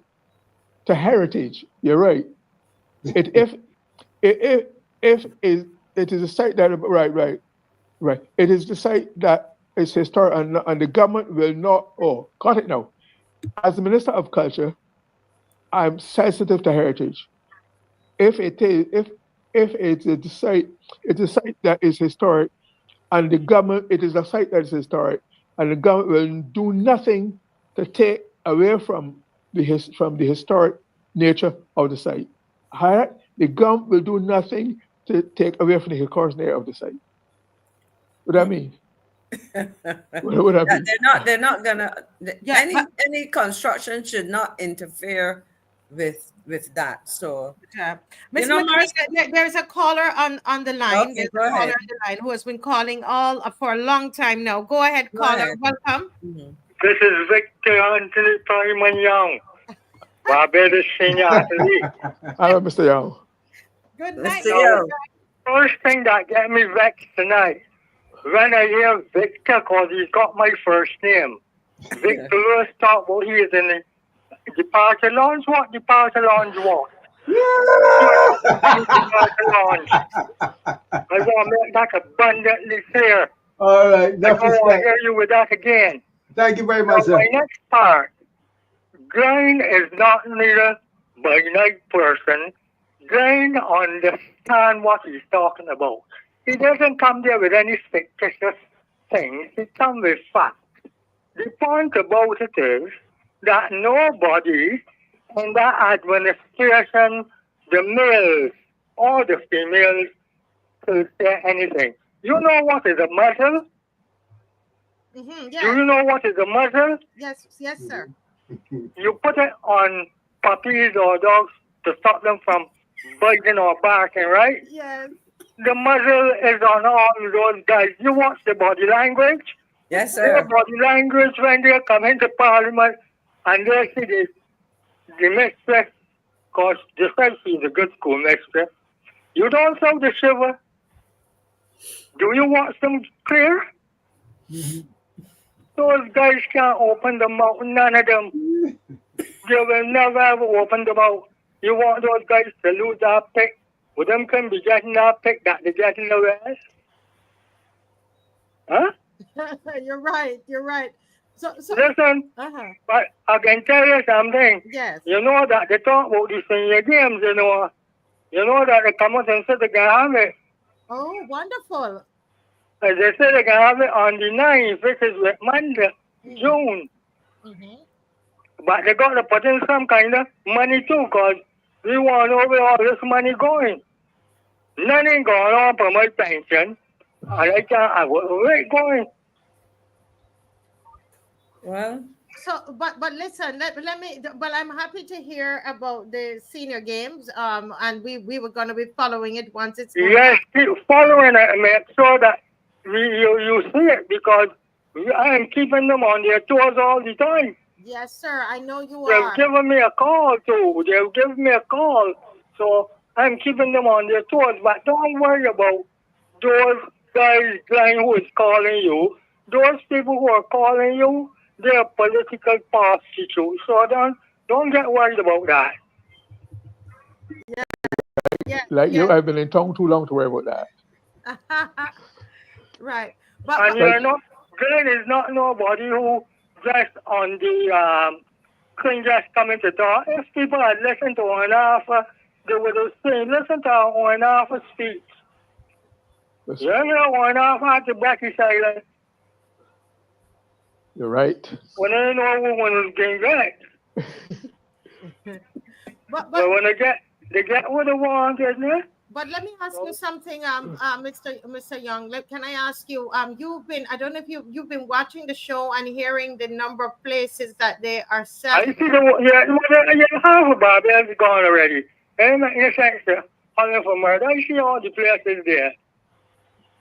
to heritage. You're right. If it is a site that right. It is the site that is historic, and the government will not. Oh, got it now. As the Minister of Culture, I'm sensitive to heritage. If it's a site that is historic, and the government, it is a site that is historic, and the government will do nothing to take away from the historic nature of the site. All right? The government will do nothing to take away from the historic nature of the site. What that mean? What that mean? They're not gonna. Yeah, Any construction should not interfere with that. So, Ms. know, Martina, there's a caller on the line. Okay, There's go a ahead. caller on the line who has been calling all for a long time now. Go ahead, caller. Welcome. This is Victor Anthony Simon Young, Barbados senior athlete. Hello, Mr. Young. Good night. Mr. Young. First thing that get me vexed tonight, when I hear Victor, because he's got my first name. Victor Lewis thought, well, he is in the departure lounge. What departure lounge was? Departure lounge. I want to make that abundantly clear. All right. I don't want to hear you with that again. Thank you very much, sir. My next part, Grind is not neither by night person. Grind understand what he's talking about. He doesn't come there with any fictitious things. He comes with facts. The point about it is that nobody in that administration, the males or the females, could say anything. You know what is a muzzle? Yeah. Do you know what is a muzzle? Yes, sir. You put it on puppies or dogs to stop them from biting or barking, right? Yes. The muzzle is on all those guys. You watch the body language. Yes, Their sir. body language when they come into Parliament and they see the mistress, because they say she's a good school mistress. You don't show the shiver. Do you watch them clear? Those guys can't open the mouth. None of them. They will never ever open the mouth. You want those guys to lose that pick? Well, them can be getting that pick that they get in the West. Huh? You're right. So Listen, but I can tell you something. Yes. You know that they talk about the senior games, you know. You know that they come out and say they can have it. Oh, wonderful. As they say they can have it on the 9th, which is with Monday, June. But they got to put in some kind of money too, because we want to know where all this money going. Nothing going on for my pension. And I can't, where it going? Well, So, but listen, let me. Well, I'm happy to hear about the senior games. And we were going to be following it once it's going Yes, on. keep following it and make sure that you see it, because I am keeping them on their toes all the time. Yes, sir. I know you They've are. given me a call too. They've given me a call. So I'm keeping them on their toes. But don't worry about those guys who is calling you. Those people who are calling you, they're political prostitutes. So don't get worried about that. Yeah. Like you, I've been in town too long to worry about that. Right. And you're not, Glenn is not nobody who just on the thing just coming to talk. If people had listened to one half, they would have seen, listen to one half speech. Listen, You know, one half had to back his silence. you're right. When they know when was getting back. but But when they get what they want, isn't it? But let me ask you something, Mr. Young. Can I ask you? You've been, I don't know if you've been watching the show and hearing the number of places that they are I selling. see half of Barbie is gone already. And in a sense, hungry for murder. I see all the places there.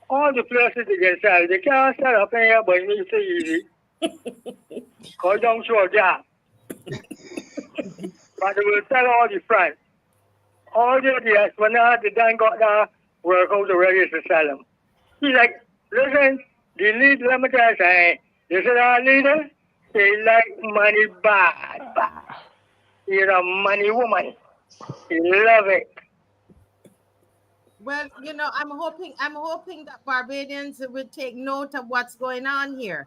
All the places they can sell. They can't sell up in here, but it's so easy. Because don't show a gap. But they will sell all the front. All the yes, when they done got that workers already to sell them. He's like, listen, the leader, let me tell you something. This is our leader. He like money bad. He's a money woman. He love it. Well, I'm hoping that Barbadians will take note of what's going on here.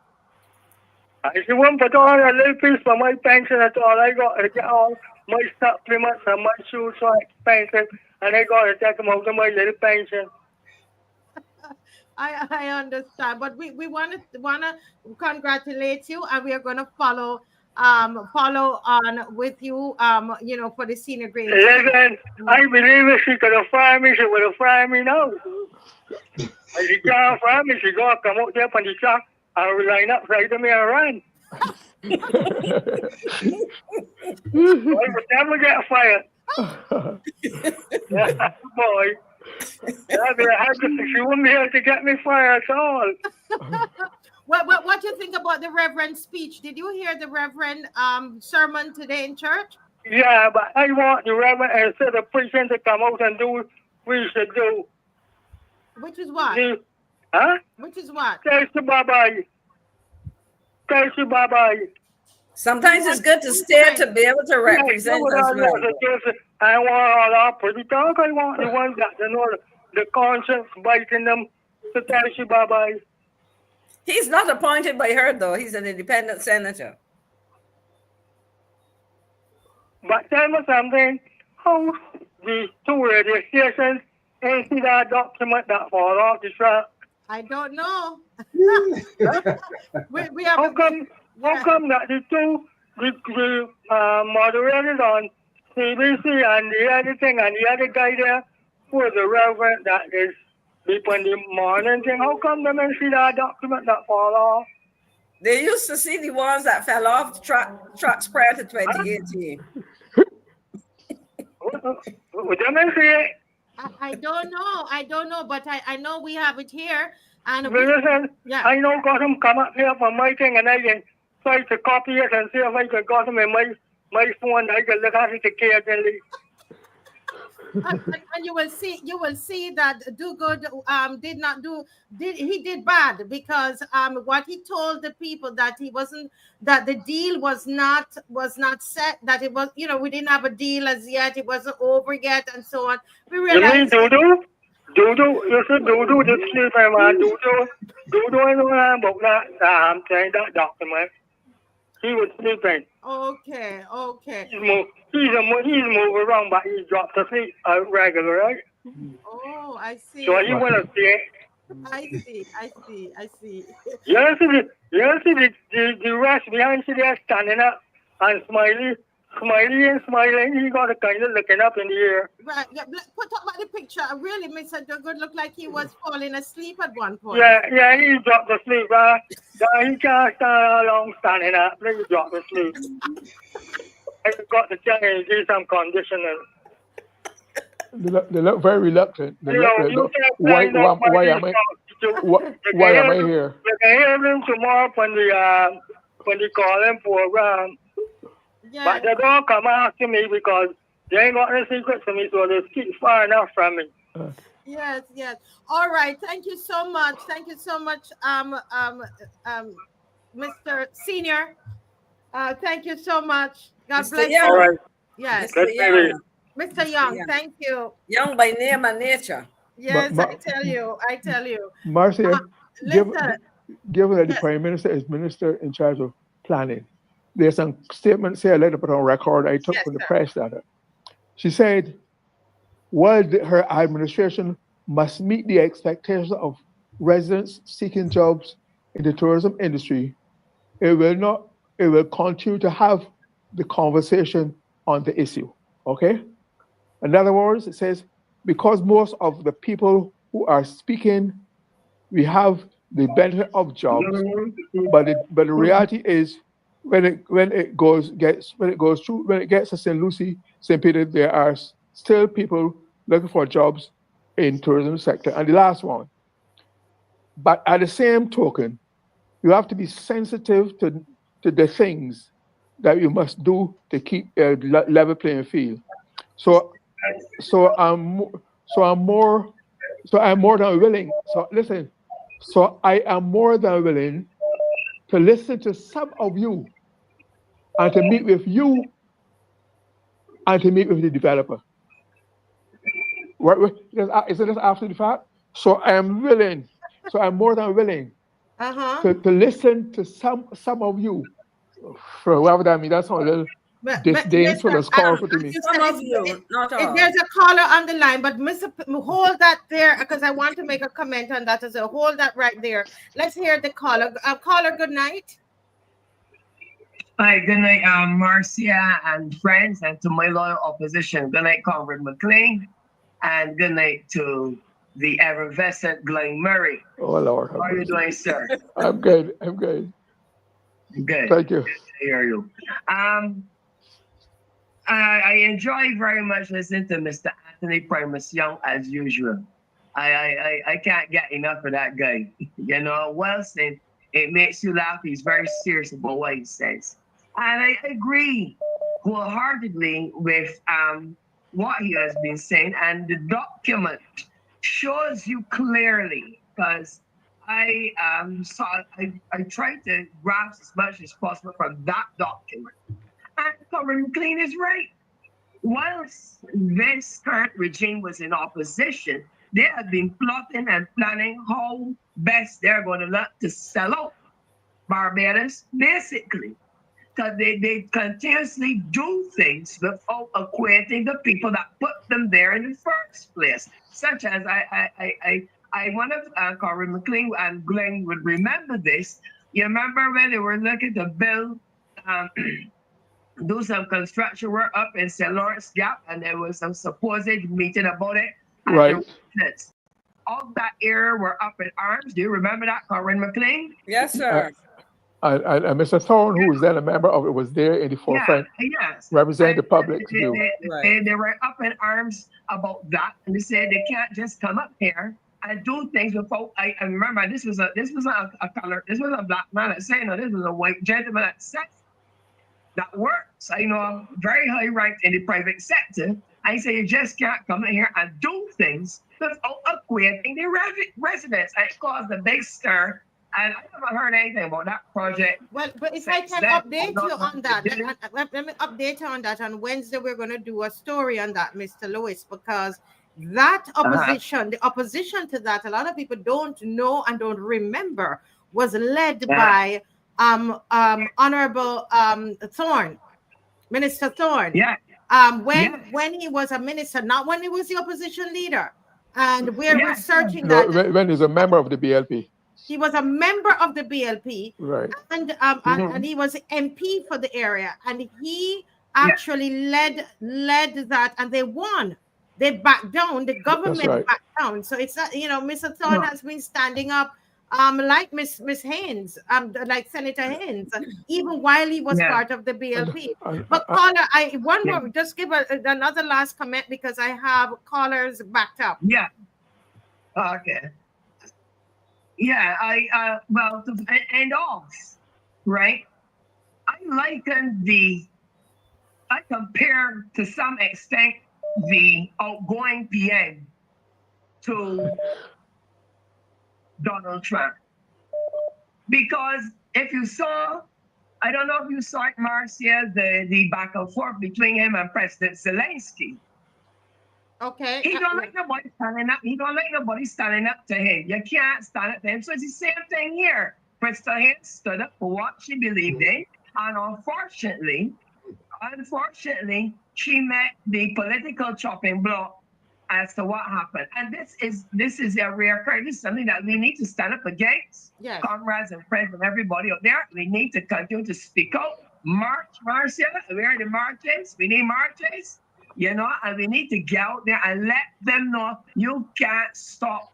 I see one put on a little piece for my pension at all. I got to get all my supplements and my shoes so expensive, and I got to take them out of my little pension. I understand, but we wanna congratulate you, and we are gonna follow on with you, for the senior grade. Listen, I believe if she could have fired me, she would have fired me now. If she can't fire me, she gonna come out there on the track and line up right to me and run. I would never get fired. Yeah, boy. She wouldn't be able to get me fired at all. What do you think about the Reverend speech? Did you hear the Reverend sermon today in church? Yeah, but I want the Reverend, instead of preaching, to come out and do what we should do. Which is what? Huh? Which is what? Thank you, bye-bye. Thank you, bye-bye. Sometimes it's good to stay to be able to represent us well. I want all our pretty talk. I want the ones that you know the conscience biting them. So thank you, bye-bye. He's not appointed by her, though. He's an independent senator. But tell me something. How the two radio stations ain't see that document that fall off the track? I don't know. we How come that the two the moderators on CBC and the other thing and the other guy there was the Reverend that is deep in the morning thing? How come they don't see that document that fall off? They used to see the ones that fell off the tracks prior to 2018. Would they see it? I don't know, but I know we have it here. And listen, I know got him come up here for my thing, and I can try to copy it and see if I can got him in my phone. I can look at it occasionally. And you will see that DUGUID did bad, because what he told the people that the deal was not set, that it was, we didn't have a deal as yet, it wasn't over yet, and so on. We realized. You mean Dudu, you said Dudu did sleep, man. Dudu, I know about that. Saying that document. He was sleeping. Okay. He's moving around, but he dropped asleep regular, right? Oh, I see. So you want to see it? I see. You see the rest behind you there standing up and smiling. He got a kind of looking up in the air. Right. Yeah, talk about the picture. Really, Mr. DUGUID looked like he was falling asleep at one point. Yeah, he dropped asleep, right? He can't stand long standing up. He dropped asleep. I got to tell him, do some conditioning. They look very reluctant. Why am I here? You can hear them tomorrow when the calling program. Yeah. But they don't come after me because they ain't got any secrets from me, so they keep far enough from me. Yes. All right. Thank you so much, Mr. Senior. Thank you so much. God bless you. All right. Yes. Mr. Young, thank you. Young by name and nature. Yes, I tell you. Marcia, given that the Prime Minister is Minister in charge of planning, there's some statements here I'd like to put on record I took from the press data. She said, her administration must meet the expectations of residents seeking jobs in the tourism industry, it will continue to have the conversation on the issue, okay? In other words, it says, because most of the people who are speaking, we have the benefit of jobs, but the reality is, when it gets to St. Lucie, St. Peter, there are still people looking for jobs in tourism sector. And the last one, but at the same token, you have to be sensitive to the things that you must do to keep a level playing field. So I'm more than willing. So listen. So I am more than willing to listen to some of you and to meet with you and to meet with the developer. Isn't this after the fact? So I am willing. So I'm more than willing to listen to some of you. For whoever that means, that's a little disdain for the score for me. Some of you, not all. There's a caller on the line, but hold that there because I want to make a comment on that as well. Hold that right there. Let's hear the caller. Caller, good night. Hi, good night, Marcia and friends, and to my loyal opposition. Good night, Comrade McLean, and good night to the effervescent Glenn Murray. Oh, Lord. How are you doing, sir? I'm good. I'm good. Good. Thank you. Good to hear you. I enjoy very much listening to Mr. Anthony Primus Young as usual. I can't get enough of that guy. You know, Wilson, it makes you laugh. He's very serious about what he says. And I agree wholeheartedly with what he has been saying. And the document shows you clearly, because I tried to grasp as much as possible from that document. And Comrade McLean is right. Whilst this current regime was in opposition, they had been plotting and planning how best they're going to look to sell out Barbados, basically. Because they continuously do things without acquainting the people that put them there in the first place. Such as one of Comrade McLean and Glenn would remember this. You remember when they were looking to build do some construction work up in St. Lawrence Gap, and there was some supposed meeting about it. Right. All that era were up in arms. Do you remember that, Comrade McLean? Yes, sir. Mr. Thorne, who was then a member of it, was there in the forefront, yes, representing the public. They were up in arms about that, and they said they can't just come up here and do things without. I remember this was a color. This was a black man that said, no, this was a white gentleman that said that works. I know, very high ranked in the private sector. I say you just can't come in here and do things without acquainting the residents. And it caused a big stir. And I haven't heard anything about that project. Well, but if I can update you on that, let me update you on that. On Wednesday, we're going to do a story on that, Mr. Lewis, because that opposition, the opposition to that, a lot of people don't know and don't remember, was led by Honorable Thorne, Minister Thorne. Yeah. When he was a minister, not when he was the opposition leader. And we're researching that. No, when he's a member of the BLP. He was a member of the BLP, right? And he was MP for the area, and he actually led that, and they won. They backed down. The government backed down. So it's not, Mr. Thorne has been standing up, like Miss Haynes, like Senator Haynes, even while he was part of the BLP. But caller, just give another last comment because I have callers backed up. Yeah. Okay. Yeah, well, to end off, right? I compare to some extent the outgoing PM to Donald Trump. Because if you saw, I don't know if you saw it, Marcia, the back and forth between him and President Zelensky. Okay. He don't like nobody standing up. He don't like nobody standing up to him. You can't stand up to him. So it's the same thing here. President Haynes stood up for what she believed in. And unfortunately, she met the political chopping block as to what happened. And this is a rare occurrence. This is something that we need to stand up against. Yes. Comrades and friends and everybody up there. We need to continue to speak out. Marcia, where are the marches? We need marches. And we need to get out there and let them know you can't stop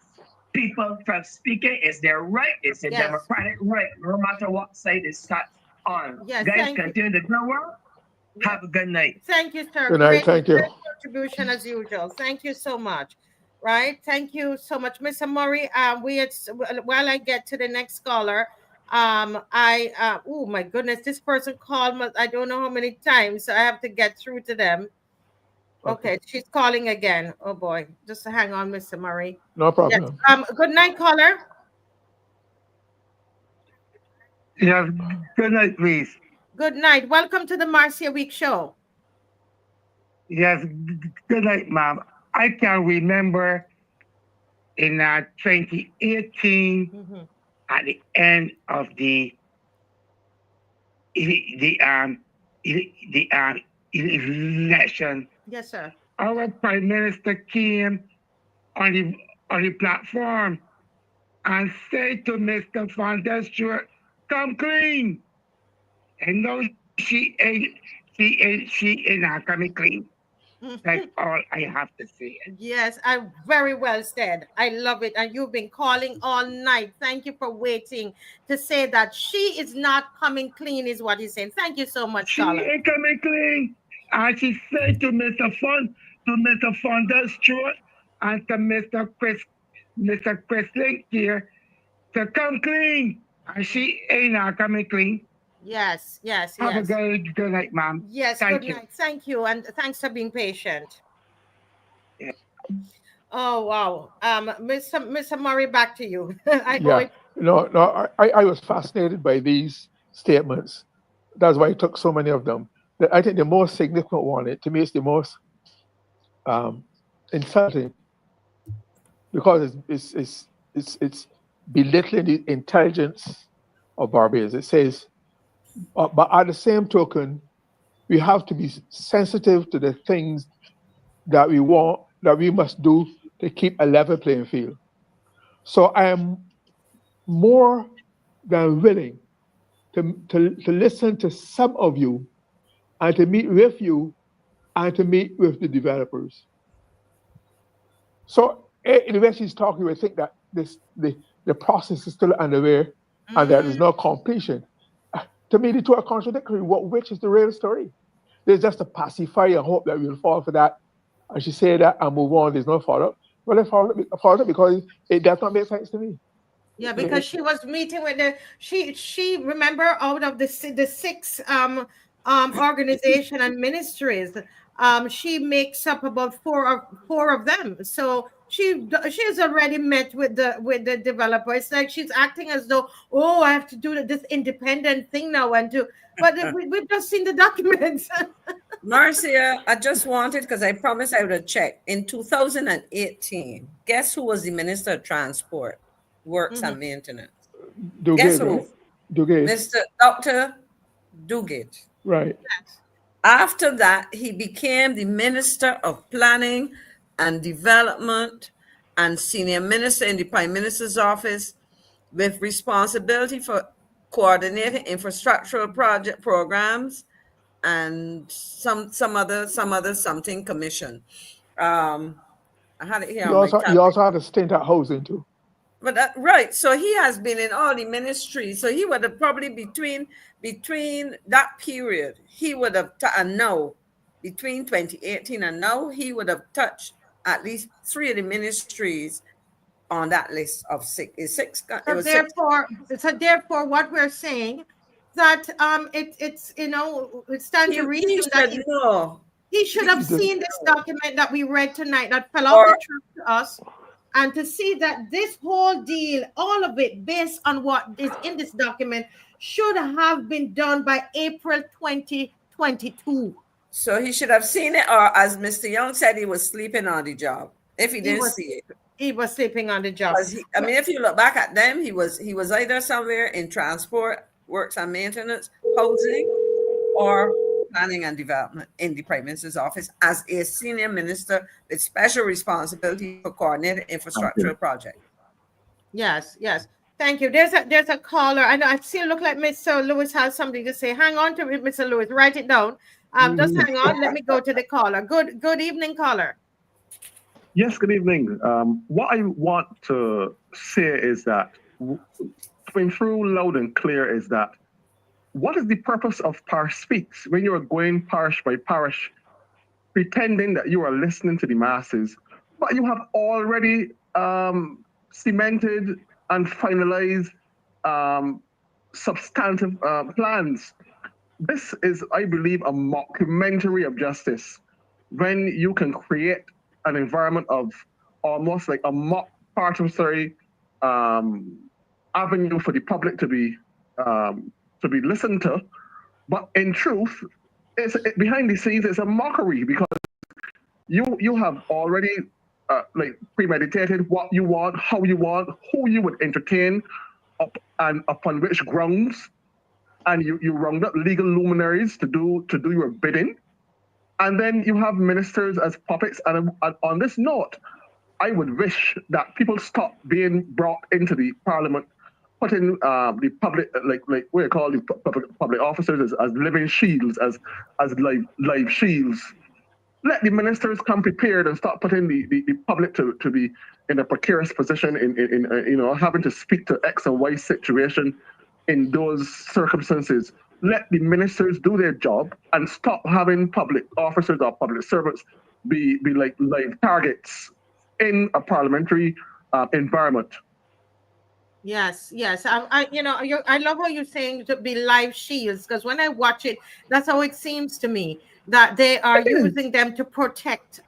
people from speaking. It's their right. It's a democratic right, no matter what side it's sat on. Yes, guys, continue to do well. Have a good night. Thank you, sir. Good night. Thank you. Great contribution as usual. Thank you so much. Right. Thank you so much, Mr. Murray. While I get to the next caller, oh my goodness, this person called. I don't know how many times, so I have to get through to them. Okay, she's calling again. Oh boy, just hang on, Mr. Murray. No problem. Yes. Good night, caller. Yes, good night, please. Good night. Welcome to the Marcia Week Show. Yes, good night, ma'am. I can remember in 2018, at the end of the election, Yes, sir. our Prime Minister came on the platform and said to Mr. Fonda Stewart, come clean. And no, she ain't not coming clean. That's all I have to say. Yes, I very well said. I love it. And you've been calling all night. Thank you for waiting to say that she is not coming clean, is what he's saying. Thank you so much, She caller. ain't coming clean. And she said to Mr. Fonda Stewart and to Mr. Chris Link here to come clean. And she ain't not coming clean. Yes. Have a good night, ma'am. Yes, Thank good you. night. Thank you. And thanks for being patient. Yeah. Oh, wow. Mr. Murray, back to you. I was fascinated by these statements. That's why I took so many of them. I think the most significant one, to me, is the most insulting, because it's belittling the intelligence of Barbados. It says, but at the same token, we have to be sensitive to the things that we want, that we must do to keep a level playing field. So I am more than willing to listen to some of you and to meet with you and to meet with the developers. So the way she's talking, you would think that the process is still underway and there is no completion. To me, the two are contradictory. Which is the real story? There's just a pacify and hope that we'll fall for that. And she said that and move on. There's no follow-up. Well, I follow up because it does not make sense to me. Yeah, because she was meeting with she remember, out of the six organization and ministries, she makes up about four of them. So she has already met with the developer. It's like she's acting as though, oh, I have to do this independent thing now but we've just seen the documents. Marcia, I just wanted, because I promised I would have checked. In 2018, guess who was the Minister of Transport, Works and Maintenance? DUGUID, Guess who? right? DUGUID. Mr. Dr. DUGUID. Right. After that, he became the Minister of Planning and Development and Senior Minister in the Prime Minister's Office, with responsibility for coordinating infrastructural project programs and some other something commission. I had it here. He also had a stint at housing too. But right, so he has been in all the ministries. So he would have probably between that period, he would have and now, between 2018 and now, he would have touched at least 3 of the ministries on that list of 6. So therefore, what we're saying that it's it stands to reason that he should have seen this document that we read tonight that fell off the truck to us, and to see that this whole deal, all of it, based on what is in this document, should have been done by April 2022. So he should have seen it, or as Mr. Young said, he was sleeping on the job. If he didn't see it, he was sleeping on the job. If you look back at them, he was either somewhere in transport, works and maintenance, housing, or planning and development in the Prime Minister's office as a senior minister with special responsibility for coordinated infrastructural projects. Yes. Thank you. There's a caller. I still look like Mr. Lewis has something to say. Hang on to it, Mr. Lewis. Write it down. Just hang on. Let me go to the caller. Good evening, caller. Yes, good evening. What I want to say is that, coming through loud and clear, is that what is the purpose of Parish Speaks when you are going parish by parish, pretending that you are listening to the masses, but you have already cemented and finalized substantive plans? This is, I believe, a mockumentary of justice, when you can create an environment of almost like a mock participatory avenue for the public to be listened to, but in truth, behind the scenes it's a mockery, because you have already like premeditated what you want, how you want, who you would entertain, and upon which grounds. and you round up legal luminaries to do your bidding, and then you have ministers as puppets. And on this note, I would wish that people stop being brought into the parliament, putting the public, like what you call the public officers as living shields, as live shields. Let the ministers come prepared and stop putting the public to be in a precarious position in having to speak to X and Y situation in those circumstances. Let the ministers do their job and stop having public officers or public servants be like live targets in a parliamentary environment. Yes, yes. I love how you're saying to be live shields, because when I watch it, that's how it seems to me, that they are using them to protect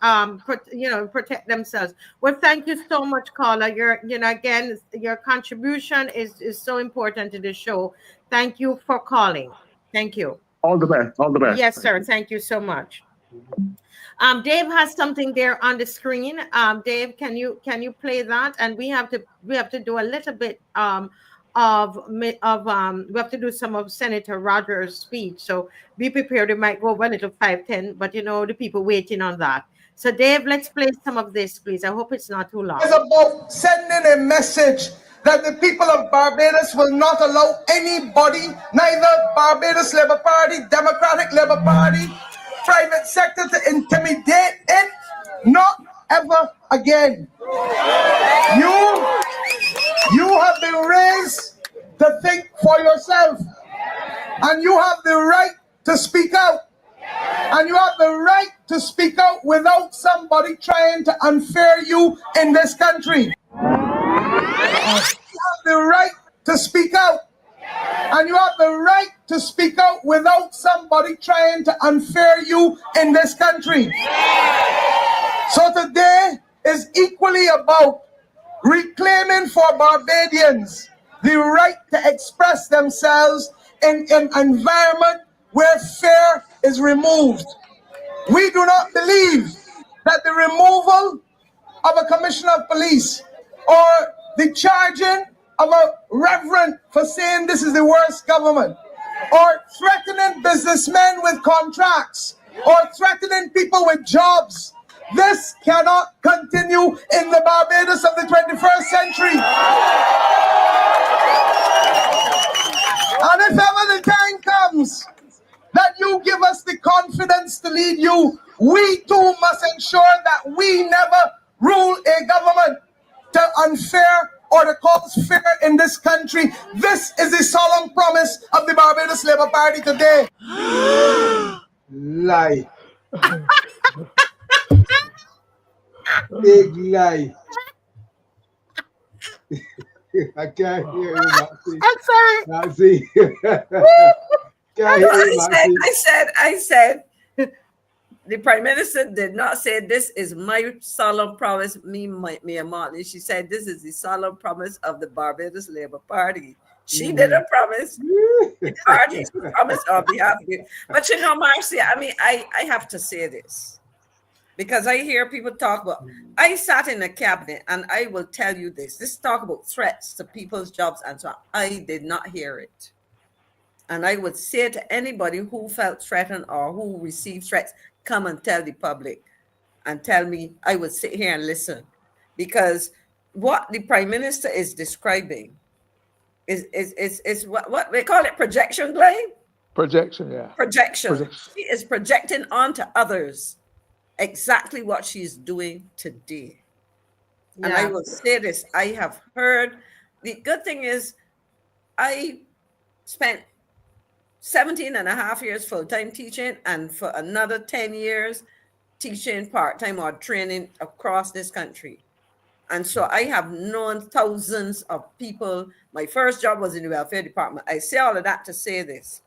themselves. Well, thank you so much, Carla. Again, your contribution is so important to the show. Thank you for calling. Thank you. All the best. All the best. Yes, sir. Thank you so much. Dave has something there on the screen. Dave, can you play that? And we have to do a little bit we have to do some of Senator Rogers' speech. So be prepared. It might go over a little 5-10, but the people waiting on that. So Dave, let's play some of this, please. I hope it's not too long. It's about sending a message that the people of Barbados will not allow anybody, neither Barbados Labour Party, Democratic Labour Party, private sector, to intimidate it. Not ever again. You have been raised to think for yourself, and you have the right to speak out, and you have the right to speak out without somebody trying to unfair you in this country. You have the right to speak out, and you have the right to speak out without somebody trying to unfair you in this country. So today is equally about reclaiming for Barbadians the right to express themselves in an environment where fear is removed. We do not believe that the removal of a commissioner of police or the charging of a reverend for saying this is the worst government, or threatening businessmen with contracts, or threatening people with jobs. This cannot continue in the Barbados of the 21st century. And if ever the time comes that you give us the confidence to lead you, we too must ensure that we never rule a government to unfair or to cause fear in this country. This is the solemn promise of the Barbados Labour Party today. Lie. Big lie. I can't hear you, Maxie. I'm sorry. Maxie. Can't hear you, Maxie. I said, the Prime Minister did not say this is my solemn promise, me and Mottley. She said this is the solemn promise of the Barbados Labour Party. She didn't promise. The party promised on behalf of you. But Marcy, I have to say this, because I hear people talk about, I sat in the cabinet, and I will tell you this talk about threats to people's jobs and so on. I did not hear it. And I would say to anybody who felt threatened or who received threats, come and tell the public and tell me. I would sit here and listen, because what the Prime Minister is describing is what they call it, projection, Glenn? Projection, yeah. Projection. She is projecting onto others exactly what she's doing today. Yeah. And I will say this, I have heard, the good thing is I spent 17 and a half years full-time teaching, and for another 10 years teaching part-time or training across this country. And so I have known thousands of people. My first job was in the welfare department. I say all of that to say this.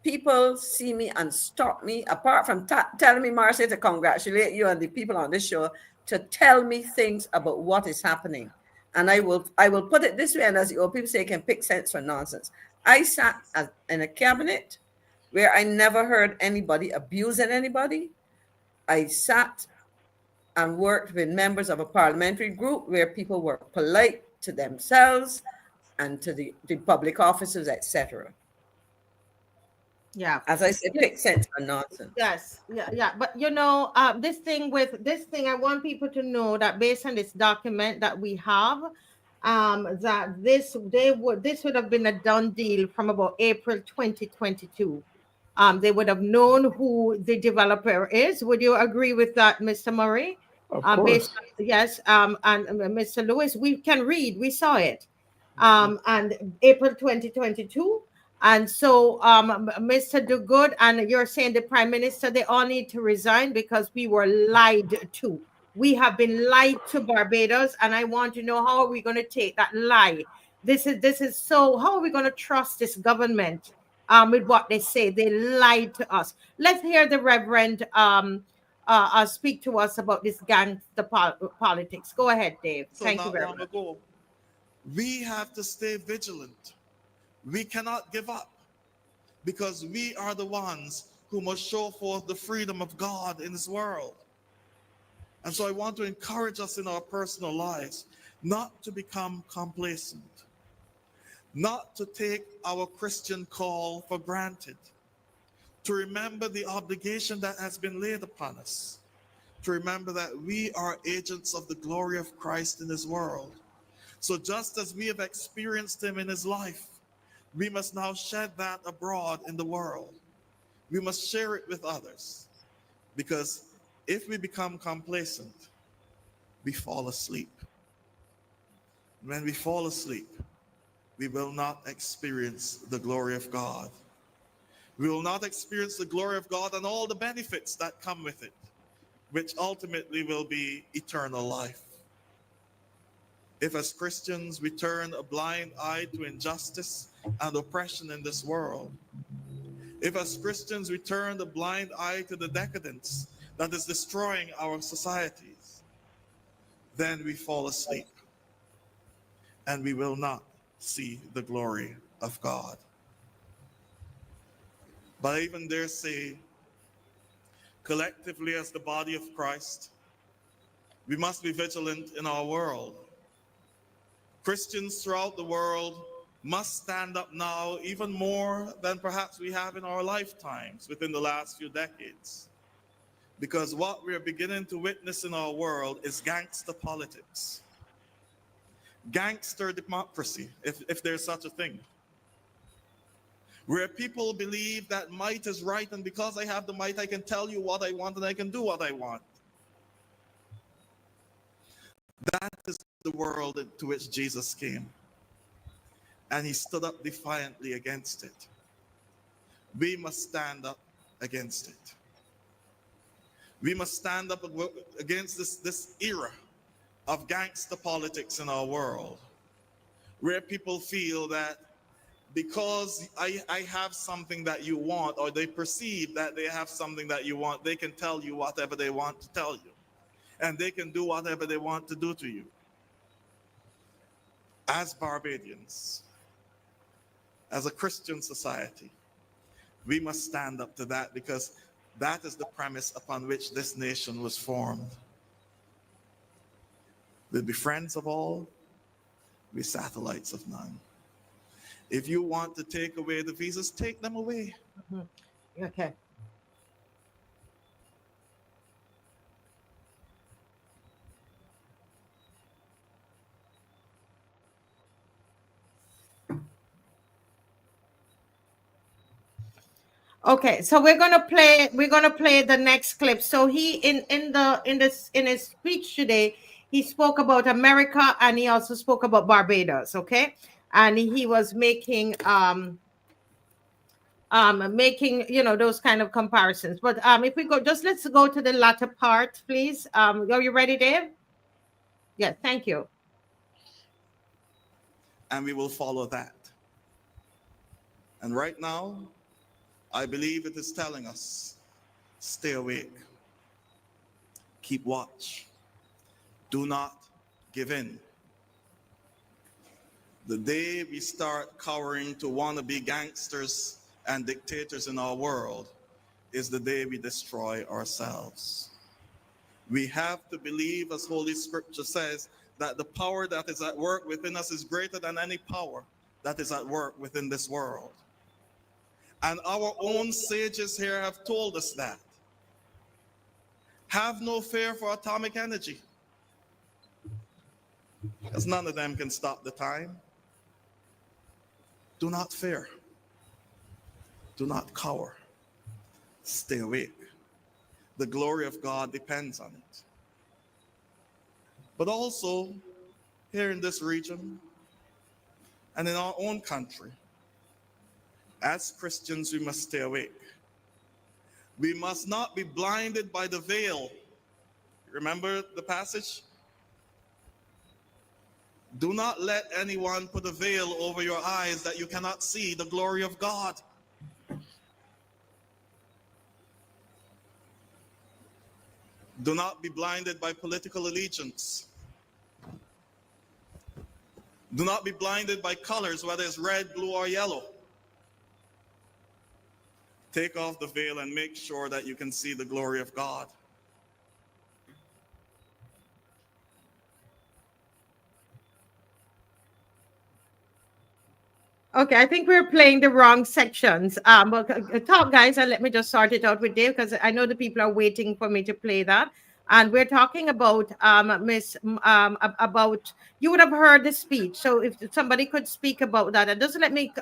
People see me and stop me, apart from telling me, Marcy, to congratulate you and the people on this show, to tell me things about what is happening. And I will put it this way, and as the old people say, can pick sense from nonsense. I sat in a cabinet where I never heard anybody abusing anybody. I sat and worked with members of a parliamentary group where people were polite to themselves and to the public officers, etc. Yeah. As I said, pick sense and nonsense. Yes, yeah. But this thing, I want people to know that based on this document that we have, that this would have been a done deal from about April 2022. They would have known who the developer is. Would you agree with that, Mr. Murray? Of Based course. on, yes, and Mr. Lewis, we can read, we saw it. And April 2022. And so, Mr. DUGUID, and you're saying the Prime Minister, they all need to resign because we were lied to. We have been lied to, Barbados, and I want to know, how are we going to take that lie? This is so. How are we going to trust this government with what they say? They lied to us. Let's hear the Reverend speak to us about this gangster politics. Go ahead, Dave. So Thank you not very long much. ago, we have to stay vigilant. We cannot give up because we are the ones who must show forth the freedom of God in this world. And so I want to encourage us in our personal lives not to become complacent, not to take our Christian call for granted, to remember the obligation that has been laid upon us, to remember that we are agents of the glory of Christ in this world. So just as we have experienced him in his life, we must now shed that abroad in the world. We must share it with others, because if we become complacent, we fall asleep. When we fall asleep, we will not experience the glory of God. We will not experience the glory of God and all the benefits that come with it, which ultimately will be eternal life. If as Christians we turn a blind eye to injustice and oppression in this world, if as Christians we turn a blind eye to the decadence that is destroying our societies, then we fall asleep and we will not see the glory of God. But I even dare say, collectively as the body of Christ, we must be vigilant in our world. Christians throughout the world must stand up now even more than perhaps we have in our lifetimes within the last few decades. Because what we are beginning to witness in our world is gangster politics, gangster democracy, if there's such a thing, where people believe that might is right, and because I have the might, I can tell you what I want and I can do what I want. That is the world into which Jesus came, and he stood up defiantly against it. We must stand up against it. We must stand up against this era of gangster politics in our world, where people feel that because I have something that you want, or they perceive that they have something that you want, they can tell you whatever they want to tell you, and they can do whatever they want to do to you. As Barbadians, as a Christian society, we must stand up to that, because that is the premise upon which this nation was formed. We'll be friends of all, we're satellites of none. If you want to take away the visas, take them away. Mm-hmm. Okay. Okay, so we're gonna play the next clip. So he in his speech today, he spoke about America and he also spoke about Barbados. Okay, and he was making those kind of comparisons. But if we go, let's go to the latter part, please. Are you ready, Dave? Yeah, thank you. And we will follow that. And right now, I believe it is telling us, stay awake, keep watch, do not give in. The day we start cowering to wannabe gangsters and dictators in our world is the day we destroy ourselves. We have to believe, as Holy Scripture says, that the power that is at work within us is greater than any power that is at work within this world. And our own sages here have told us that. Have no fear for atomic energy, because none of them can stop the time. Do not fear. Do not cower. Stay awake. The glory of God depends on it. But also, here in this region and in our own country, as Christians, we must stay awake. We must not be blinded by the veil. Remember the passage? Do not let anyone put a veil over your eyes that you cannot see the glory of God. Do not be blinded by political allegiance. Do not be blinded by colors, whether it's red, blue, or yellow. Take off the veil and make sure that you can see the glory of God. Okay, I think we're playing the wrong sections. But talk, guys, and let me just sort it out with Dave, because I know the people are waiting for me to play that. And we're talking about about, you would have heard the speech. So if somebody could speak about that, and just let me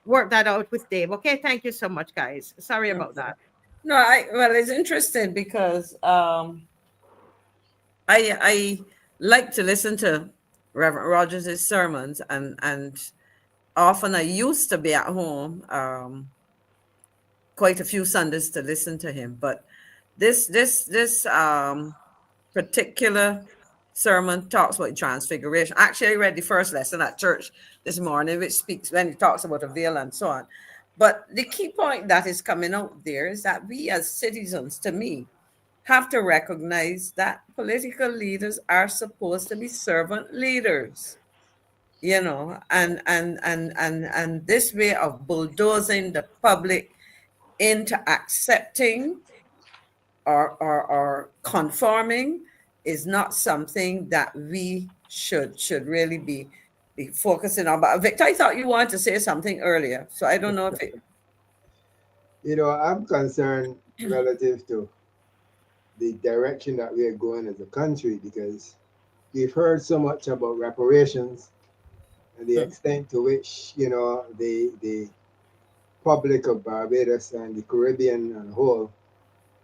work that out with Dave. Okay, thank you so much, guys. Sorry about that. No, well, it's interesting because I like to listen to Reverend Rogers' sermons, and often I used to be at home quite a few Sundays to listen to him, but this particular sermon talks about transfiguration. Actually, I read the first lesson at church this morning, which speaks when he talks about a veil and so on. But the key point that is coming out there is that we as citizens, to me, have to recognize that political leaders are supposed to be servant leaders. You know, and this way of bulldozing the public into accepting or conforming is not something that we should really be focusing on. But Victor, I thought you wanted to say something earlier, so I don't know if it. You know, I'm concerned relative to the direction that we are going as a country, because we've heard so much about reparations and the extent to which, you know, the public of Barbados and the Caribbean as a whole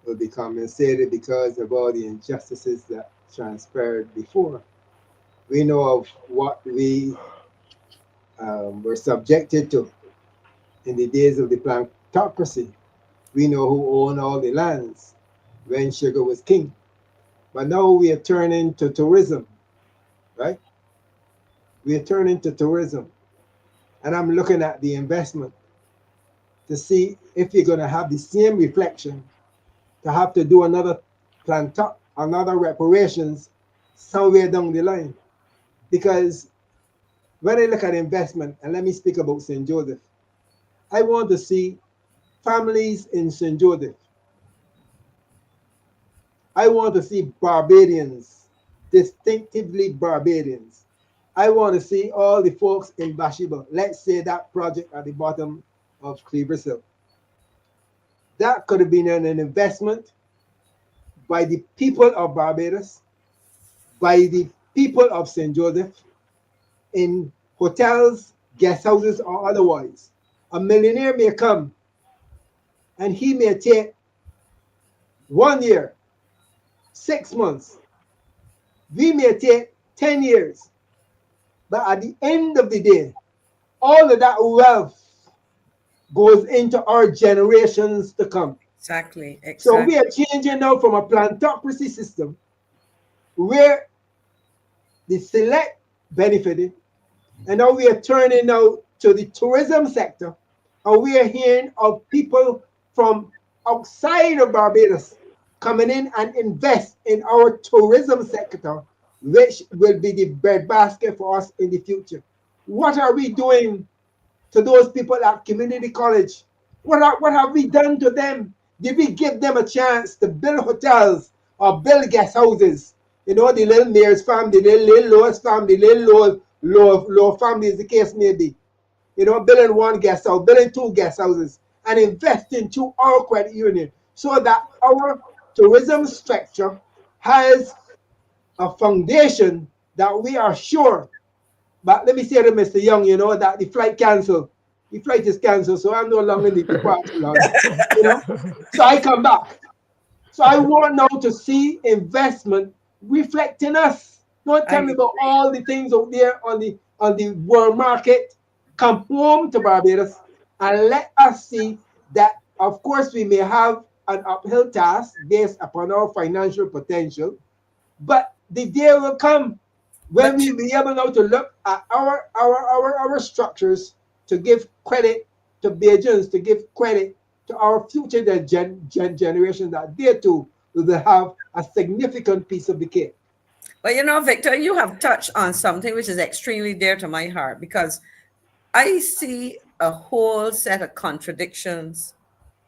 will be compensated because of all the injustices that transpired before. We know of what we were subjected to in the days of the plantocracy. We know who owned all the lands when sugar was king. But now we are turning to tourism, right? We are turning to tourism. And I'm looking at the investment to see if you're going to have the same reflection, to have to do another reparations somewhere down the line. Because when I look at investment, and let me speak about St. Joseph, I want to see families in St. Joseph. I want to see Barbadians, distinctively Barbadians. I want to see all the folks in Bathsheba. Let's say that project at the bottom of Cleaver Hill. That could have been an investment by the people of Barbados, by the people of St. Joseph, in hotels, guest houses, or otherwise. A millionaire may come and he may take 1 year, 6 months. We may take 10 years. But at the end of the day, all of that wealth goes into our generations to come. Exactly. So we are changing now from a plantocracy system where the select benefited, and now we are turning now to the tourism sector, and we are hearing of people from outside of Barbados coming in and invest in our tourism sector, which will be the breadbasket for us in the future. What are we doing to those people at community college? What have we done to them? Did we give them a chance to build hotels or build guest houses? You know, the little mayor's family, the little Lois family, the little low family, as the case may be. You know, building one guest house, building 2 guest houses, and invest into our credit union so that our tourism structure has a foundation that we are sure. But let me say to Mr. Young, you know, that the flight canceled. The flight is canceled, so I'm no longer in the departure lounge, you know. So I come back. So I want now to see investment reflecting us. Don't tell me about all the things out there on the world market. Come home to Barbados and let us see that, of course, we may have an uphill task based upon our financial potential, but the day will come when we be able now to look at our structures to give credit to Bajans, to give credit to our future generation, that they too will have a significant piece of the cake. But you know, Victor, you have touched on something which is extremely dear to my heart, because I see a whole set of contradictions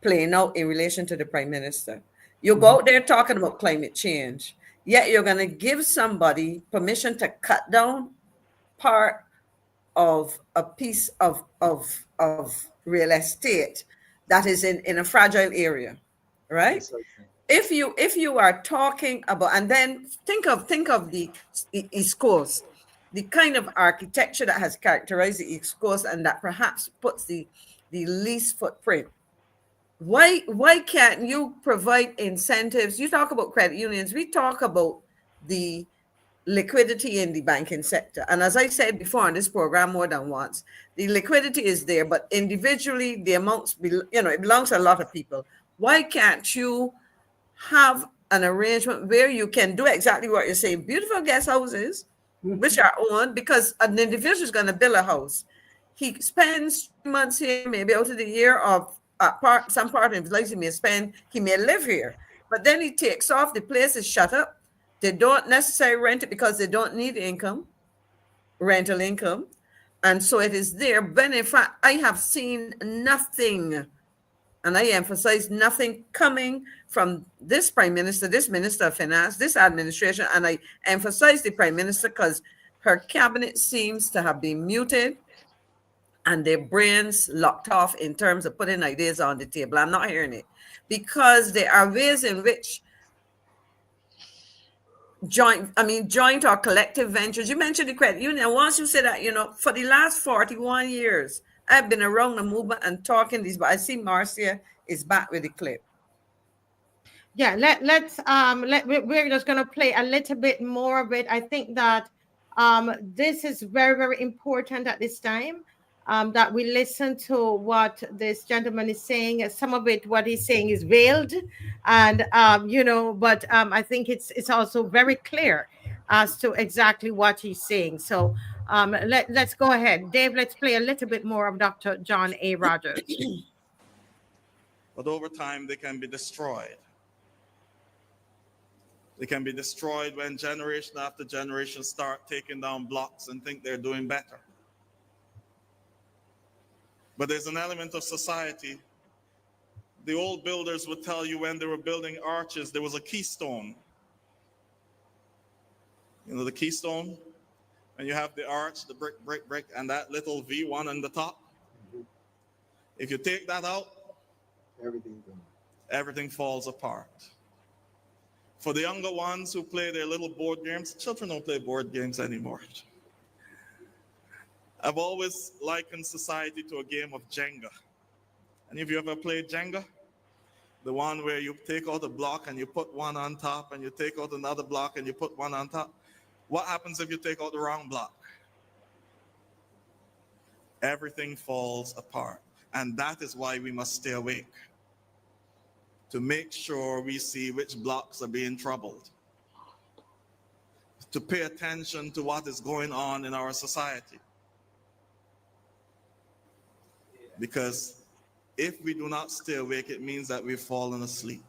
playing out in relation to the Prime Minister. You go out there talking about climate change, yet you're going to give somebody permission to cut down part of a piece of real estate that is in a fragile area, right? If you are talking about, and then think of the East Coast, the kind of architecture that has characterized the East Coast, and that perhaps puts the least footprint. Why can't you provide incentives? You talk about credit unions, we talk about the liquidity in the banking sector. And as I said before on this program more than once, the liquidity is there, but individually the amounts, it belongs to a lot of people. Why can't you have an arrangement where you can do exactly what you're saying? Beautiful guest houses, which are owned, because an individual is going to build a house. He spends 3 months here, maybe out of the year of some part of his life he may live here, but then he takes off, the place is shut up. They don't necessarily rent it because they don't need rental income. And so it is there. But in fact, I have seen nothing, and I emphasize nothing, coming from this Prime Minister, this Minister of Finance, this administration. And I emphasize the Prime Minister because her cabinet seems to have been muted and their brains locked off in terms of putting ideas on the table. I'm not hearing it, because there are ways in which joint or collective ventures. You mentioned the credit union. And once you say that, for the last 41 years, I've been around the movement and talking these, but I see Marcia is back with the clip. Yeah, we're just going to play a little bit more of it. I think that this is very, very important at this time, that we listen to what this gentleman is saying. Some of it, what he's saying, is veiled, and but I think it's also very clear as to exactly what he's saying. So let's go ahead, Dave. Let's play a little bit more of Dr. John A. Rogers. But over time, they can be destroyed. They can be destroyed when generation after generation start taking down blocks and think they're doing better. But there's an element of society. The old builders would tell you when they were building arches, there was a keystone. You know the keystone? And you have the arch, the brick, and that little V1 on the top. If you take that out, everything falls apart. For the younger ones who play their little board games, children don't play board games anymore. I've always likened society to a game of Jenga. Any of you ever played Jenga? The one where you take out a block and you put one on top, and you take out another block and you put one on top. What happens if you take out the wrong block? Everything falls apart. And that is why we must stay awake, to make sure we see which blocks are being troubled, to pay attention to what is going on in our society. Because if we do not stay awake, it means that we've fallen asleep.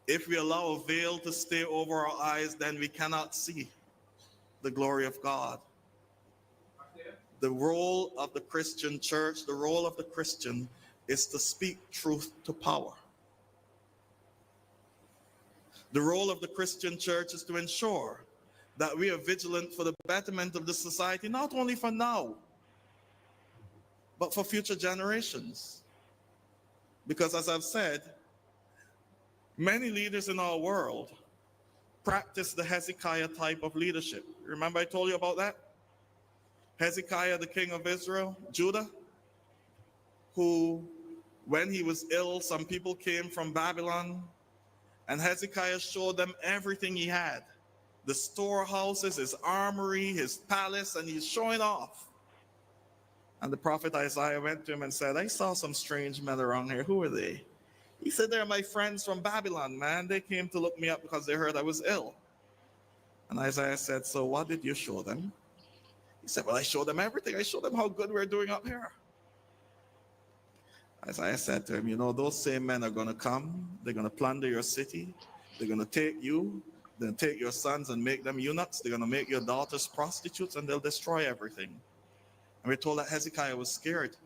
If we allow a veil to stay over our eyes, then we cannot see the glory of God. The role of the Christian church, the role of the Christian, is to speak truth to power. The role of the Christian church is to ensure that we are vigilant for the betterment of the society, not only for now, but for future generations. Because as I've said, many leaders in our world practice the Hezekiah type of leadership. Remember I told you about that? Hezekiah, the king of Israel, Judah, who, when he was ill, some people came from Babylon, and Hezekiah showed them everything he had. The storehouses, his armory, his palace, and he's showing off. And the prophet Isaiah went to him and said, I saw some strange men around here. Who are they? He said, they're my friends from Babylon, man. They came to look me up because they heard I was ill. And Isaiah said, so what did you show them? He said, well, I showed them everything. I showed them how good we're doing up here. Isaiah said to him, you know, those same men are going to come. They're going to plunder your city. They're going to take you. They're going to take your sons and make them eunuchs. They're going to make your daughters prostitutes, and they'll destroy everything. And we're told that Hezekiah was scared.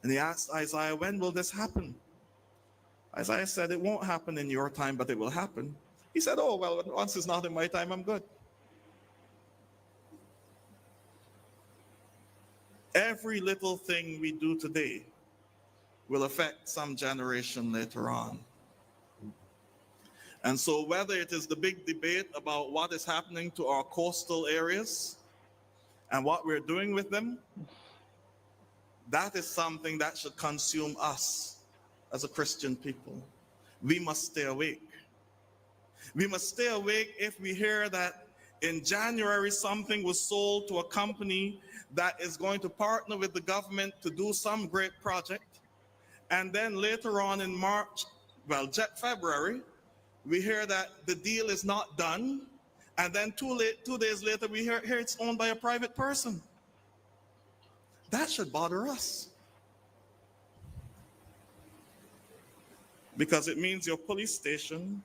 And he asked Isaiah, when will this happen? Isaiah said, it won't happen in your time, but it will happen. He said, oh, well, once it's not in my time, I'm good. Every little thing we do today will affect some generation later on. And so whether it is the big debate about what is happening to our coastal areas and what we're doing with them, that is something that should consume us as a Christian people. We must stay awake. We must stay awake if we hear that in January something was sold to a company that is going to partner with the government to do some great project. And then later on in March, well, February, we hear that the deal is not done. And then 2 days later, we hear it's owned by a private person. That should bother us. Because it means your police station,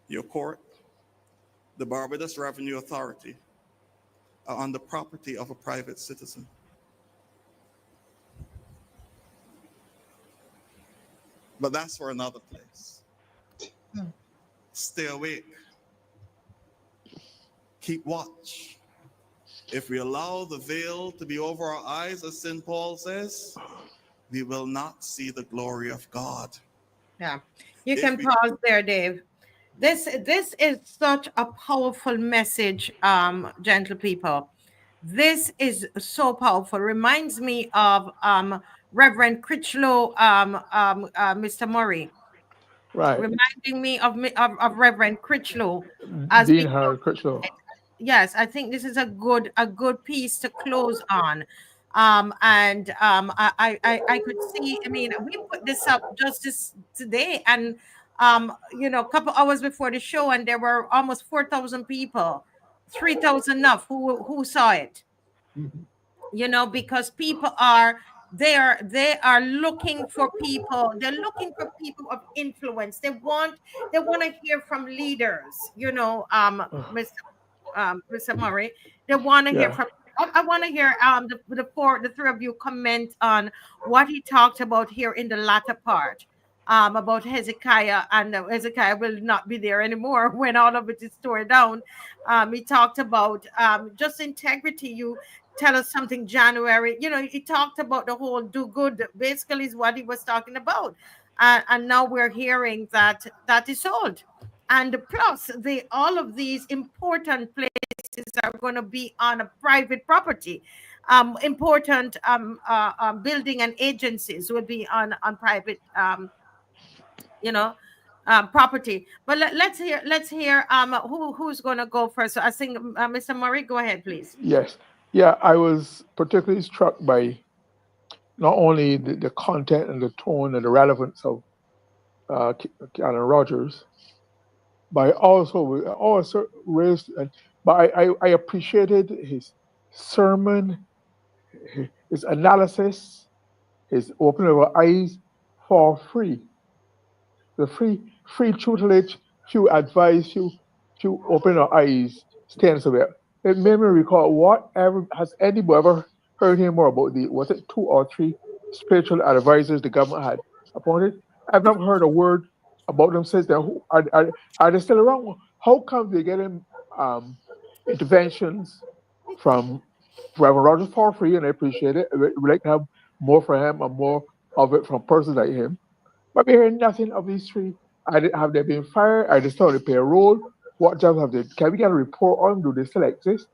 your court, the Barbados Revenue Authority are on the property of a private citizen. But that's for another place. Stay awake. Keep watch. If we allow the veil to be over our eyes, as St. Paul says, we will not see the glory of God. Yeah. You can pause there, Dave. This is such a powerful message, gentle people. This is so powerful. Reminds me of Reverend Critchlow, Mr. Murray. Right. Reminding me of Reverend Critchlow. Dean Harold Critchlow. Yes, I think this is a good piece to close on. I could see, I mean, we put this up just today, and a couple hours before the show, and there were almost 4,000 people, 3,000 enough who saw it. Because people are there, they are looking for people. They're looking for people of influence. They want to hear from leaders. Mr. Murray, they want to hear from. I want to hear the three of you comment on what he talked about here in the latter part. About Hezekiah, and Hezekiah will not be there anymore when all of it is torn down. He talked about just integrity. You tell us something, January. He talked about the whole do good, basically is what he was talking about. And now we're hearing that is sold. And plus, all of these important places are going to be on a private property. Important building and agencies will be on private property. But let's hear who's going to go first. So I think Mr. Murray, go ahead, please. Yes. Yeah, I was particularly struck by not only the content and the tone and the relevance of Alan Rogers, but I also raised, but I appreciated his sermon, his analysis, his opening of our eyes for free. The free tutelage, few advice, few open our eyes, stands away. It made me recall has anybody ever heard him more about was it 2 or 3 spiritual advisors the government had appointed? I've never heard a word about them since then. Are they still around? How come they're getting interventions from Reverend Rogers for free, and I appreciate it. We'd like to have more for him and more of it from persons like him. But we hear nothing of these three. Have they been fired? Are they still on the payroll? What jobs have they? Can we get a report on? Do they still exist?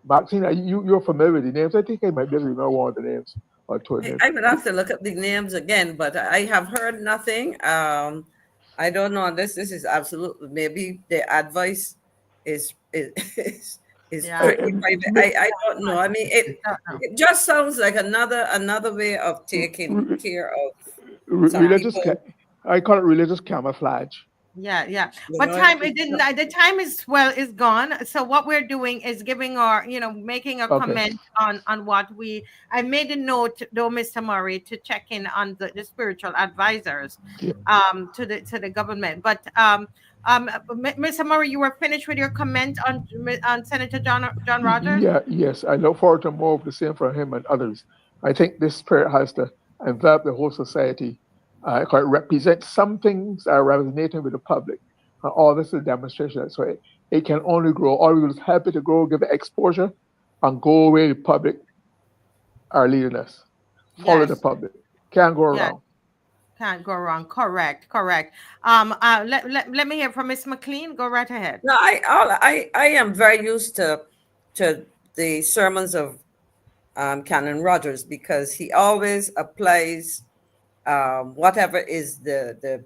Maxine, you're familiar with the names. I think I might be able to remember one of the names or two names. I would have to look up the names again, but I have heard nothing. I don't know. This is absolutely, maybe the advice is pretty private. I don't know. I mean, it just sounds like another way of taking care of religious. I call it religious camouflage. Yeah. What time? It didn't. The time is gone. So what we're doing is giving our, making a comment on what I made a note, though, Mr. Murray, to check in on the spiritual advisors, to the government. But Mr. Murray, you were finished with your comment on Senator John Rogers. Yes. I look forward to more of the same from him and others. I think this spirit has to envelop the whole society. It represents some things that are resonating with the public. All this is a demonstration. So it can only grow. All we do is help it to grow, give it exposure, and go where the public are leading us. Follow the public. Can't go wrong. Can't go wrong. Correct. Let me hear from Miss McLean. Go right ahead. No, I am very used to the sermons of Canon Rogers, because he always applies whatever is the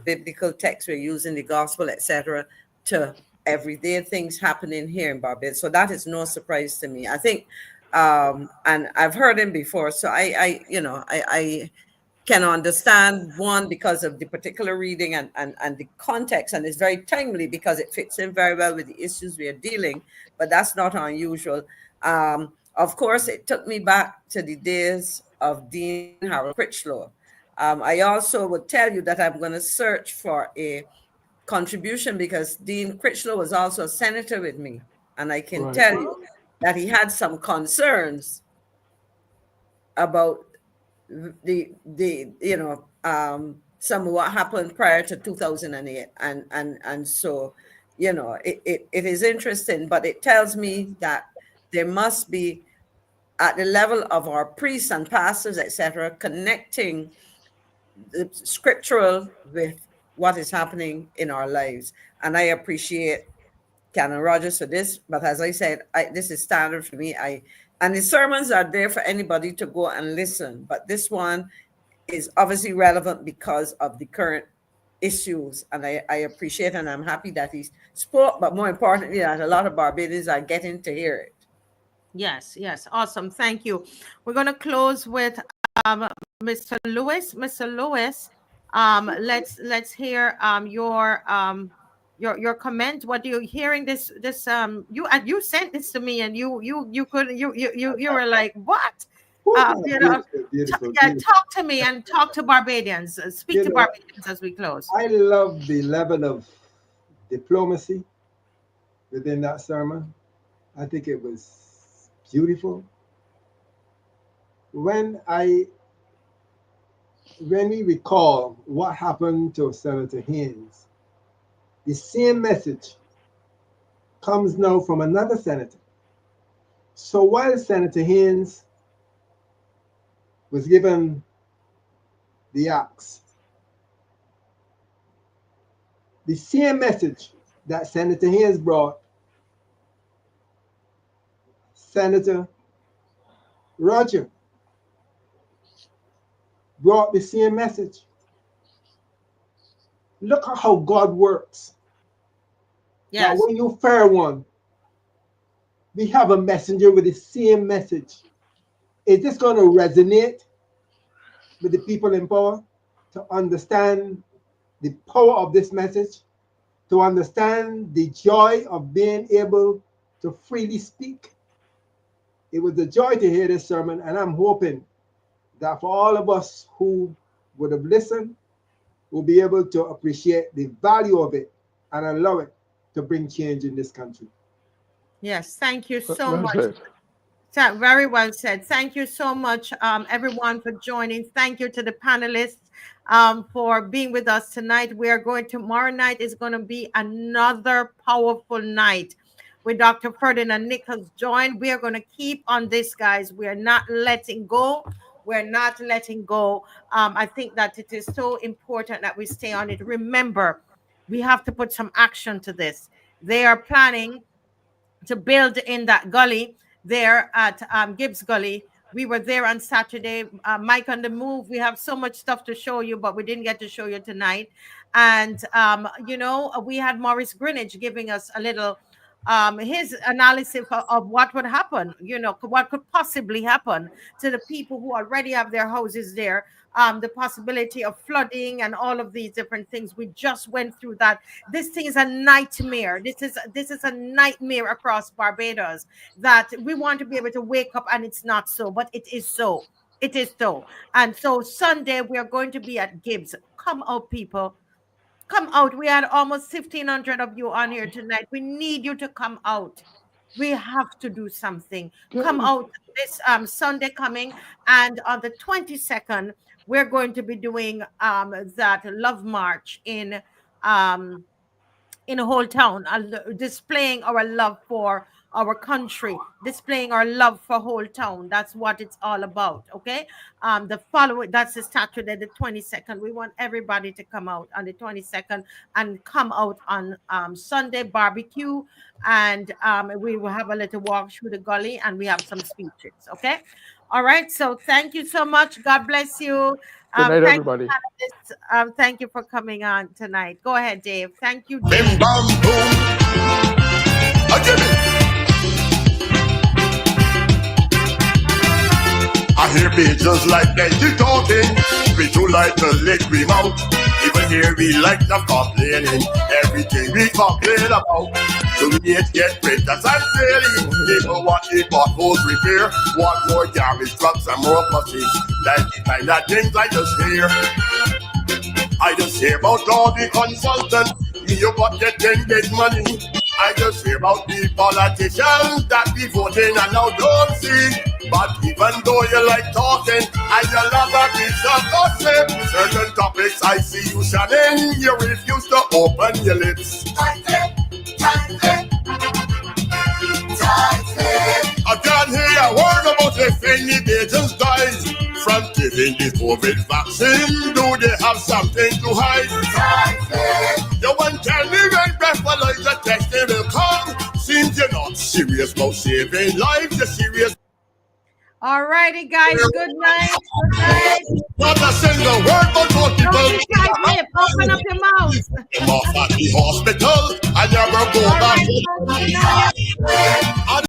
biblical text we're using, the gospel, etc., to everyday things happening here in Barbados. So that is no surprise to me. I think, and I've heard him before, so I can understand, one, because of the particular reading and the context, and it's very timely because it fits in very well with the issues we are dealing, but that's not unusual. Of course, it took me back to the days of Dean Harold Critchlow. I also would tell you that I'm going to search for a contribution, because Dean Critchlow was also a senator with me, and I can tell you that he had some concerns about some of what happened prior to 2008, and so it is interesting, but it tells me that there must be, at the level of our priests and pastors, etc., connecting the scriptural with what is happening in our lives. And I appreciate Canon Rogers for this, but as I said, this is standard for me. And the sermons are there for anybody to go and listen, but this one is obviously relevant because of the current issues, and I appreciate, and I'm happy that he spoke, but more importantly, that a lot of Barbadians are getting to hear it. Yes, awesome. Thank you. We're going to close with Mr. Lewis. Mr. Lewis, let's hear your comment. What are you hearing? This you sent this to me, and you were like, what? Beautiful. Talk to me and talk to Barbadians. Speak to Barbadians as we close. I love the level of diplomacy within that sermon. I think it was beautiful. When we recall what happened to Senator Haynes, the same message comes now from another senator. So while Senator Haynes was given the axe, the same message that Senator Haynes brought, Senator Roger brought the same message. Look at how God works. Yes. Now, when you fire one, we have a messenger with the same message. Is this going to resonate with the people in power to understand the power of this message, to understand the joy of being able to freely speak? It was a joy to hear this sermon, and I'm hoping that for all of us who would have listened, we'll be able to appreciate the value of it and allow it to bring change in this country. Yes, thank you so much. Very well said. Thank you so much, everyone, for joining. Thank you to the panelists for being with us tonight. Tomorrow night is going to be another powerful night. with Dr. Ferdinand Nichols joined. We are going to keep on this, guys. We are not letting go. We're not letting go. I think that it is so important that we stay on it. Remember, we have to put some action to this. They are planning to build in that gully there at Gibbs Gully. We were there on Saturday. Mike on the Move. We have so much stuff to show you, but we didn't get to show you tonight. And, you know, we had Maurice Greenwich giving us a little his analysis of what would happen, you know, what could possibly happen to the people who already have their houses there. The possibility of flooding and all of these different things. We just went through that. This thing is a nightmare. This is a nightmare across Barbados, that we want to be able to wake up and it's not so, but it is so. It is so. And so Sunday we are going to be at Gibbs. Come out, people. Come out. We had almost 1,500 of you on here tonight. We need you to come out. We have to do something. Come out this Sunday coming, and on the 22nd, we're going to be doing that love march in Holetown, displaying our love for our country, displaying our love for Holetown. That's what it's all about. Okay. That's the Saturday, the 22nd. We want everybody to come out on the 22nd and come out on Sunday barbecue. And we will have a little walk through the gully and we have some speeches. Okay. All right. So thank you so much. God bless you. Good night, everybody. Thank you for coming on tonight. Go ahead, Dave. Thank you, Dave. Bim, bam, boom. I hear pigeons like plenty talking. We too like to lick we mouth. Even here we like to complaining. Everything we complain about. So we need to get rid of that feeling. People want the potholes repair. Want more garbage trucks and more buses. That's the kind of things I just hear. I just hear about all the consultants. You got getting big money. I just hear about the politicians that be voting and now don't see. But even though you like talking and you love a piece of gossip, certain topics I see you shunning, you refuse to open your lips. I can't hear a word about if any pigeons died from giving the COVID vaccine. Do they have something to hide? You won't tell me when breathalyzer testing will come. Seems you're not serious about saving lives, you're serious. All righty, guys. Good night. Good night. Not a single word but what people. Don't be shy, open up your mouth. I'm off at the hospital. I never go back.